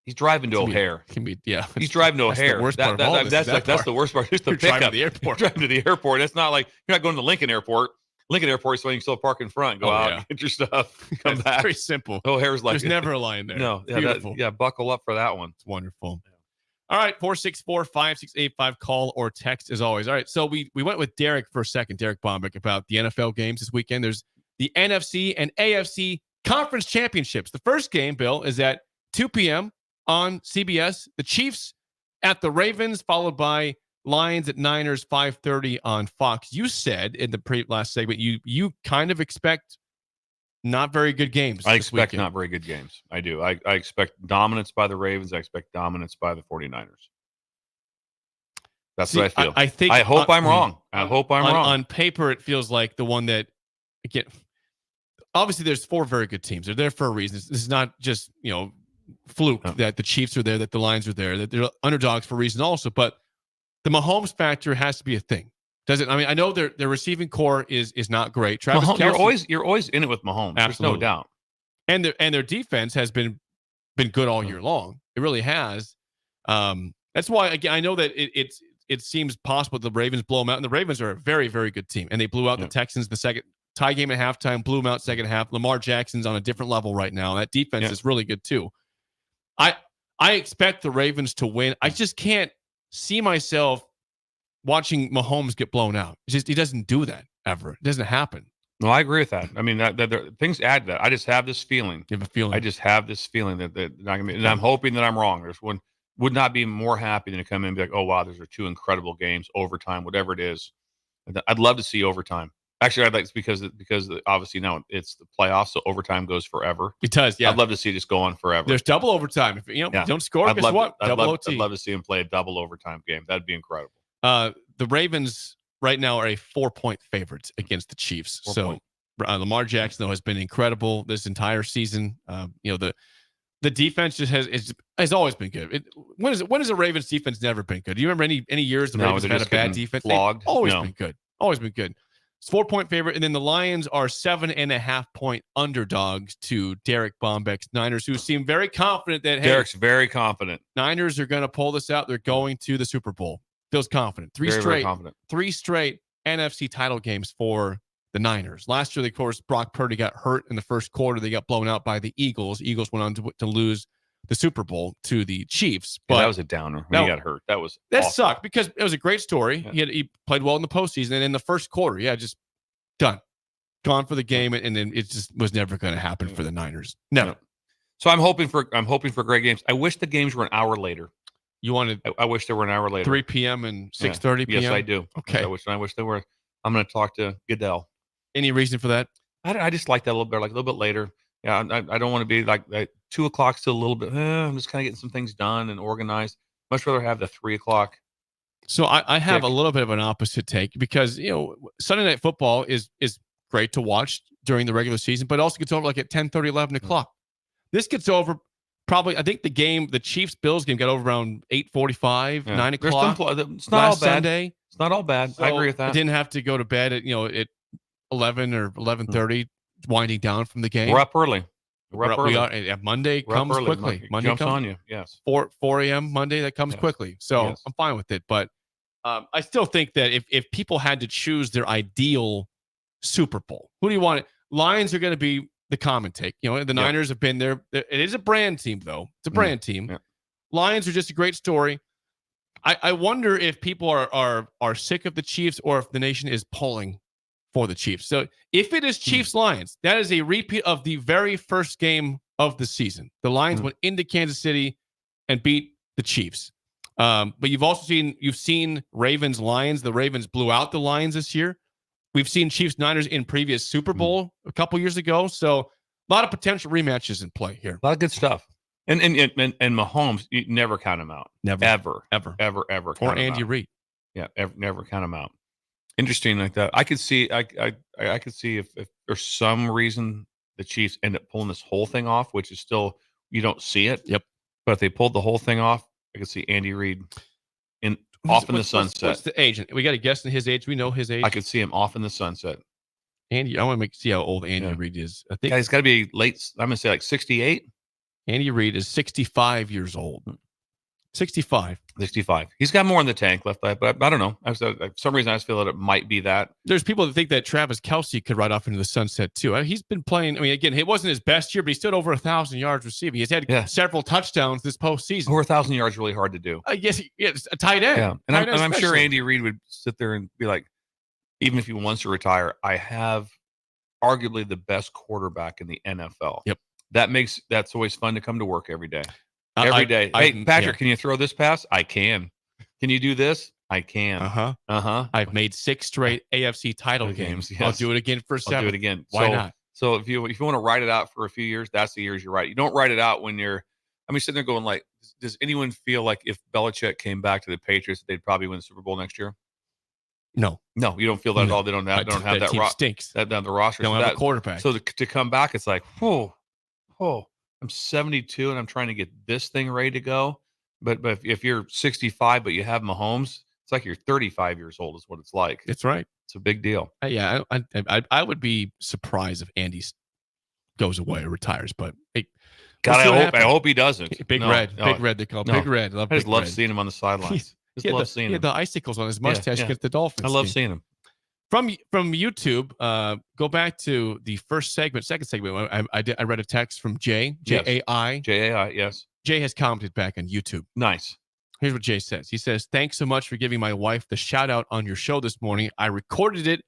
Speaker 6: He's driving to O'Hare. He's driving to O'Hare.
Speaker 3: The worst part of all this.
Speaker 6: That's the worst part. Just the pickup.
Speaker 3: Driving to the airport.
Speaker 6: You're driving to the airport. It's not like you're not going to the Lincoln Airport. Lincoln Airport, so you can still park in front, go out, get your stuff, come back.
Speaker 3: Very simple.
Speaker 6: O'Hare's like
Speaker 3: there's never a line there.
Speaker 6: No,
Speaker 3: beautiful.
Speaker 6: Buckle up for that one.
Speaker 3: It's wonderful. All right, 464-5685, call or text as always. All right, so we went with Derek for a second, Derek Bombeck, about the NFL games this weekend. There's the NFC and AFC Conference Championships. The first game, Bill, is at 2 p.m. on CBS. The Chiefs at the Ravens, followed by Lions at Niners, 5:30 on Fox. You said in the last segment you kind of expect not very good games.
Speaker 6: I expect not very good games. I do. I expect dominance by the Ravens. I expect dominance by the 49ers. That's what I feel. I hope I'm wrong. I hope I'm wrong.
Speaker 3: On paper, it feels like the one that, again, obviously there's 4 very good teams. They're there for a reason. This is not just, fluke that the Chiefs are there, that the Lions are there, that they're underdogs for a reason also. But the Mahomes factor has to be a thing. Does it? I mean, I know their receiving core is not great. Travis
Speaker 6: Kelce, you're always in it with Mahomes.
Speaker 3: Absolutely.
Speaker 6: There's no doubt.
Speaker 3: And their defense has been good all year long. It really has. That's why, again, I know that it seems possible the Ravens blow them out, and the Ravens are a very, very good team. And they blew out the Texans the second tie game at halftime, blew them out second half. Lamar Jackson's on a different level right now. That defense is really good too. I expect the Ravens to win. I just can't see myself watching Mahomes get blown out. He doesn't do that ever. It doesn't happen.
Speaker 6: No, I agree with that. I mean, that things add to that. I just have this feeling.
Speaker 3: You have a feeling.
Speaker 6: I just have this feeling that not gonna be, and I'm hoping that I'm wrong. There's one would not be more happy than to come in and be like, oh wow, those are 2 incredible games, overtime, whatever it is. I'd love to see overtime. Actually, I'd like because obviously now it's the playoffs, so overtime goes forever.
Speaker 3: It does, yeah.
Speaker 6: I'd love to see it just go on forever.
Speaker 3: There's double overtime. If you don't score, guess what? Double OT.
Speaker 6: I'd love to see him play a double overtime game. That'd be incredible.
Speaker 3: The Ravens right now are a 4-point favorites against the Chiefs. Lamar Jackson, though, has been incredible this entire season. The defense just has always been good. When has a Ravens defense never been good? Do you remember any years the Ravens had a bad defense?
Speaker 6: Flogged.
Speaker 3: Always been good. Always been good. It's 4-point favorite, and then the Lions are 7.5-point underdogs to Derek Bombeck's Niners, who seem very confident that
Speaker 6: Derek's very confident.
Speaker 3: Niners are going to pull this out. They're going to the Super Bowl. Feels confident. Very confident. 3 straight NFC title games for the Niners. Last year, of course, Brock Purdy got hurt in the first quarter. They got blown out by the Eagles. Eagles went on to lose the Super Bowl to the Chiefs. But
Speaker 6: that was a downer when he got hurt. That awful.
Speaker 3: Sucked because it was a great story. Yeah. He played well in the postseason, and in the first quarter, just done. gone for the game, and then it just was never going to happen for the Niners. Never.
Speaker 6: Yeah. So I'm hoping for great games. I wish the games were an hour later.
Speaker 3: You wanted?
Speaker 6: I wish they were an hour later.
Speaker 3: 3 p.m. and 6:30 p.m.
Speaker 6: Yes, I do.
Speaker 3: Okay.
Speaker 6: I wish they were. I'm going to talk to Goodell.
Speaker 3: Any reason for that?
Speaker 6: I just like that a little bit, like a little bit later. Yeah, I don't want to be like 2 o'clock still a little bit. I'm just kind of getting some things done and organized. Much rather have the 3 o'clock.
Speaker 3: So I have a little bit of an opposite take because Sunday Night Football is great to watch during the regular season, but it also gets over like at 10:30, 11 o'clock. This gets over probably. I think the Chiefs-Bills game got over around 8:45, 9 o'clock.
Speaker 6: It's not all bad.
Speaker 3: Sunday.
Speaker 6: It's not all bad.
Speaker 3: So
Speaker 6: I agree with that.
Speaker 3: I didn't have to go to bed at 11 or 11:30, winding down from the game.
Speaker 6: We're up early. We're up early.
Speaker 3: Monday comes quickly. Monday
Speaker 6: jumps
Speaker 3: comes
Speaker 6: on you. Yes.
Speaker 3: 4 a.m. Monday, that comes quickly. So I'm fine with it. But I still think that if people had to choose their ideal Super Bowl, who do you want? Lions are going to be the common take. The Niners have been there. It is a brand team, though. It's a brand team.
Speaker 6: Yeah.
Speaker 3: Lions are just a great story. I wonder if people are sick of the Chiefs or if the nation is pulling for the Chiefs. So if it is Chiefs-Lions, that is a repeat of the very first game of the season. The Lions went into Kansas City and beat the Chiefs. But you've seen Ravens-Lions. The Ravens blew out the Lions this year. We've seen Chiefs-Niners in previous Super Bowl a couple years ago. So a lot of potential rematches in play here.
Speaker 6: A lot of good stuff. And Mahomes, you never count him out.
Speaker 3: Never.
Speaker 6: Ever.
Speaker 3: Or Andy Reid.
Speaker 6: Yeah, never count him out. Interesting like that. I could see if there's some reason the Chiefs end up pulling this whole thing off, which is still, you don't see it.
Speaker 3: Yep.
Speaker 6: But if they pulled the whole thing off, I could see Andy Reid off in the sunset.
Speaker 3: What's the age? We got to guess his age. We know his age.
Speaker 6: I could see him off in the sunset.
Speaker 3: Andy, I want to see how old Andy Reid is. I think
Speaker 6: he's got to be late. I'm going to say like 68.
Speaker 3: Andy Reid is 65 years old. 65.
Speaker 6: He's got more in the tank left, but I don't know. For some reason, I just feel that it might be that.
Speaker 3: There's people that think that Travis Kelce could ride off into the sunset too. He's been playing. I mean, again, it wasn't his best year, but he stood over 1,000 yards receiving. He's had several touchdowns this postseason.
Speaker 6: Over 1,000 yards, really hard to do.
Speaker 3: Yes, a tight end.
Speaker 6: Yeah, and I'm sure Andy Reid would sit there and be like, even if he wants to retire, I have arguably the best quarterback in the NFL.
Speaker 3: Yep.
Speaker 6: That's always fun to come to work every day. Every day. Hey, Patrick, can you throw this pass? I can. Can you do this? I can.
Speaker 3: I've made 6 straight AFC title games.
Speaker 6: Yes.
Speaker 3: I'll do it again for 7.
Speaker 6: I'll do it again.
Speaker 3: Why not?
Speaker 6: So if you want to write it out for a few years, that's the years you're right. You don't write it out when you're. I mean, sitting there going like, does anyone feel like if Belichick came back to the Patriots, they'd probably win the Super Bowl next year?
Speaker 3: No,
Speaker 6: you don't feel that at all. They don't have that
Speaker 3: team stinks.
Speaker 6: That down the roster.
Speaker 3: Don't have a quarterback.
Speaker 6: So to come back, it's like, I'm 72 and I'm trying to get this thing ready to go. But if you're 65 but you have Mahomes, it's like you're 35 years old is what it's like.
Speaker 3: That's right.
Speaker 6: It's a big deal.
Speaker 3: Yeah, I would be surprised if Andy goes away or retires. But hey,
Speaker 6: God, I hope he doesn't.
Speaker 3: Big Red. They call him Big Red.
Speaker 6: I just love seeing him on the sidelines.
Speaker 3: He had the icicles on his mustache against the Dolphins.
Speaker 6: I love seeing him.
Speaker 3: From YouTube, go back to the second segment. I read a text from Jay, Jai.
Speaker 6: Jai, yes.
Speaker 3: Jay has commented back on YouTube.
Speaker 6: Nice.
Speaker 3: Here's what Jay says. He says, "Thanks so much for giving my wife the shout out on your show this morning. I recorded it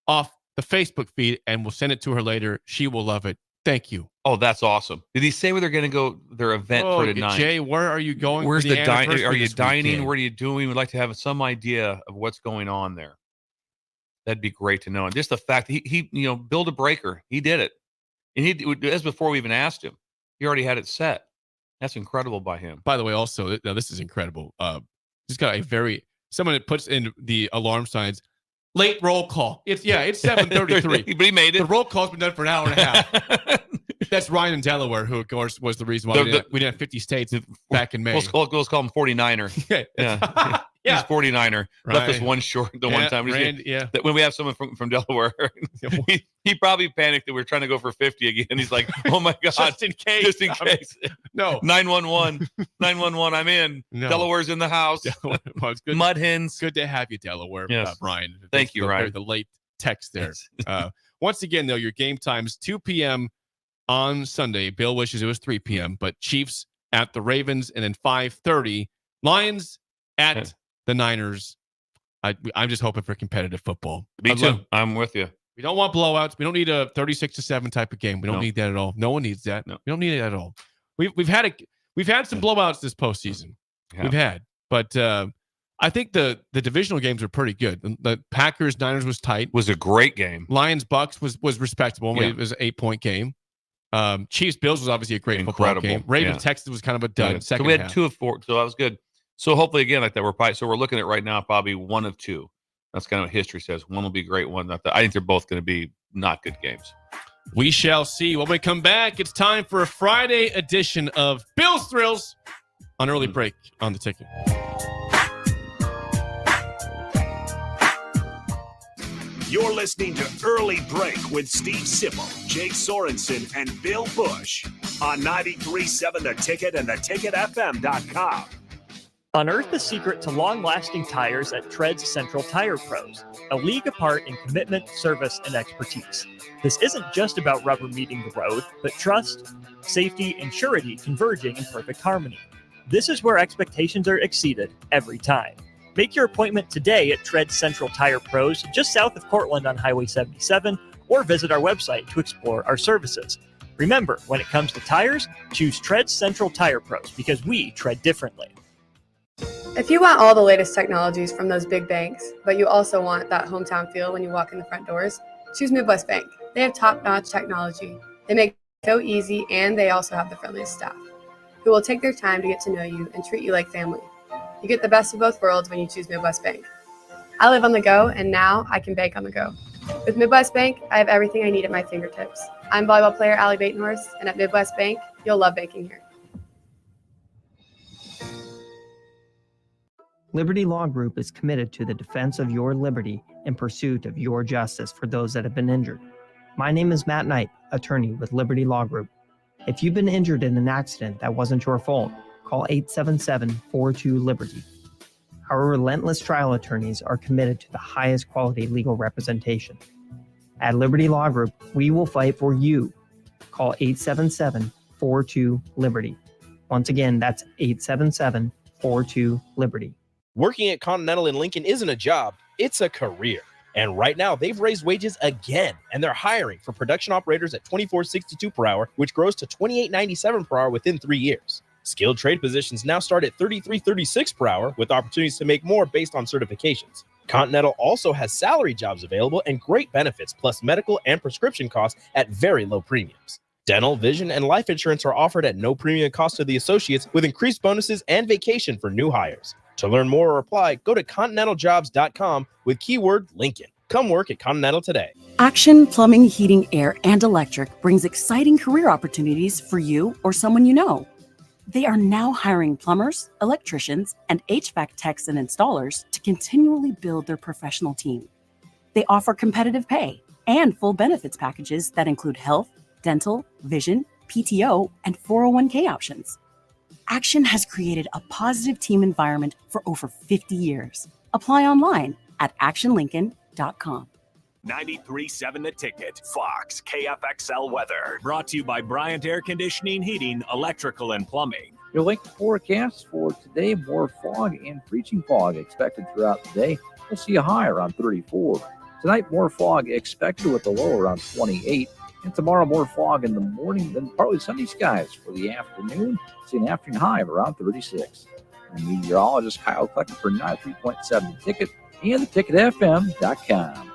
Speaker 3: off the Facebook feed and will send it to her later. She will love it. Thank you."
Speaker 6: Oh, that's awesome. Did he say where they're going to go, their event for tonight?
Speaker 3: Jay, where are you going?
Speaker 6: Where's the dining? Are you
Speaker 3: dining?
Speaker 6: dining? What are you doing? We'd like to have some idea of what's going on there. That'd be great to know. And just the fact that he build a breaker. He did it. And as before we even asked him. He already had it set. That's incredible by him.
Speaker 3: By the way, also, now this is incredible. He's got someone that puts in the alarm signs, late roll call. It's 7:33.
Speaker 6: But he made it.
Speaker 3: The roll call's been done for an hour and a half. That's Ryan in Delaware, who, of course, was the reason why we didn't have 50 states back in May.
Speaker 6: Let's call him 49er. Yeah. He's 49er. Left us one short one time. That when we have someone from Delaware, he probably panicked that we were trying to go for 50 again. He's like, oh my God.
Speaker 3: Just in case. No.
Speaker 6: 911. 911, I'm in.
Speaker 3: No.
Speaker 6: Delaware's in the house.
Speaker 3: Well, it's good.
Speaker 6: Mud hens.
Speaker 3: Good to have you, Delaware,
Speaker 6: yes.
Speaker 3: Brian.
Speaker 6: Thank you, Ryan.
Speaker 3: The late text there. Once again, though, your game times 2 p.m. on Sunday. Bill wishes it was 3 p.m., but Chiefs at the Ravens, and then 5:30 Lions at the Niners. I'm just hoping for competitive football.
Speaker 6: Me too. I'm with you.
Speaker 3: We don't want blowouts. We don't need a 36-7 type of game. We don't need that at all. No one needs that. No. We don't need it at all. We've had some blowouts this postseason.
Speaker 6: Yeah.
Speaker 3: We've had, but I think the divisional games are pretty good. The Packers Niners was tight.
Speaker 6: Was a great game.
Speaker 3: Lions Bucks was respectable.
Speaker 6: Yeah.
Speaker 3: It was an 8-point game. Chiefs Bills was obviously a great football game. Ravens Texas was kind of a dud.
Speaker 6: So we had 2 of 4. So that was good. So hopefully again like that we're looking at right now probably 1 of 2. That's kind of what history says. One will be great, one not. I think they're both going to be not good games.
Speaker 3: We shall see. When we come back, it's time for a Friday edition of Bills Thrills on Early Break on the Ticket.
Speaker 1: You're listening to Early Break with Steve Sipple, Jake Sorensen, and Bill Busch on 93.7 The Ticket and theticketfm.com.
Speaker 14: Unearth the secret to long-lasting tires at Tread's Central Tire Pros, a league apart in commitment, service, and expertise. This isn't just about rubber meeting the road, but trust, safety, and surety converging in perfect harmony. This is where expectations are exceeded every time. Make your appointment today at Tread's Central Tire Pros, just south of Cortland on Highway 77, or visit our website to explore our services. Remember, when it comes to tires, choose Tread's Central Tire Pros because we tread differently.
Speaker 25: If you want all the latest technologies from those big banks, but you also want that hometown feel when you walk in the front doors, choose Midwest Bank. They have top-notch technology. They make it so easy, and they also have the friendliest staff who will take their time to get to know you and treat you like family. You get the best of both worlds when you choose Midwest Bank. I live on the go, and now I can bank on the go. With Midwest Bank, I have everything I need at my fingertips. I'm volleyball player Allie Batenhorst, and at Midwest Bank, you'll love banking here.
Speaker 15: Liberty Law Group is committed to the defense of your liberty in pursuit of your justice for those that have been injured. My name is Matt Knight, attorney with Liberty Law Group. If you've been injured in an accident that wasn't your fault, call 877-42-LIBERTY. Our relentless trial attorneys are committed to the highest quality legal representation. At Liberty Law Group, we will fight for you. Call 877-42-LIBERTY. Once again, that's 877-42-LIBERTY.
Speaker 10: Working at Continental in Lincoln isn't a job, it's a career. And right now, they've raised wages again, and they're hiring for production operators at $24.62 per hour, which grows to $28.97 per hour within 3 years. Skilled trade positions now start at $33.36 per hour, with opportunities to make more based on certifications. Continental also has salary jobs available and great benefits, plus medical and prescription costs at very low premiums. Dental, vision, and life insurance are offered at no premium cost to the associates, with increased bonuses and vacation for new hires. To learn more or apply, go to continentaljobs.com with keyword Lincoln. Come work at Continental today.
Speaker 7: Action Plumbing, Heating, Air, and Electric brings exciting career opportunities for you or someone you know. They are now hiring plumbers, electricians, and HVAC techs and installers to continually build their professional team. They offer competitive pay and full benefits packages that include health, dental, vision, PTO, and 401k options. Action has created a positive team environment for over 50 years. Apply online at actionlincoln.com.
Speaker 1: 93.7 The Ticket, Fox, KFXL weather. Brought to you by Bryant Air Conditioning, Heating, Electrical, and Plumbing.
Speaker 12: Your link forecast for today, more fog and freezing fog expected throughout the day. We'll see a high around 34. Tonight, more fog expected with a low around 28. And tomorrow, more fog in the morning, then partly sunny skies for the afternoon. See an afternoon high of around 36. I'm meteorologist Kyle Klecker for 93.7 The Ticket and theticketfm.com.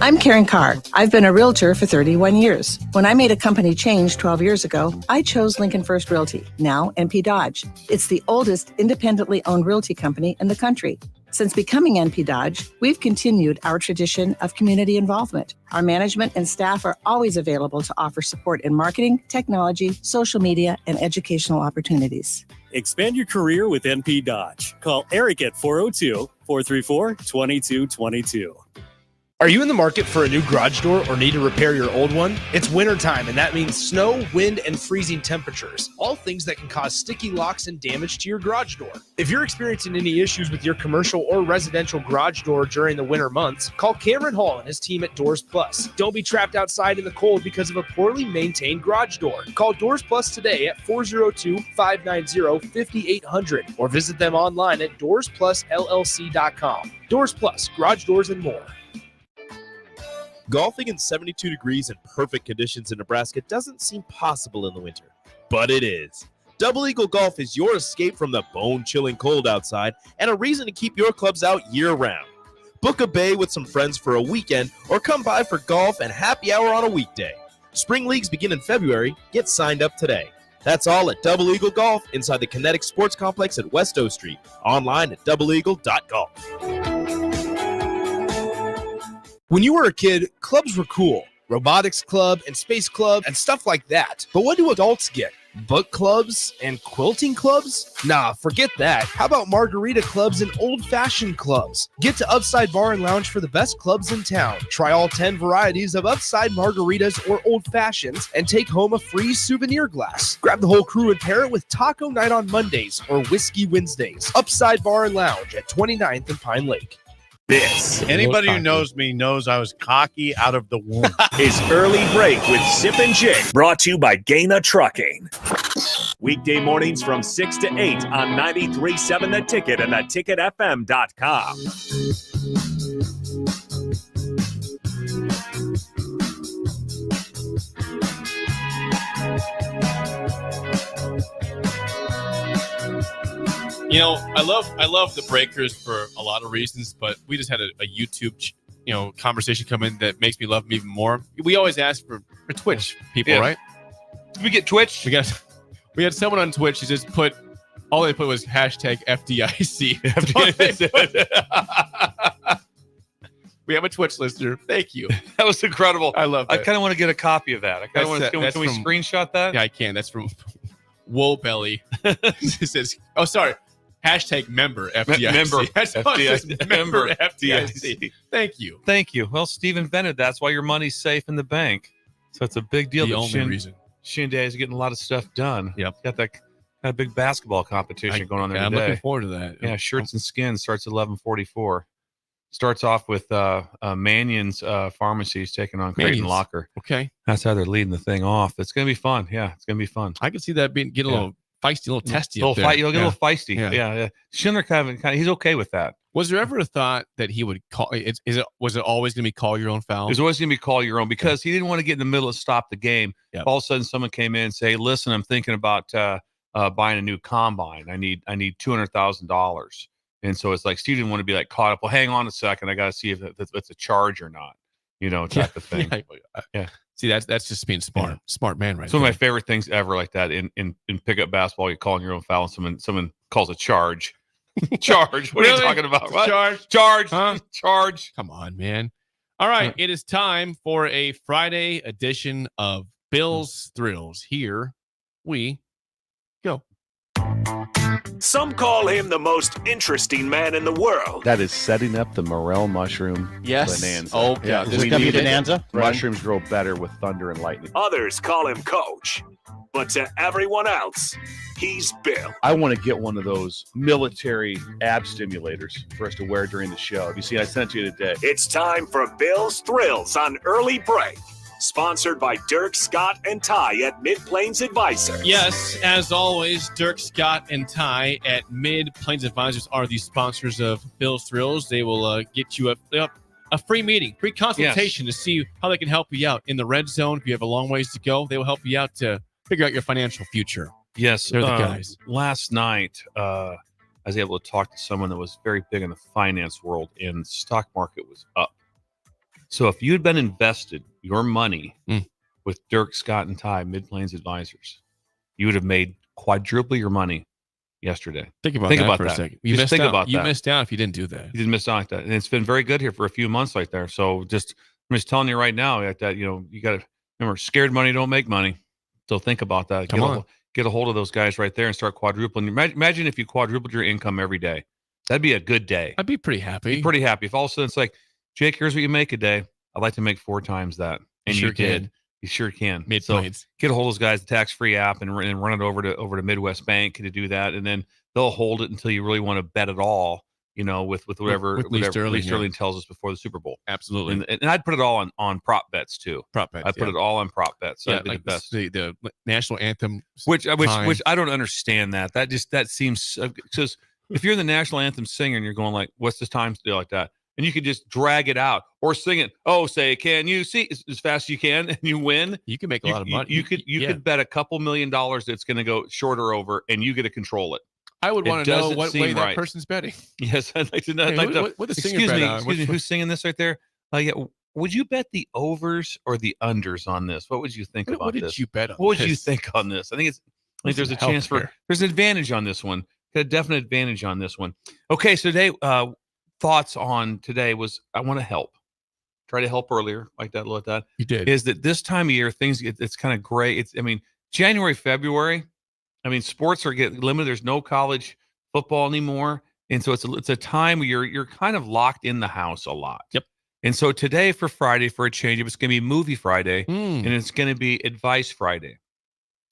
Speaker 16: I'm Karen Carr. I've been a realtor for 31 years. When I made a company change 12 years ago, I chose Lincoln First Realty, now NP Dodge. It's the oldest independently owned realty company in the country. Since becoming NP Dodge, we've continued our tradition of community involvement. Our management and staff are always available to offer support in marketing, technology, social media, and educational opportunities.
Speaker 17: Expand your career with NP Dodge. Call Eric at 402-434-2222.
Speaker 19: Are you in the market for a new garage door or need to repair your old one? It's wintertime, and that means snow, wind, and freezing temperatures. All things that can cause sticky locks and damage to your garage door. If you're experiencing any issues with your commercial or residential garage door during the winter months, call Cameron Hall and his team at Doors Plus. Don't be trapped outside in the cold because of a poorly maintained garage door. Call Doors Plus today at 402-590-5800 or visit them online at doorsplusllc.com. Doors Plus, garage doors and more.
Speaker 10: Golfing in 72 degrees and perfect conditions in Nebraska doesn't seem possible in the winter, but it is. Double Eagle Golf is your escape from the bone-chilling cold outside and a reason to keep your clubs out year-round. Book a bay with some friends for a weekend or come by for golf and happy hour on a weekday. Spring leagues begin in February. Get signed up today. That's all at Double Eagle Golf inside the Kinetic Sports Complex at West O Street. Online at doubleeagle.golf.
Speaker 19: When you were a kid, clubs were cool. Robotics club and space club and stuff like that. But what do adults get? Book clubs and quilting clubs? Nah, forget that. How about margarita clubs and old-fashioned clubs? Get to Upside Bar and Lounge for the best clubs in town. Try all 10 varieties of Upside margaritas or old fashions and take home a free souvenir glass. Grab the whole crew and pair it with Taco Night on Mondays or Whiskey Wednesdays. Upside Bar and Lounge at 29th and Pine Lake.
Speaker 1: This
Speaker 4: Anybody who knows me knows I was cocky out of the womb.
Speaker 1: is Early Break with Sip and Jay, brought to you by Gaina Trucking. Weekday mornings from 6 to 8 on 93.7 The Ticket and theticketfm.com.
Speaker 3: You know, I love the Breakers for a lot of reasons, but we just had a YouTube, conversation come in that makes me love them even more. We always ask for Twitch people, right?
Speaker 6: Did we get Twitch?
Speaker 3: We had someone on Twitch who just all they put was hashtag FDIC. We have a Twitch listener. Thank you.
Speaker 6: That was incredible.
Speaker 3: I love that.
Speaker 6: I kind of want to get a copy of that. Can we screenshot that?
Speaker 3: Yeah, I can. That's from Woolbelly. It says, oh, sorry. Hashtag member FDIC. Member FDIC. Thank you.
Speaker 6: Thank you. Well, Steve invented that's why your money's safe in the bank. So it's a big deal.
Speaker 3: The only reason.
Speaker 6: Shinday is getting a lot of stuff done.
Speaker 3: Yep.
Speaker 6: Got that kind of big basketball competition going on there
Speaker 3: I'm
Speaker 6: today.
Speaker 3: looking forward to that.
Speaker 6: Yeah, Shirts and Skins starts at 11:44. Starts off with Mannion's Pharmacies taking on Creighton Locker.
Speaker 3: Okay.
Speaker 6: That's how they're leading the thing off. It's going to be fun. Yeah, it's going to be fun.
Speaker 3: I can see that getting a little feisty, a little testy.
Speaker 6: You'll get a little feisty. Yeah. Schindler kind of he's okay with that.
Speaker 3: Was there ever a thought that he would call? Was it always going to be call your own foul?
Speaker 6: It was always going to be call your own because he didn't want to get in the middle of stop the game.
Speaker 3: Yep.
Speaker 6: All of a sudden, someone came in and say, "Listen, I'm thinking about buying a new combine. I need $200,000." And so it's like Steve didn't want to be like caught up. Well, hang on a second. I got to see if it's a charge or not. Type of thing. Yeah.
Speaker 3: See, that's just being smart.
Speaker 6: Yeah.
Speaker 3: Smart man, right?
Speaker 6: Some of my favorite things ever like that in pickup basketball. You're calling your own foul, and someone calls a charge. Charge. What are you talking about? What? Charge.
Speaker 3: Huh?
Speaker 6: Charge.
Speaker 3: Come on, man. All right. It is time for a Friday edition of Bill's Thrills. Here we go.
Speaker 1: Some call him the most interesting man in the world.
Speaker 13: That is setting up the morel mushroom bonanza.
Speaker 3: Oh, yeah.
Speaker 13: This
Speaker 4: is gonna be bonanza.
Speaker 13: Mushrooms grow better with thunder and lightning.
Speaker 1: Others call him Coach. But to everyone else, he's Bill.
Speaker 13: I want to get one of those military ab stimulators for us to wear during the show. Have you seen? I sent it to you today.
Speaker 1: It's time for Bill's Thrills on Early Break. Sponsored by Dirk, Scott, and Ty at Mid-Plains Advisors.
Speaker 3: Yes, as always, Dirk, Scott, and Ty at Mid-Plains Advisors are the sponsors of Bill's Thrills. They will get you a free meeting, free consultation to see how they can help you out in the red zone. If you have a long ways to go, they will help you out to figure out your financial future.
Speaker 6: Yes,
Speaker 3: they're the guys.
Speaker 6: Last night, I was able to talk to someone that was very big in the finance world, and the stock market was up. So if you had been invested your money with Dirk, Scott, and Ty, Mid-Plains Advisors, you would have made quadruple your money yesterday.
Speaker 3: Think about that for a second. You missed out. You
Speaker 6: that.
Speaker 3: missed out if you didn't do that.
Speaker 6: You didn't miss out like that. And it's been very good here for a few months like there. So I'm just telling you right now that, you got to remember, scared money don't make money. So think about that. Get a hold of those guys right there and start quadrupling. Imagine if you quadrupled your income every day. That'd be a good day.
Speaker 3: I'd be pretty happy.
Speaker 6: If all of a sudden it's like, Jake, here's what you make a day. I'd like to make 4 times that. And you did. You sure can.
Speaker 3: Mid-Plains.
Speaker 6: So get a hold of those guys, the tax-free app, and run it over to Midwest Bank to do that. And then they'll hold it until you really want to bet it all, with whatever Lee Sterling tells us before the Super Bowl.
Speaker 3: Absolutely.
Speaker 6: And I'd put it all on prop bets too.
Speaker 3: Prop bets.
Speaker 6: I'd put it all on prop bets. So
Speaker 3: Yeah,
Speaker 6: that'd be
Speaker 3: like
Speaker 6: the best.
Speaker 3: the national anthem.
Speaker 6: Which I don't understand that. That seems because if you're the national anthem singer and you're going like, what's this time to do like that? and you could just drag it out or sing it. Oh, say, can you see as fast as you can, and you win.
Speaker 3: You can make a lot of money.
Speaker 6: You could bet a couple $1 million that's going to go shorter over, and you get to control it.
Speaker 3: I would want to know what way that
Speaker 6: right.
Speaker 3: person's betting.
Speaker 6: Yes, I'd like to know.
Speaker 3: Hey, what the singer bet on?
Speaker 6: Excuse me, who's singing this right there? Yeah. Would you bet the overs or the unders on this? What would you think about this?
Speaker 3: What did you bet on?
Speaker 6: What would you think on this? I think there's a chance there's an advantage on this one. Got a definite advantage on this one. Okay, so today thoughts on today was I want to help. Try to help earlier, like that.
Speaker 3: You did.
Speaker 6: Is that this time of year things it's kind of gray. January, February. Sports are getting limited. There's no college football anymore, and so it's a time where you're kind of locked in the house a lot.
Speaker 3: Yep.
Speaker 6: And so today for Friday, for a change, it's going to be Movie Friday, and it's going to be Advice Friday.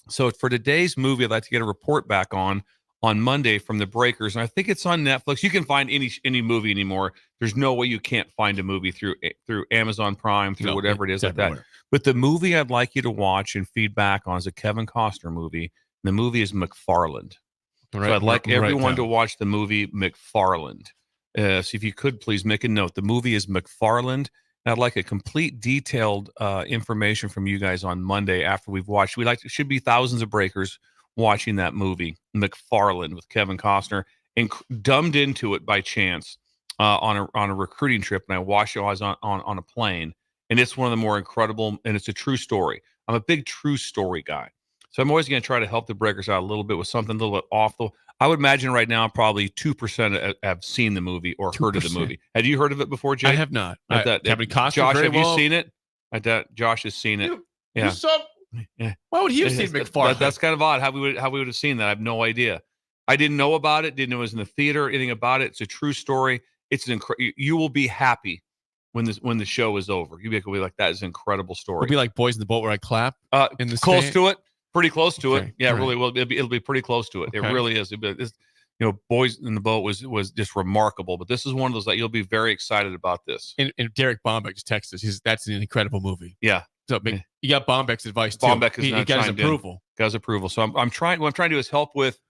Speaker 6: So for today's movie, I'd like to get a report back on Monday from the Breakers, and I think it's on Netflix. You can find any movie anymore. There's no way you can't find a movie through Amazon Prime, through whatever it is like that. But the movie I'd like you to watch and feedback on is a Kevin Costner movie. The movie is McFarland. So I'd like everyone to watch the movie McFarland. So if you could please make a note. The movie is McFarland. And I'd like a complete detailed information from you guys on Monday after we've watched. Should be thousands of breakers watching that movie, McFarland, with Kevin Costner, and dumbed into it by chance on a recruiting trip. And I watched it while I was on a plane. And it's one of the more incredible, and it's a true story. I'm a big true story guy. So I'm always going to try to help the breakers out a little bit with something a little bit off the. I would imagine right now probably 2% have seen the movie or 2%. Heard of the movie. Have you heard of it before, Jay?
Speaker 3: I have not.
Speaker 6: Kevin Costner, Josh, have you seen it? I doubt Josh has seen it. Yeah.
Speaker 3: Why would he have seen McFarland?
Speaker 6: That's kind of odd how we would have seen that. I have no idea. I didn't know about it. Didn't know it was in the theater. Anything about it. It's a true story. It's you will be happy when the show is over. You'll be like, that is an incredible story.
Speaker 3: It'll be like Boys in the Boat where I clap in the
Speaker 6: close
Speaker 3: stand.
Speaker 6: to it. Pretty close to it. Yeah,
Speaker 3: All
Speaker 6: really will. It'll be pretty close to it.
Speaker 3: Okay.
Speaker 6: It really is. Boys in the Boat was just remarkable. But this is one of those that you'll be very excited about this.
Speaker 3: And Derek Bombeck just texted us. That's an incredible movie.
Speaker 6: Yeah.
Speaker 3: So you got Bombeck's advice too.
Speaker 6: Bombeck
Speaker 3: He got his approval.
Speaker 6: Got his approval. So I'm trying. What I'm trying to do is help with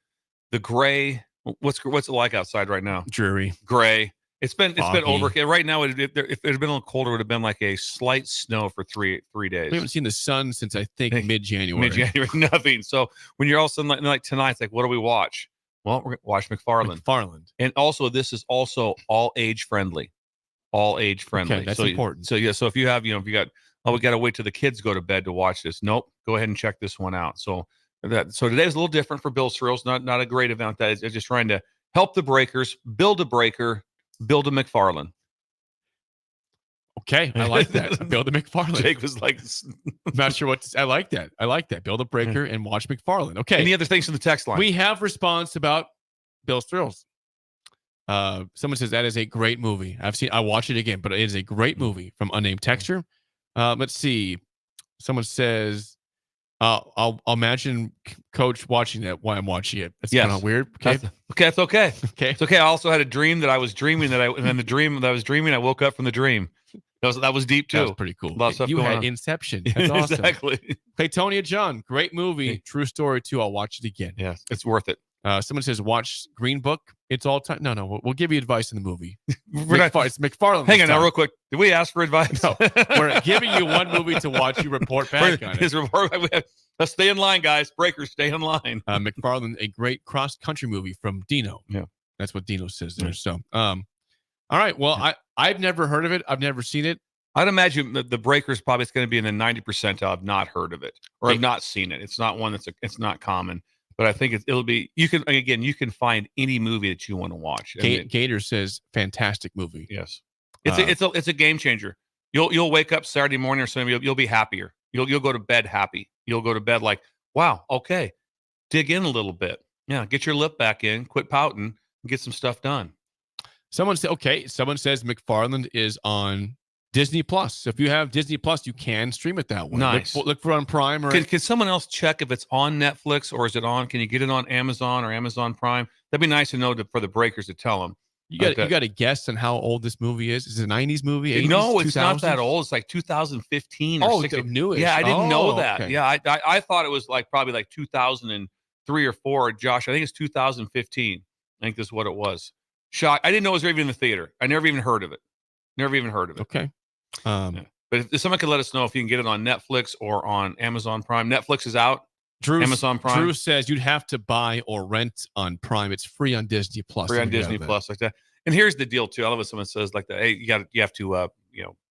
Speaker 6: the gray. What's it like outside right now?
Speaker 3: Dreary.
Speaker 6: Gray. It's been
Speaker 3: Foggy.
Speaker 6: over. Right now, if it had been a little colder, it would have been like a slight snow for three days.
Speaker 3: We haven't seen the sun since I think mid-January.
Speaker 6: Mid-January, nothing. So when you're all of a sudden like tonight, it's like, what do we watch? Well, we're gonna watch McFarland. And also, this is also all age friendly. All age friendly.
Speaker 3: Okay, that's important.
Speaker 6: So yeah. So if you have, if you got, we got to wait till the kids go to bed to watch this. Nope. Go ahead and check this one out. So today's a little different for Bill's Thrills. Not a great event. That is just trying to help the breakers build a breaker. Build a McFarland.
Speaker 3: Okay, I like that. Build a McFarland.
Speaker 6: Jake was like,
Speaker 3: I'm not sure what I like that. I like that. Build a breaker and watch McFarland. Okay.
Speaker 6: Any other things from the text line?
Speaker 3: We have response about Bill's Thrills. Someone says that is a great movie. I watched it again, but it is a great movie from unnamed texture. Let's see. Someone says, I'll imagine Coach watching that while I'm watching it. That's kind of weird. Okay.
Speaker 6: That's okay.
Speaker 3: Okay.
Speaker 6: It's okay. I also had a dream that I was dreaming and then the dream that I was dreaming, I woke up from the dream. That was deep too.
Speaker 3: That was pretty cool.
Speaker 6: A lot of stuff
Speaker 3: you
Speaker 6: going
Speaker 3: had
Speaker 6: on.
Speaker 3: Inception. That's awesome.
Speaker 6: Exactly.
Speaker 3: Claytonia John, great movie. True story too. I'll watch it again.
Speaker 6: Yes, it's worth it.
Speaker 3: Someone says watch Green Book. It's all time. No, we'll give you advice in the movie.
Speaker 6: It's
Speaker 3: McFarland.
Speaker 6: Hang on now, real quick. Did we ask for advice?
Speaker 3: No, we're giving you one movie to watch. You report back on it.
Speaker 6: Let's stay in line, guys. Breakers, stay in line.
Speaker 3: McFarland, a great cross country movie from Dino.
Speaker 6: Yeah,
Speaker 3: that's what Dino says there. So, all right. Well, I've never heard of it. I've never seen it.
Speaker 6: I'd imagine the Breakers probably is going to be in the 90 percentile. I've not heard of it or I've not seen it. It's not one it's not common. But I think it'll be. You can find any movie that you want to watch.
Speaker 3: Gator says fantastic movie.
Speaker 6: Yes, it's a game changer. You'll wake up Saturday morning or something. You'll be happier. You'll go to bed happy. You'll go to bed like, wow, okay, dig in a little bit. Yeah, get your lip back in, quit pouting, and get some stuff done.
Speaker 3: Someone says McFarland is on Disney Plus. So if you have Disney Plus, you can stream it that way.
Speaker 6: Nice.
Speaker 3: Look for on Prime or.
Speaker 6: Can someone else check if it's on Netflix or is it on? Can you get it on Amazon or Amazon Prime? That'd be nice to know for the breakers to tell them.
Speaker 3: You got a guess on how old this movie is? Is it a 90s movie? 80s,
Speaker 6: no, it's
Speaker 3: 2000s?
Speaker 6: not that old. It's like 2015 or 16.
Speaker 3: It's newish.
Speaker 6: Yeah, I didn't know that.
Speaker 3: Okay.
Speaker 6: Yeah, I thought it was probably like 2003 or 4. Josh, I think it's 2015. I think this is what it was. Shock. I didn't know it was even in the theater. I never even heard of it. Never even heard of it.
Speaker 3: Okay.
Speaker 6: But if someone could let us know if you can get it on Netflix or on Amazon Prime. Netflix is out. Amazon Prime.
Speaker 3: Drew says you'd have to buy or rent on Prime. It's free on Disney Plus.
Speaker 6: Free on Disney Plus, like that. And here's the deal too. I love when someone says like that. Hey, you have to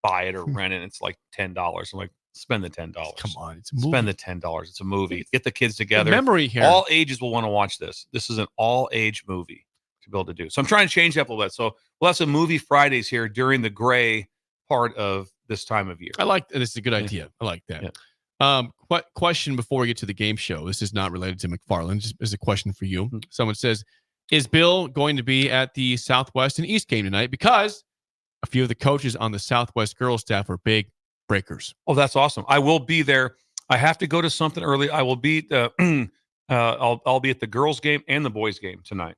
Speaker 6: buy it or rent it. It's like $10. I'm like, spend the $10.
Speaker 3: Come on, it's a movie.
Speaker 6: Spend the $10. It's a movie. Get the kids together.
Speaker 3: The memory here.
Speaker 6: All ages will want to watch this. This is an all-age movie to be able to do. So I'm trying to change up a little bit. So we'll have some movie Fridays here during the gray part of this time of year.
Speaker 3: I like this. Is a good idea. I like that.
Speaker 6: Yeah.
Speaker 3: Question before we get to the game show. This is not related to McFarland. Just is a question for you. Someone says, is Bill going to be at the Southwest and East game tonight? Because a few of the coaches on the Southwest girls staff are big breakers.
Speaker 6: Oh, that's awesome. I will be there. I have to go to something early. I will be I'll be at the girls game and the boys game tonight.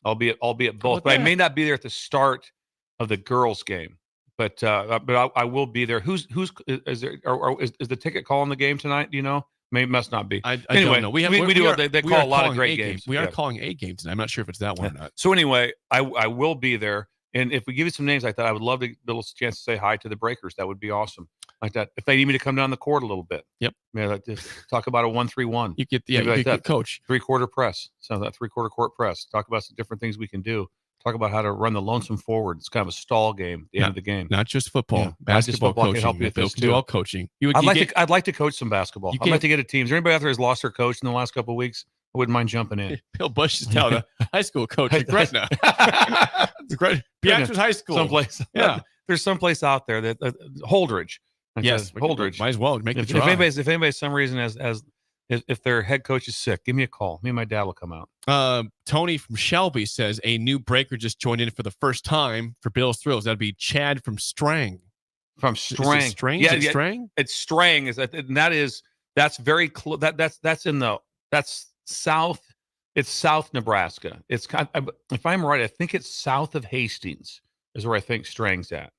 Speaker 6: I'll be at both, but I may not be there at the start of the girls game. But I will be there. Who's is there? Or is the ticket call on the game tonight? Do you know? Maybe must not be.
Speaker 3: I
Speaker 6: anyway,
Speaker 3: don't know.
Speaker 6: They call a lot of great games.
Speaker 3: We are calling a game tonight. I'm not sure if it's that one or not.
Speaker 6: So anyway, I will be there. And if we give you some names like that, I would love to get a little chance to say hi to the Breakers. That would be awesome. Like that. If they need me to come down the court a little bit.
Speaker 3: Yep.
Speaker 6: Yeah, like just talk about a 1-3-1.
Speaker 3: You get the coach.
Speaker 6: 3/4 press. So that 3/4 court press. Talk about some different things we can do. Talk about how to run the lonesome forward. It's kind of a stall game at the end of the game.
Speaker 3: Not just football.
Speaker 6: Yeah,
Speaker 3: basketball
Speaker 6: coaching.
Speaker 3: coaching.
Speaker 6: Help you with
Speaker 3: Bill
Speaker 6: this
Speaker 3: can do
Speaker 6: too.
Speaker 3: all coaching.
Speaker 6: I'd like to coach some basketball. I'd like to get a team. Is there anybody out there who's lost their coach in the last couple of weeks? I wouldn't mind jumping in.
Speaker 3: Bill Busch is now the high school coach at Gretna. Beatrice High School.
Speaker 6: Someplace.
Speaker 3: Yeah.
Speaker 6: There's someplace out there that Holdridge.
Speaker 3: Yes,
Speaker 6: Holdridge.
Speaker 3: Might as well make the
Speaker 6: If
Speaker 3: try.
Speaker 6: anybody, for some reason, if their head coach is sick, give me a call. Me and my dad will come out.
Speaker 3: Tony from Shelby says a new breaker just joined in for the first time for Bill's Thrills. That'd be Chad from Strang.
Speaker 6: From Strang.
Speaker 3: Is it Strang?
Speaker 6: Yeah,
Speaker 3: Is it Strang?
Speaker 6: It's Strang. That's very close. That's south. It's South Nebraska. It's kind of, if I'm right, I think it's south of Hastings is where I think Strang's at.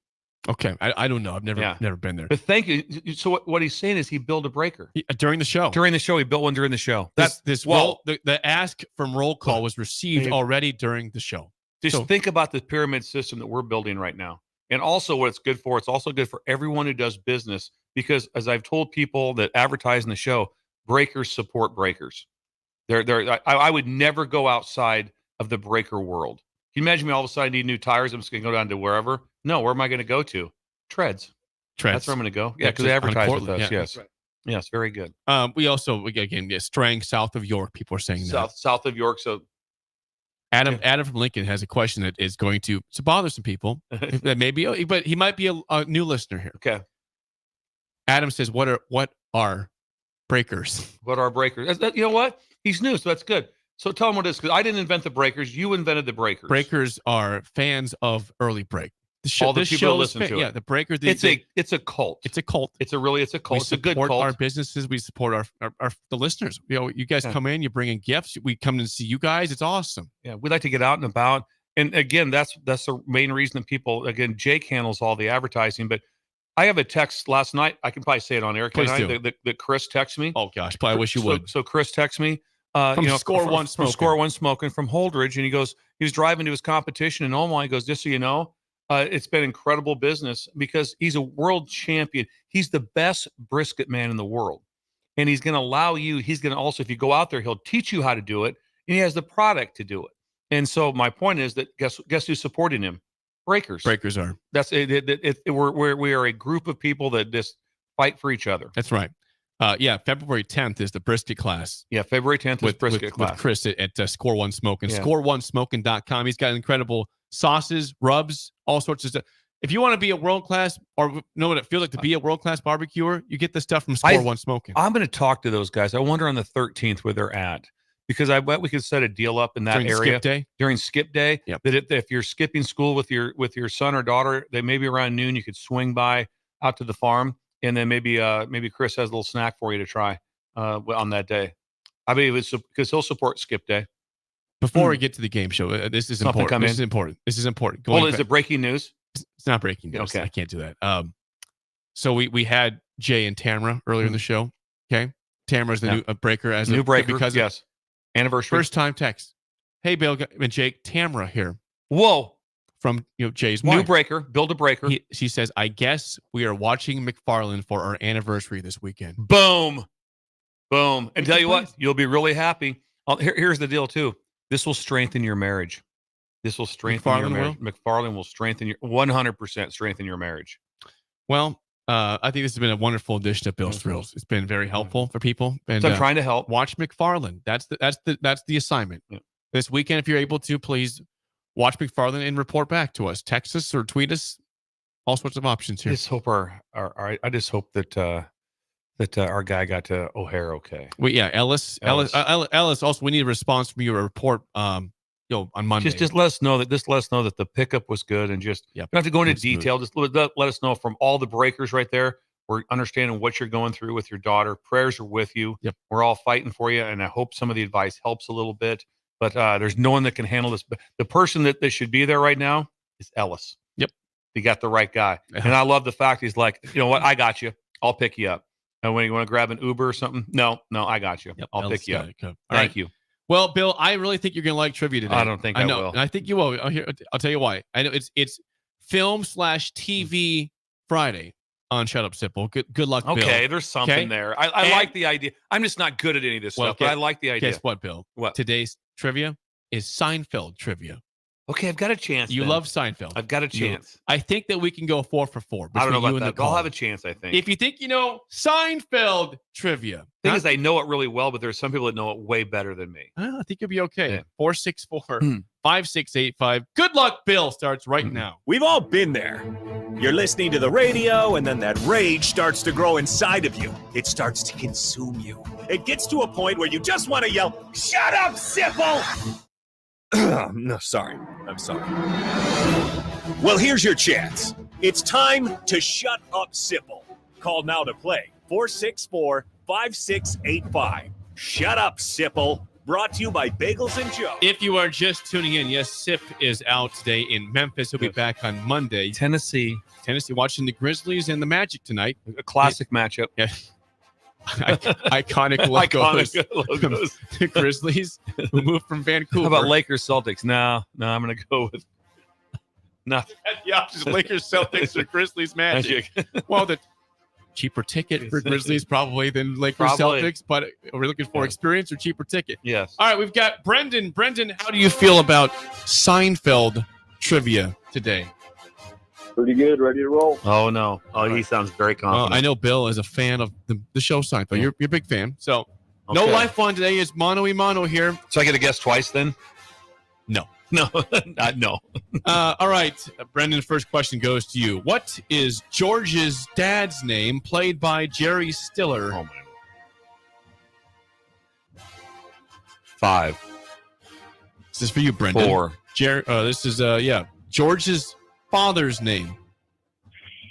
Speaker 3: Okay, I don't know. I've never been there.
Speaker 6: But thank you. So what he's saying is he built a breaker
Speaker 3: during the show.
Speaker 6: During the show, he built one during the show.
Speaker 3: The ask from roll call was received already during the show.
Speaker 6: Just think about the pyramid system that we're building right now, and also what it's good for. It's also good for everyone who does business because, as I've told people that advertise in the show, breakers support breakers. I would never go outside of the breaker world. Can you imagine me all of a sudden need new tires? I'm just going to go down to wherever. No, where am I going to go to? Treads. That's where I'm going to go. Yeah, because they advertise with us. Yes. Right. Yes, very good.
Speaker 3: We also, again, Strang, south of York. People are saying
Speaker 6: south of York. So
Speaker 3: Adam from Lincoln has a question that is going to bother some people. That maybe, but he might be a new listener here.
Speaker 6: Okay.
Speaker 3: Adam says, "What are breakers?
Speaker 6: What are breakers? You know what? He's new, so that's good. So tell him what it is, because I didn't invent the breakers. You invented the breakers.
Speaker 3: Breakers are fans of early break.
Speaker 6: All the people who listen to it.
Speaker 3: Yeah, the breakers.
Speaker 6: It's a cult.
Speaker 3: It's a cult.
Speaker 6: It's a cult. It's a good cult.
Speaker 3: Our businesses. We support the listeners. You guys come in. You bring in gifts. We come to see you guys. It's awesome.
Speaker 6: Yeah, we like to get out and about. And again, that's the main reason that people. Again, Jake handles all the advertising, but I have a text last night. I can probably say it on air. That Chris texted me.
Speaker 3: Oh gosh, I wish you would.
Speaker 6: So Chris texts me.
Speaker 3: From
Speaker 6: Score One Smoking from Holdridge, and he goes, he's driving to his competition in Omaha. He goes, just so you know, it's been incredible business because he's a world champion. He's the best brisket man in the world, and he's going to allow you. He's going to also, if you go out there, he'll teach you how to do it, and he has the product to do it. And so my point is that guess who's supporting him? Breakers.
Speaker 3: Breakers are.
Speaker 6: That's it. We are a group of people that just fight for each other.
Speaker 3: That's right. February 10th is the brisket class.
Speaker 6: Yeah, February 10th is brisket class.
Speaker 3: With Chris at Score One Smoking.
Speaker 6: Yeah.
Speaker 3: Score1smoking.com. He's got incredible sauces, rubs, all sorts of stuff. If you want to be a world-class or know what it feels like to be a world-class barbecuer, you get the stuff from Score One Smoking.
Speaker 6: I'm going to talk to those guys. I wonder on the 13th where they're at. Because I bet we could set a deal up in that area during skip day.
Speaker 3: Yep.
Speaker 6: That if you're skipping school with your son or daughter, they maybe around noon you could swing by out to the farm, and then maybe Chris has a little snack for you to try on that day. I mean, because he'll support skip day.
Speaker 3: Before we get to the game show, this is important. This is important.
Speaker 6: Is it breaking news?
Speaker 3: It's not breaking news.
Speaker 6: Okay,
Speaker 3: I can't do that. So we had Jay and Tamara earlier in the show. Okay, Tamara's the new breaker as
Speaker 6: new breaker
Speaker 3: because
Speaker 6: yes. Anniversary.
Speaker 3: First time text. Hey, Bill and Jake, Tamara here.
Speaker 6: Whoa.
Speaker 3: from Jay's
Speaker 6: New
Speaker 3: wife.
Speaker 6: breaker, build a breaker.
Speaker 3: She says, I guess we are watching McFarland for our anniversary this weekend.
Speaker 6: Boom. And tell you what, you'll be really happy. Here's the deal, too. This will strengthen your marriage. This will strengthen your marriage. McFarland will strengthen your 100% strengthen your marriage.
Speaker 3: Well, I think this has been a wonderful edition of Bill's Thrills. It's been very helpful for people. And
Speaker 6: So I'm trying to help.
Speaker 3: Watch McFarland. That's the assignment.
Speaker 6: Yeah.
Speaker 3: This weekend, if you're able to, please watch McFarland and report back to us. Text us or tweet us. All sorts of options here.
Speaker 6: I just hope I just hope that our guy got to O'Hare okay.
Speaker 3: Well, yeah, Ellis. Also, we need a response from you, a report. On Monday.
Speaker 6: Just let us know that the pickup was good, and just you don't have to go into detail. Just let us know from all the breakers right there. We're understanding what you're going through with your daughter. Prayers are with you.
Speaker 3: Yep.
Speaker 6: We're all fighting for you, and I hope some of the advice helps a little bit. But there's no one that can handle this. The person that should be there right now is Ellis.
Speaker 3: Yep.
Speaker 6: He got the right guy, and I love the fact he's like, you know what, I got you. I'll pick you up. And when you want to grab an Uber or something, no, I got you.
Speaker 3: Yep,
Speaker 6: I'll
Speaker 3: Ellis
Speaker 6: pick you up.
Speaker 3: Thank
Speaker 6: you.
Speaker 3: Well, Bill, I really think you're going to like trivia today.
Speaker 6: I don't think I will.
Speaker 3: And I think you will. I'll tell you why. I know it's film/TV Friday on Shut Up Sipple. Good luck, Bill.
Speaker 6: Okay, there's something there. I like the idea. I'm just not good at any of this stuff, but I like the idea.
Speaker 3: Guess what, Bill?
Speaker 6: What?
Speaker 3: Today's trivia is Seinfeld trivia.
Speaker 6: Okay, I've got a chance.
Speaker 3: You love Seinfeld.
Speaker 6: I've got a chance.
Speaker 3: I think that we can go 4 for 4.
Speaker 6: I don't know about
Speaker 3: that.
Speaker 6: I'll have a chance, I think.
Speaker 3: If you think you know Seinfeld trivia.
Speaker 6: The thing is, I know it really well, but there's some people that know it way better than me.
Speaker 3: I think you'll be okay.
Speaker 6: Yeah.
Speaker 3: 464-5685. Good luck, Bill. Starts right now.
Speaker 1: We've all been there. You're listening to the radio, and then that rage starts to grow inside of you. It starts to consume you. It gets to a point where you just want to yell, "Shut up, Sipple!" No, sorry. I'm sorry. Well, here's your chance. It's time to shut up, Sipple. Call now to play. 464-5685. Shut up, Sipple. Brought to you by Bagels and Joe.
Speaker 3: If you are just tuning in, yes, Sip is out today in Memphis. He'll be back on Monday.
Speaker 6: Tennessee
Speaker 3: watching the Grizzlies and the Magic tonight.
Speaker 6: A classic matchup.
Speaker 3: Yeah. Iconic logos. The Grizzlies who moved from Vancouver.
Speaker 6: How about Lakers Celtics? No, I'm going to go with nothing.
Speaker 3: The options: Lakers Celtics or Grizzlies Magic. Well, the cheaper ticket for Grizzlies probably than Lakers Celtics, but we're looking for experience or cheaper ticket.
Speaker 6: Yes.
Speaker 3: All right, we've got Brendan. Brendan, how do you feel about Seinfeld trivia today?
Speaker 2: Pretty good, ready to roll.
Speaker 6: Oh no! Oh, he sounds very confident.
Speaker 3: Well, I know Bill is a fan of the show Seinfeld.
Speaker 6: Yeah.
Speaker 3: You're a big fan. So no life fun today. Is mono here.
Speaker 6: So I get to guess twice then?
Speaker 3: No.
Speaker 6: No.
Speaker 3: All right, Brendan. First question goes to you. What is George's dad's name, played by Jerry Stiller?
Speaker 6: Oh my. 5.
Speaker 3: This is for you, Brendan.
Speaker 6: 4.
Speaker 3: This is George's father's name.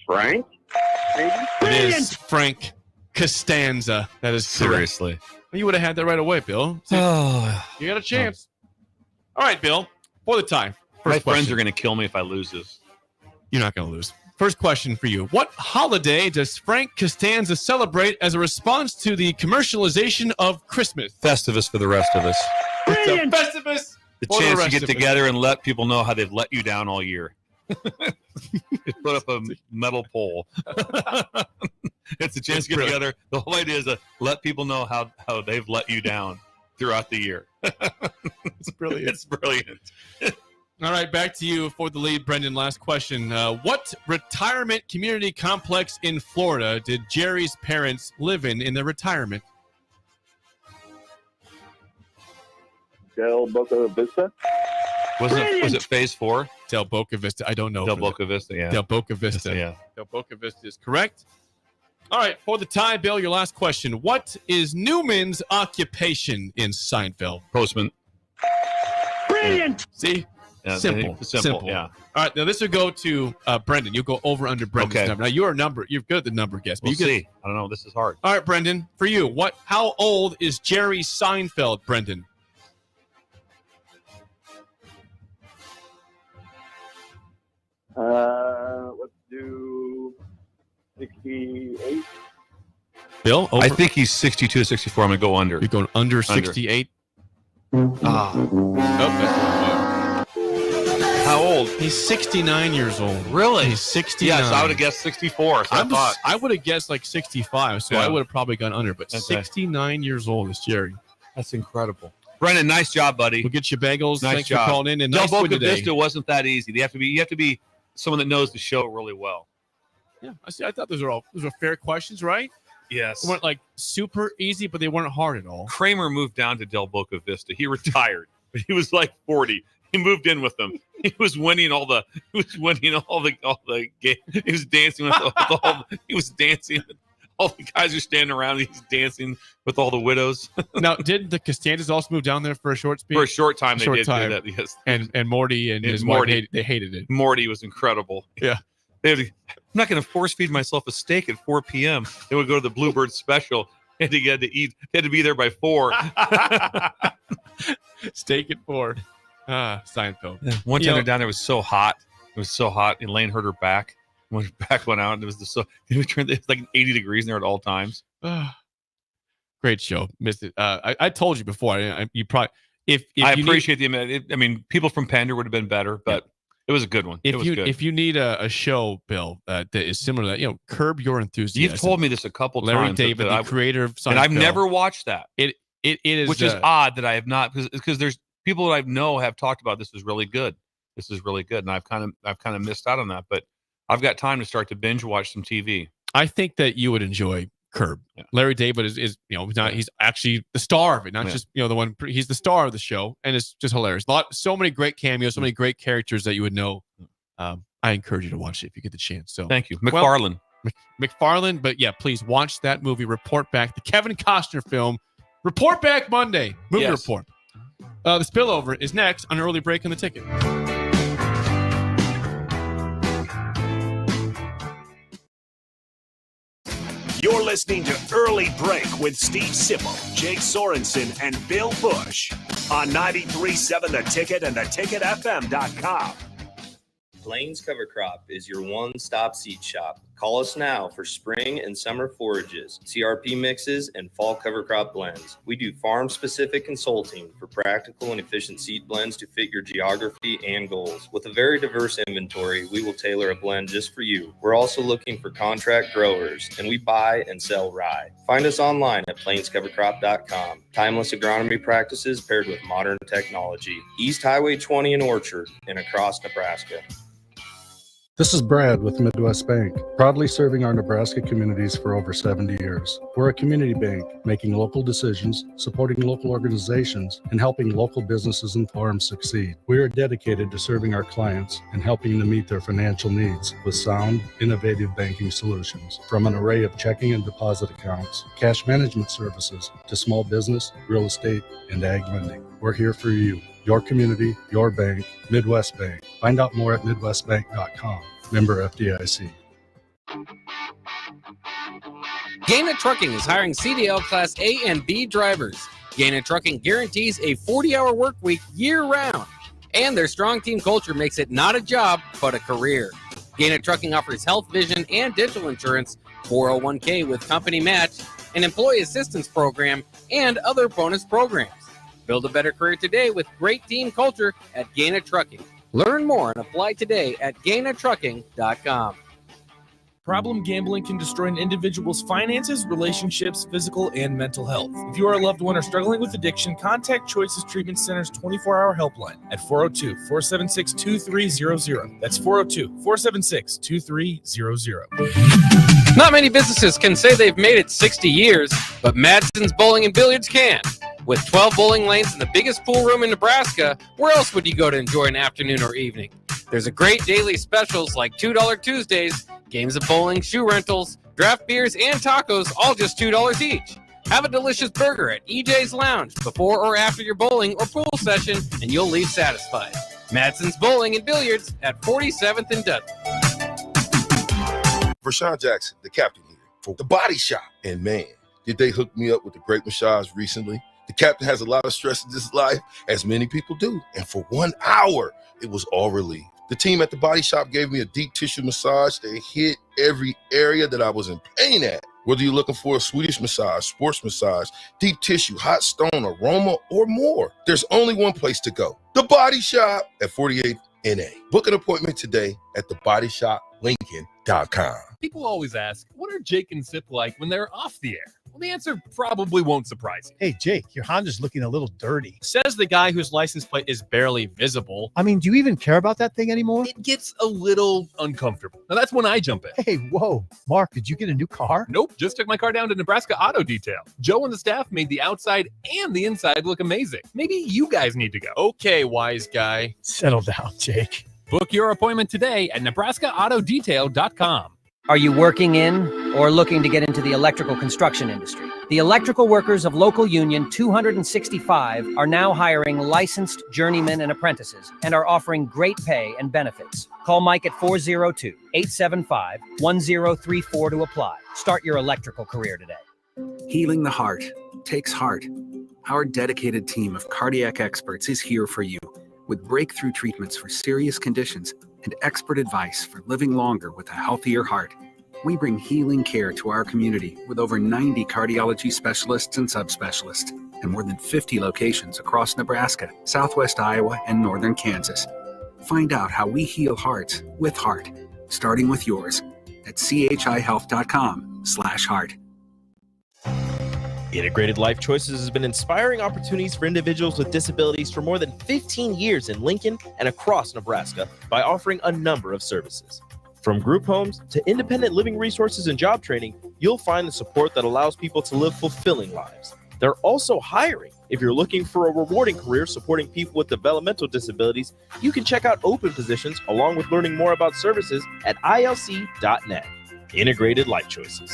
Speaker 2: Frank? Maybe?
Speaker 3: It is Frank Costanza. That is correct.
Speaker 6: Seriously.
Speaker 3: You would have had that right away, Bill. See, you got a chance. All right, Bill. For the time.
Speaker 6: My friends are going to kill me if I lose this.
Speaker 3: You're not going to lose. First question for you. What holiday does Frank Costanza celebrate as a response to the commercialization of Christmas?
Speaker 6: Festivus for the rest of us.
Speaker 3: It's a Festivus.
Speaker 6: The chance to get together and let people know how they've let you down all year. Put up a metal pole. It's a chance to get together. The whole idea is to let people know how they've let you down throughout the year.
Speaker 3: It's brilliant.
Speaker 6: It's brilliant.
Speaker 3: All right, back to you for the lead, Brendan. Last question. What retirement community complex in Florida did Jerry's parents live in their retirement?
Speaker 2: Del Boca Vista.
Speaker 6: Was it Phase 4?
Speaker 3: Del Boca Vista. I don't know.
Speaker 6: Del Boca Vista, yeah.
Speaker 3: Del Boca Vista.
Speaker 6: Yeah.
Speaker 3: Del Boca Vista is correct. All right, for the tie, Bill, your last question. What is Newman's occupation in Seinfeld?
Speaker 6: Postman.
Speaker 2: Brilliant.
Speaker 3: See?
Speaker 6: Yeah,
Speaker 3: Simple.
Speaker 6: Yeah.
Speaker 3: All right, now this will go to Brendan. You'll go over under Brendan's number. Now, you're good at the number guess.
Speaker 6: We'll see. I don't know. This is hard.
Speaker 3: All right, Brendan, for you, how old is Jerry Seinfeld, Brendan?
Speaker 2: Let's do 68.
Speaker 3: Bill,
Speaker 6: I think he's 62 to 64. I'm going to go under.
Speaker 3: You're going under 68?
Speaker 6: Ah.
Speaker 3: Oh, that's
Speaker 6: How old?
Speaker 3: He's 69 years old.
Speaker 6: Really?
Speaker 3: He's 69.
Speaker 6: Yeah, so I would have guessed 64. So
Speaker 3: I would have guessed like 65, so I would have probably gone under. But 69 years old is Jerry.
Speaker 6: That's incredible. Brendan, nice job, buddy.
Speaker 3: We'll get you bagels.
Speaker 6: Nice
Speaker 3: Thanks
Speaker 6: job.
Speaker 3: for calling in. And
Speaker 6: Del
Speaker 3: nice win
Speaker 6: Boca
Speaker 3: today.
Speaker 6: Vista wasn't that easy. You have to be someone that knows the show really well.
Speaker 3: Yeah, I thought those were fair questions, right?
Speaker 6: Yes.
Speaker 3: They weren't like super easy, but they weren't hard at all.
Speaker 6: Kramer moved down to Del Boca Vista. He retired, but he was like 40. He moved in with them. He was winning all the game. He was dancing with all the guys are standing around. He's dancing with all the widows.
Speaker 3: Now, did the Costanzas also move down there for a short speed?
Speaker 6: For a short time, they did do that. Yes.
Speaker 3: And Morty and his
Speaker 6: Morty,
Speaker 3: wife, they hated it.
Speaker 6: Morty was incredible.
Speaker 3: Yeah.
Speaker 6: I'm not going to force feed myself a steak at 4 p.m. They would go to the Bluebird special and he had to eat. He had to be there by 4.
Speaker 3: Steak at 4. Seinfeld.
Speaker 6: Yeah. One time they're down there, it was so hot. It was so hot. Elaine hurt her back. When her back went out, and it was like 80 degrees in there at all times.
Speaker 3: Great show. Missed it. I told you before. You probably if
Speaker 6: I
Speaker 3: you
Speaker 6: appreciate the amount. I mean, people from Pender would have been better, but it was a good one. It was good.
Speaker 3: If you need a show, Bill, that is similar to that, Curb Your Enthusiasm.
Speaker 6: You've told me this a couple
Speaker 3: Larry
Speaker 6: times.
Speaker 3: David, the creator of Seinfeld.
Speaker 6: And I've never watched that.
Speaker 3: It is,
Speaker 6: which is odd that I have not, because there's people that I know have talked about this is really good. This is really good, and I've kind of missed out on that. But I've got time to start to binge watch some TV.
Speaker 3: I think that you would enjoy Curb. Yeah. Larry David is he's actually the star of it, not just the one. He's the star of the show, and it's just hilarious. So many great cameos, so many great characters that you would know. I encourage you to watch it if you get the chance. So
Speaker 6: thank you, McFarlane.
Speaker 3: McFarlane, but yeah, please watch that movie. Report back, the Kevin Costner film. Report back Monday. Movie report. The spillover is next on Early Break on the Ticket.
Speaker 1: You're listening to Early Break with Steve Sipple, Jake Sorensen, and Bill Busch on 93.7 The Ticket and theticketfm.com.
Speaker 5: Plains Cover Crop is your one-stop seed shop. Call us now for spring and summer forages, CRP mixes, and fall cover crop blends. We do farm-specific consulting for practical and efficient seed blends to fit your geography and goals. With a very diverse inventory, we will tailor a blend just for you. We're also looking for contract growers, and we buy and sell rye. Find us online at plainscovercrop.com. Timeless agronomy practices paired with modern technology. East Highway 20 in Orchard and across Nebraska.
Speaker 18: This is Brad with Midwest Bank, proudly serving our Nebraska communities for over 70 years. We're a community bank, making local decisions, supporting local organizations, and helping local businesses and farms succeed. We are dedicated to serving our clients and helping them meet their financial needs with sound, innovative banking solutions. From an array of checking and deposit accounts, cash management services, to small business, real estate, and ag lending. We're here for you. Your community, your bank, Midwest Bank. Find out more at midwestbank.com. Member FDIC.
Speaker 24: Gaina Trucking is hiring CDL Class A and B drivers. Gaina Trucking guarantees a 40-hour work week year-round. And their strong team culture makes it not a job, but a career. Gaina Trucking offers health, vision, and dental insurance, 401k with company match, an employee assistance program, and other bonus programs. Build a better career today with great team culture at Gaina Trucking. Learn more and apply today at GainaTrucking.com.
Speaker 20: Problem gambling can destroy an individual's finances, relationships, physical, and mental health. If you are a loved one or struggling with addiction, contact Choices Treatment Center's 24-hour helpline at 402-476-2300. That's 402-476-2300.
Speaker 24: Not many businesses can say they've made it 60 years, but Madsen's Bowling and Billiards can. With 12 bowling lanes and the biggest pool room in Nebraska, where else would you go to enjoy an afternoon or evening? There's a great daily specials like $2 Tuesdays, games of bowling, shoe rentals, draft beers, and tacos, all just $2 each. Have a delicious burger at EJ's Lounge before or after your bowling or pool session, and you'll leave satisfied. Madsen's Bowling and Billiards at 47th and Dudley.
Speaker 21: Rashawn Jackson, the captain here, for The Body Shop. And man, did they hook me up with a great massage recently. The captain has a lot of stress in his life, as many people do. And for 1 hour, it was all relieved. The team at The Body Shop gave me a deep tissue massage that hit every area that I was in pain at. Whether you're looking for a Swedish massage, sports massage, deep tissue, hot stone, aroma, or more, there's only one place to go. The Body Shop at 48 NA. Book an appointment today at thebodyshoplincoln.com.
Speaker 8: People always ask, what are Jake and Sip like when they're off the air? Well, the answer probably won't surprise you.
Speaker 4: Hey, Jake, your Honda's looking a little dirty.
Speaker 3: Says the guy whose license plate is barely visible.
Speaker 4: I mean, do you even care about that thing anymore?
Speaker 8: It gets a little uncomfortable. Now, that's when I jump in.
Speaker 4: Hey, whoa. Mark, did you get a new car?
Speaker 8: Nope, just took my car down to Nebraska Auto Detail. Joe and the staff made the outside and the inside look amazing. Maybe you guys need to go.
Speaker 3: Okay, wise guy.
Speaker 4: Settle down, Jake.
Speaker 8: Book your appointment today at NebraskaAutoDetail.com.
Speaker 9: Are you working in or looking to get into the electrical construction industry? The electrical workers of Local Union 265 are now hiring licensed journeymen and apprentices and are offering great pay and benefits. Call Mike at 402-875-1034 to apply. Start your electrical career today.
Speaker 11: Healing the heart takes heart. Our dedicated team of cardiac experts is here for you with breakthrough treatments for serious conditions and expert advice for living longer with a healthier heart. We bring healing care to our community with over 90 cardiology specialists and subspecialists and more than 50 locations across Nebraska, Southwest Iowa, and Northern Kansas. Find out how we heal hearts with heart, starting with yours at chihealth.com/heart.
Speaker 10: Integrated Life Choices has been inspiring opportunities for individuals with disabilities for more than 15 years in Lincoln and across Nebraska by offering a number of services. From group homes to independent living resources and job training, you'll find the support that allows people to live fulfilling lives. They're also hiring. If you're looking for a rewarding career supporting people with developmental disabilities, you can check out open positions along with learning more about services at ilc.net. Integrated Life Choices.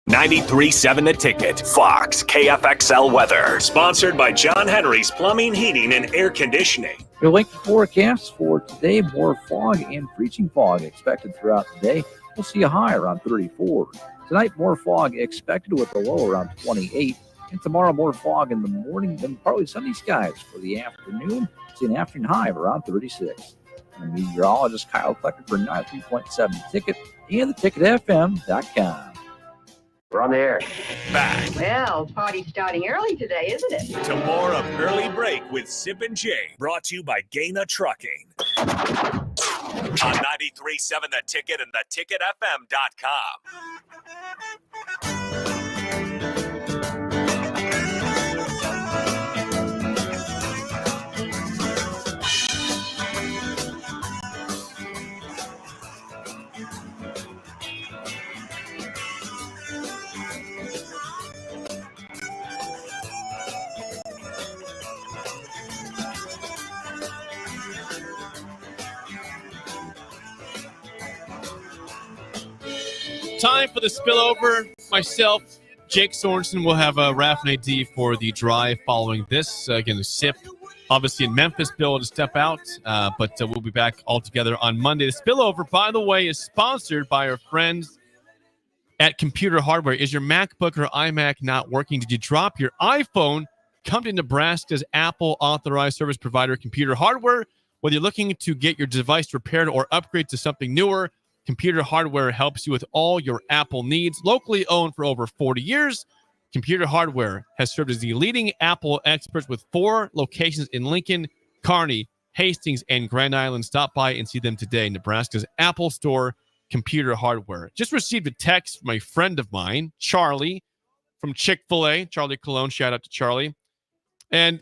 Speaker 1: 93.7 The Ticket, Fox, KFXL weather. Sponsored by John Henry's Plumbing, Heating, and Air Conditioning.
Speaker 12: Your link forecast for today, more fog and freezing fog expected throughout the day. We'll see a high around 34. Tonight, more fog expected with a low around 28. And tomorrow, more fog in the morning, then partly sunny skies for the afternoon. See an afternoon high of around 36. I'm meteorologist Kyle Klecker for 93.7 Ticket and theticketfm.com.
Speaker 22: We're on the air.
Speaker 1: Back
Speaker 23: Well, party's starting early today, isn't it?
Speaker 1: to more of Early Break with Sip and Jay, brought to you by Gaina Trucking. On 93.7 The Ticket and
Speaker 3: Time for the spillover. Myself, Jake Sorensen will have a Raf and AD for the drive following this. Again, the SIP, obviously in Memphis, Bill to step out, but we'll be back all together on Monday. The spillover, by the way, is sponsored by our friends at Computer Hardware. Is your MacBook or iMac not working? Did you drop your iPhone? Come to Nebraska's Apple authorized service provider, Computer Hardware. Whether you're looking to get your device repaired or upgrade to something newer, Computer Hardware helps you with all your Apple needs. Locally owned for over 40 years, Computer Hardware has served as the leading Apple experts with 4 locations in Lincoln, Kearney, Hastings, and Grand Island. Stop by and see them today. Nebraska's Apple Store, Computer Hardware. Just received a text from a friend of mine, Charlie, from Chick-fil-A. Charlie Cologne, shout out to Charlie. And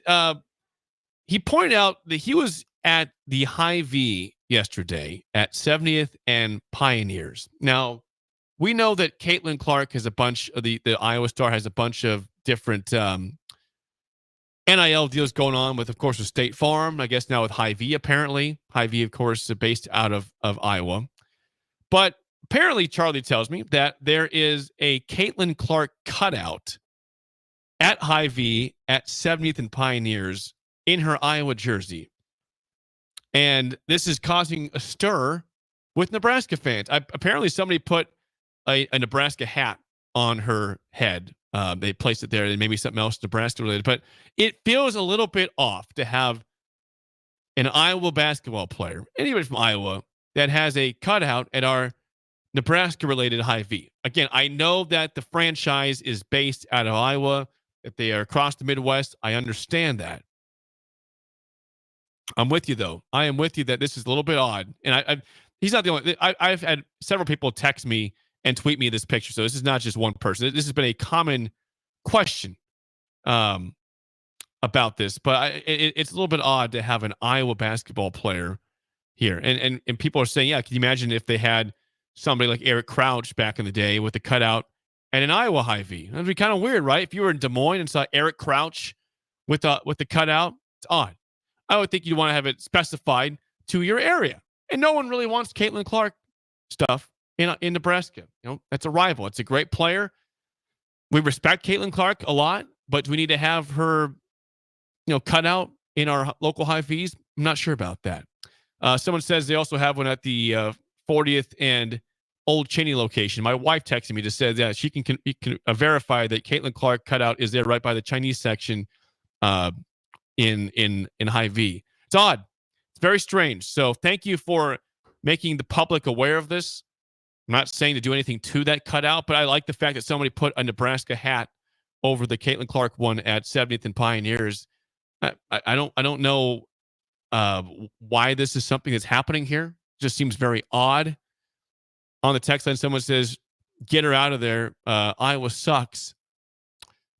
Speaker 3: he pointed out that he was at the Hy-Vee yesterday at 70th and Pioneers. Now, we know that Caitlin Clark has a bunch of the Iowa Star has a bunch of different NIL deals going on with, of course, with State Farm. I guess now with Hy-Vee, apparently. Hy-Vee, of course, is based out of Iowa. But apparently, Charlie tells me that there is a Caitlin Clark cutout at Hy-Vee at 70th and Pioneers in her Iowa jersey. And this is causing a stir with Nebraska fans. Apparently, somebody put a Nebraska hat on her head. They placed it there, and maybe something else Nebraska related. But it feels a little bit off to have an Iowa basketball player, anybody from Iowa, that has a cutout at our Nebraska-related Hy-Vee. Again, I know that the franchise is based out of Iowa, that they are across the Midwest. I understand that. I'm with you, though. I am with you that this is a little bit odd. And he's not the only. I've had several people text me and tweet me this picture. So this is not just one person. This has been a common question about this. But it's a little bit odd to have an Iowa basketball player here. And people are saying, yeah, can you imagine if they had somebody like Eric Crouch back in the day with the cutout and an Iowa Hy-Vee? That'd be kind of weird, right? If you were in Des Moines and saw Eric Crouch with the cutout, it's odd. I would think you'd want to have it specified to your area. And no one really wants Caitlin Clark stuff in Nebraska. That's a rival. It's a great player. We respect Caitlin Clark a lot, but do we need to have her, cut out in our local Hy-Vees? I'm not sure about that. Someone says they also have one at the 40th and Old Cheney location. My wife texted me to say that she can verify that Caitlin Clark cutout is there right by the Chinese section in Hy-Vee. It's odd. It's very strange. So thank you for making the public aware of this. I'm not saying to do anything to that cutout, but I like the fact that somebody put a Nebraska hat over the Caitlin Clark one at 70th and Pioneers. I don't know why this is something that's happening here. It just seems very odd. On the text line, someone says, "Get her out of there. Iowa sucks."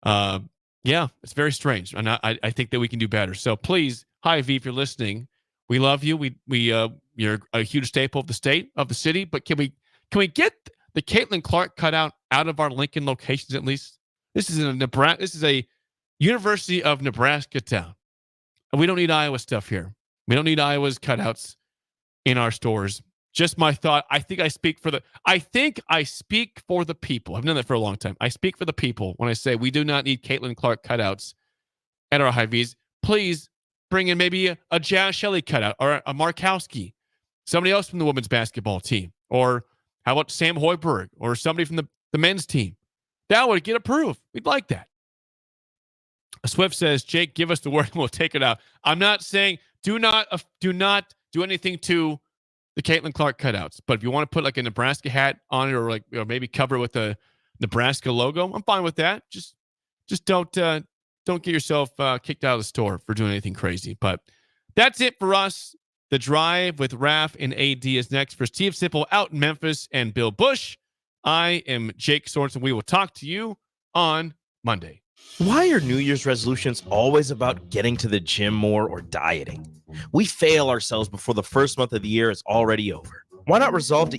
Speaker 3: Yeah, it's very strange, and I think that we can do better. So please, Hy-Vee, if you're listening, we love you. You're a huge staple of the state, of the city. But can we get the Caitlin Clark cutout out of our Lincoln locations at least? This is a University of Nebraska town, and we don't need Iowa stuff here. We don't need Iowa's cutouts in our stores. Just my thought. I think I speak for the people. I've done that for a long time. I speak for the people when I say we do not need Caitlin Clark cutouts at our Hy-Vees. Please bring in maybe a Jazz Shelley cutout or a Markowski, somebody else from the women's basketball team. Or how about Sam Hoiberg or somebody from the men's team? That would get approved. We'd like that. Swift says, Jake, give us the word and we'll take it out. I'm not saying do not do anything to the Caitlin Clark cutouts. But if you want to put like a Nebraska hat on it or maybe cover it with a Nebraska logo, I'm fine with that. Just don't get yourself kicked out of the store for doing anything crazy. But that's it for us. The Drive with Raph and AD is next. For Steve Sipple out in Memphis and Bill Busch, I am Jake Sorensen. We will talk to you on Monday.
Speaker 10: Why are New Year's resolutions always about getting to the gym more or dieting? We fail ourselves before the first month of the year is already over. Why not resolve to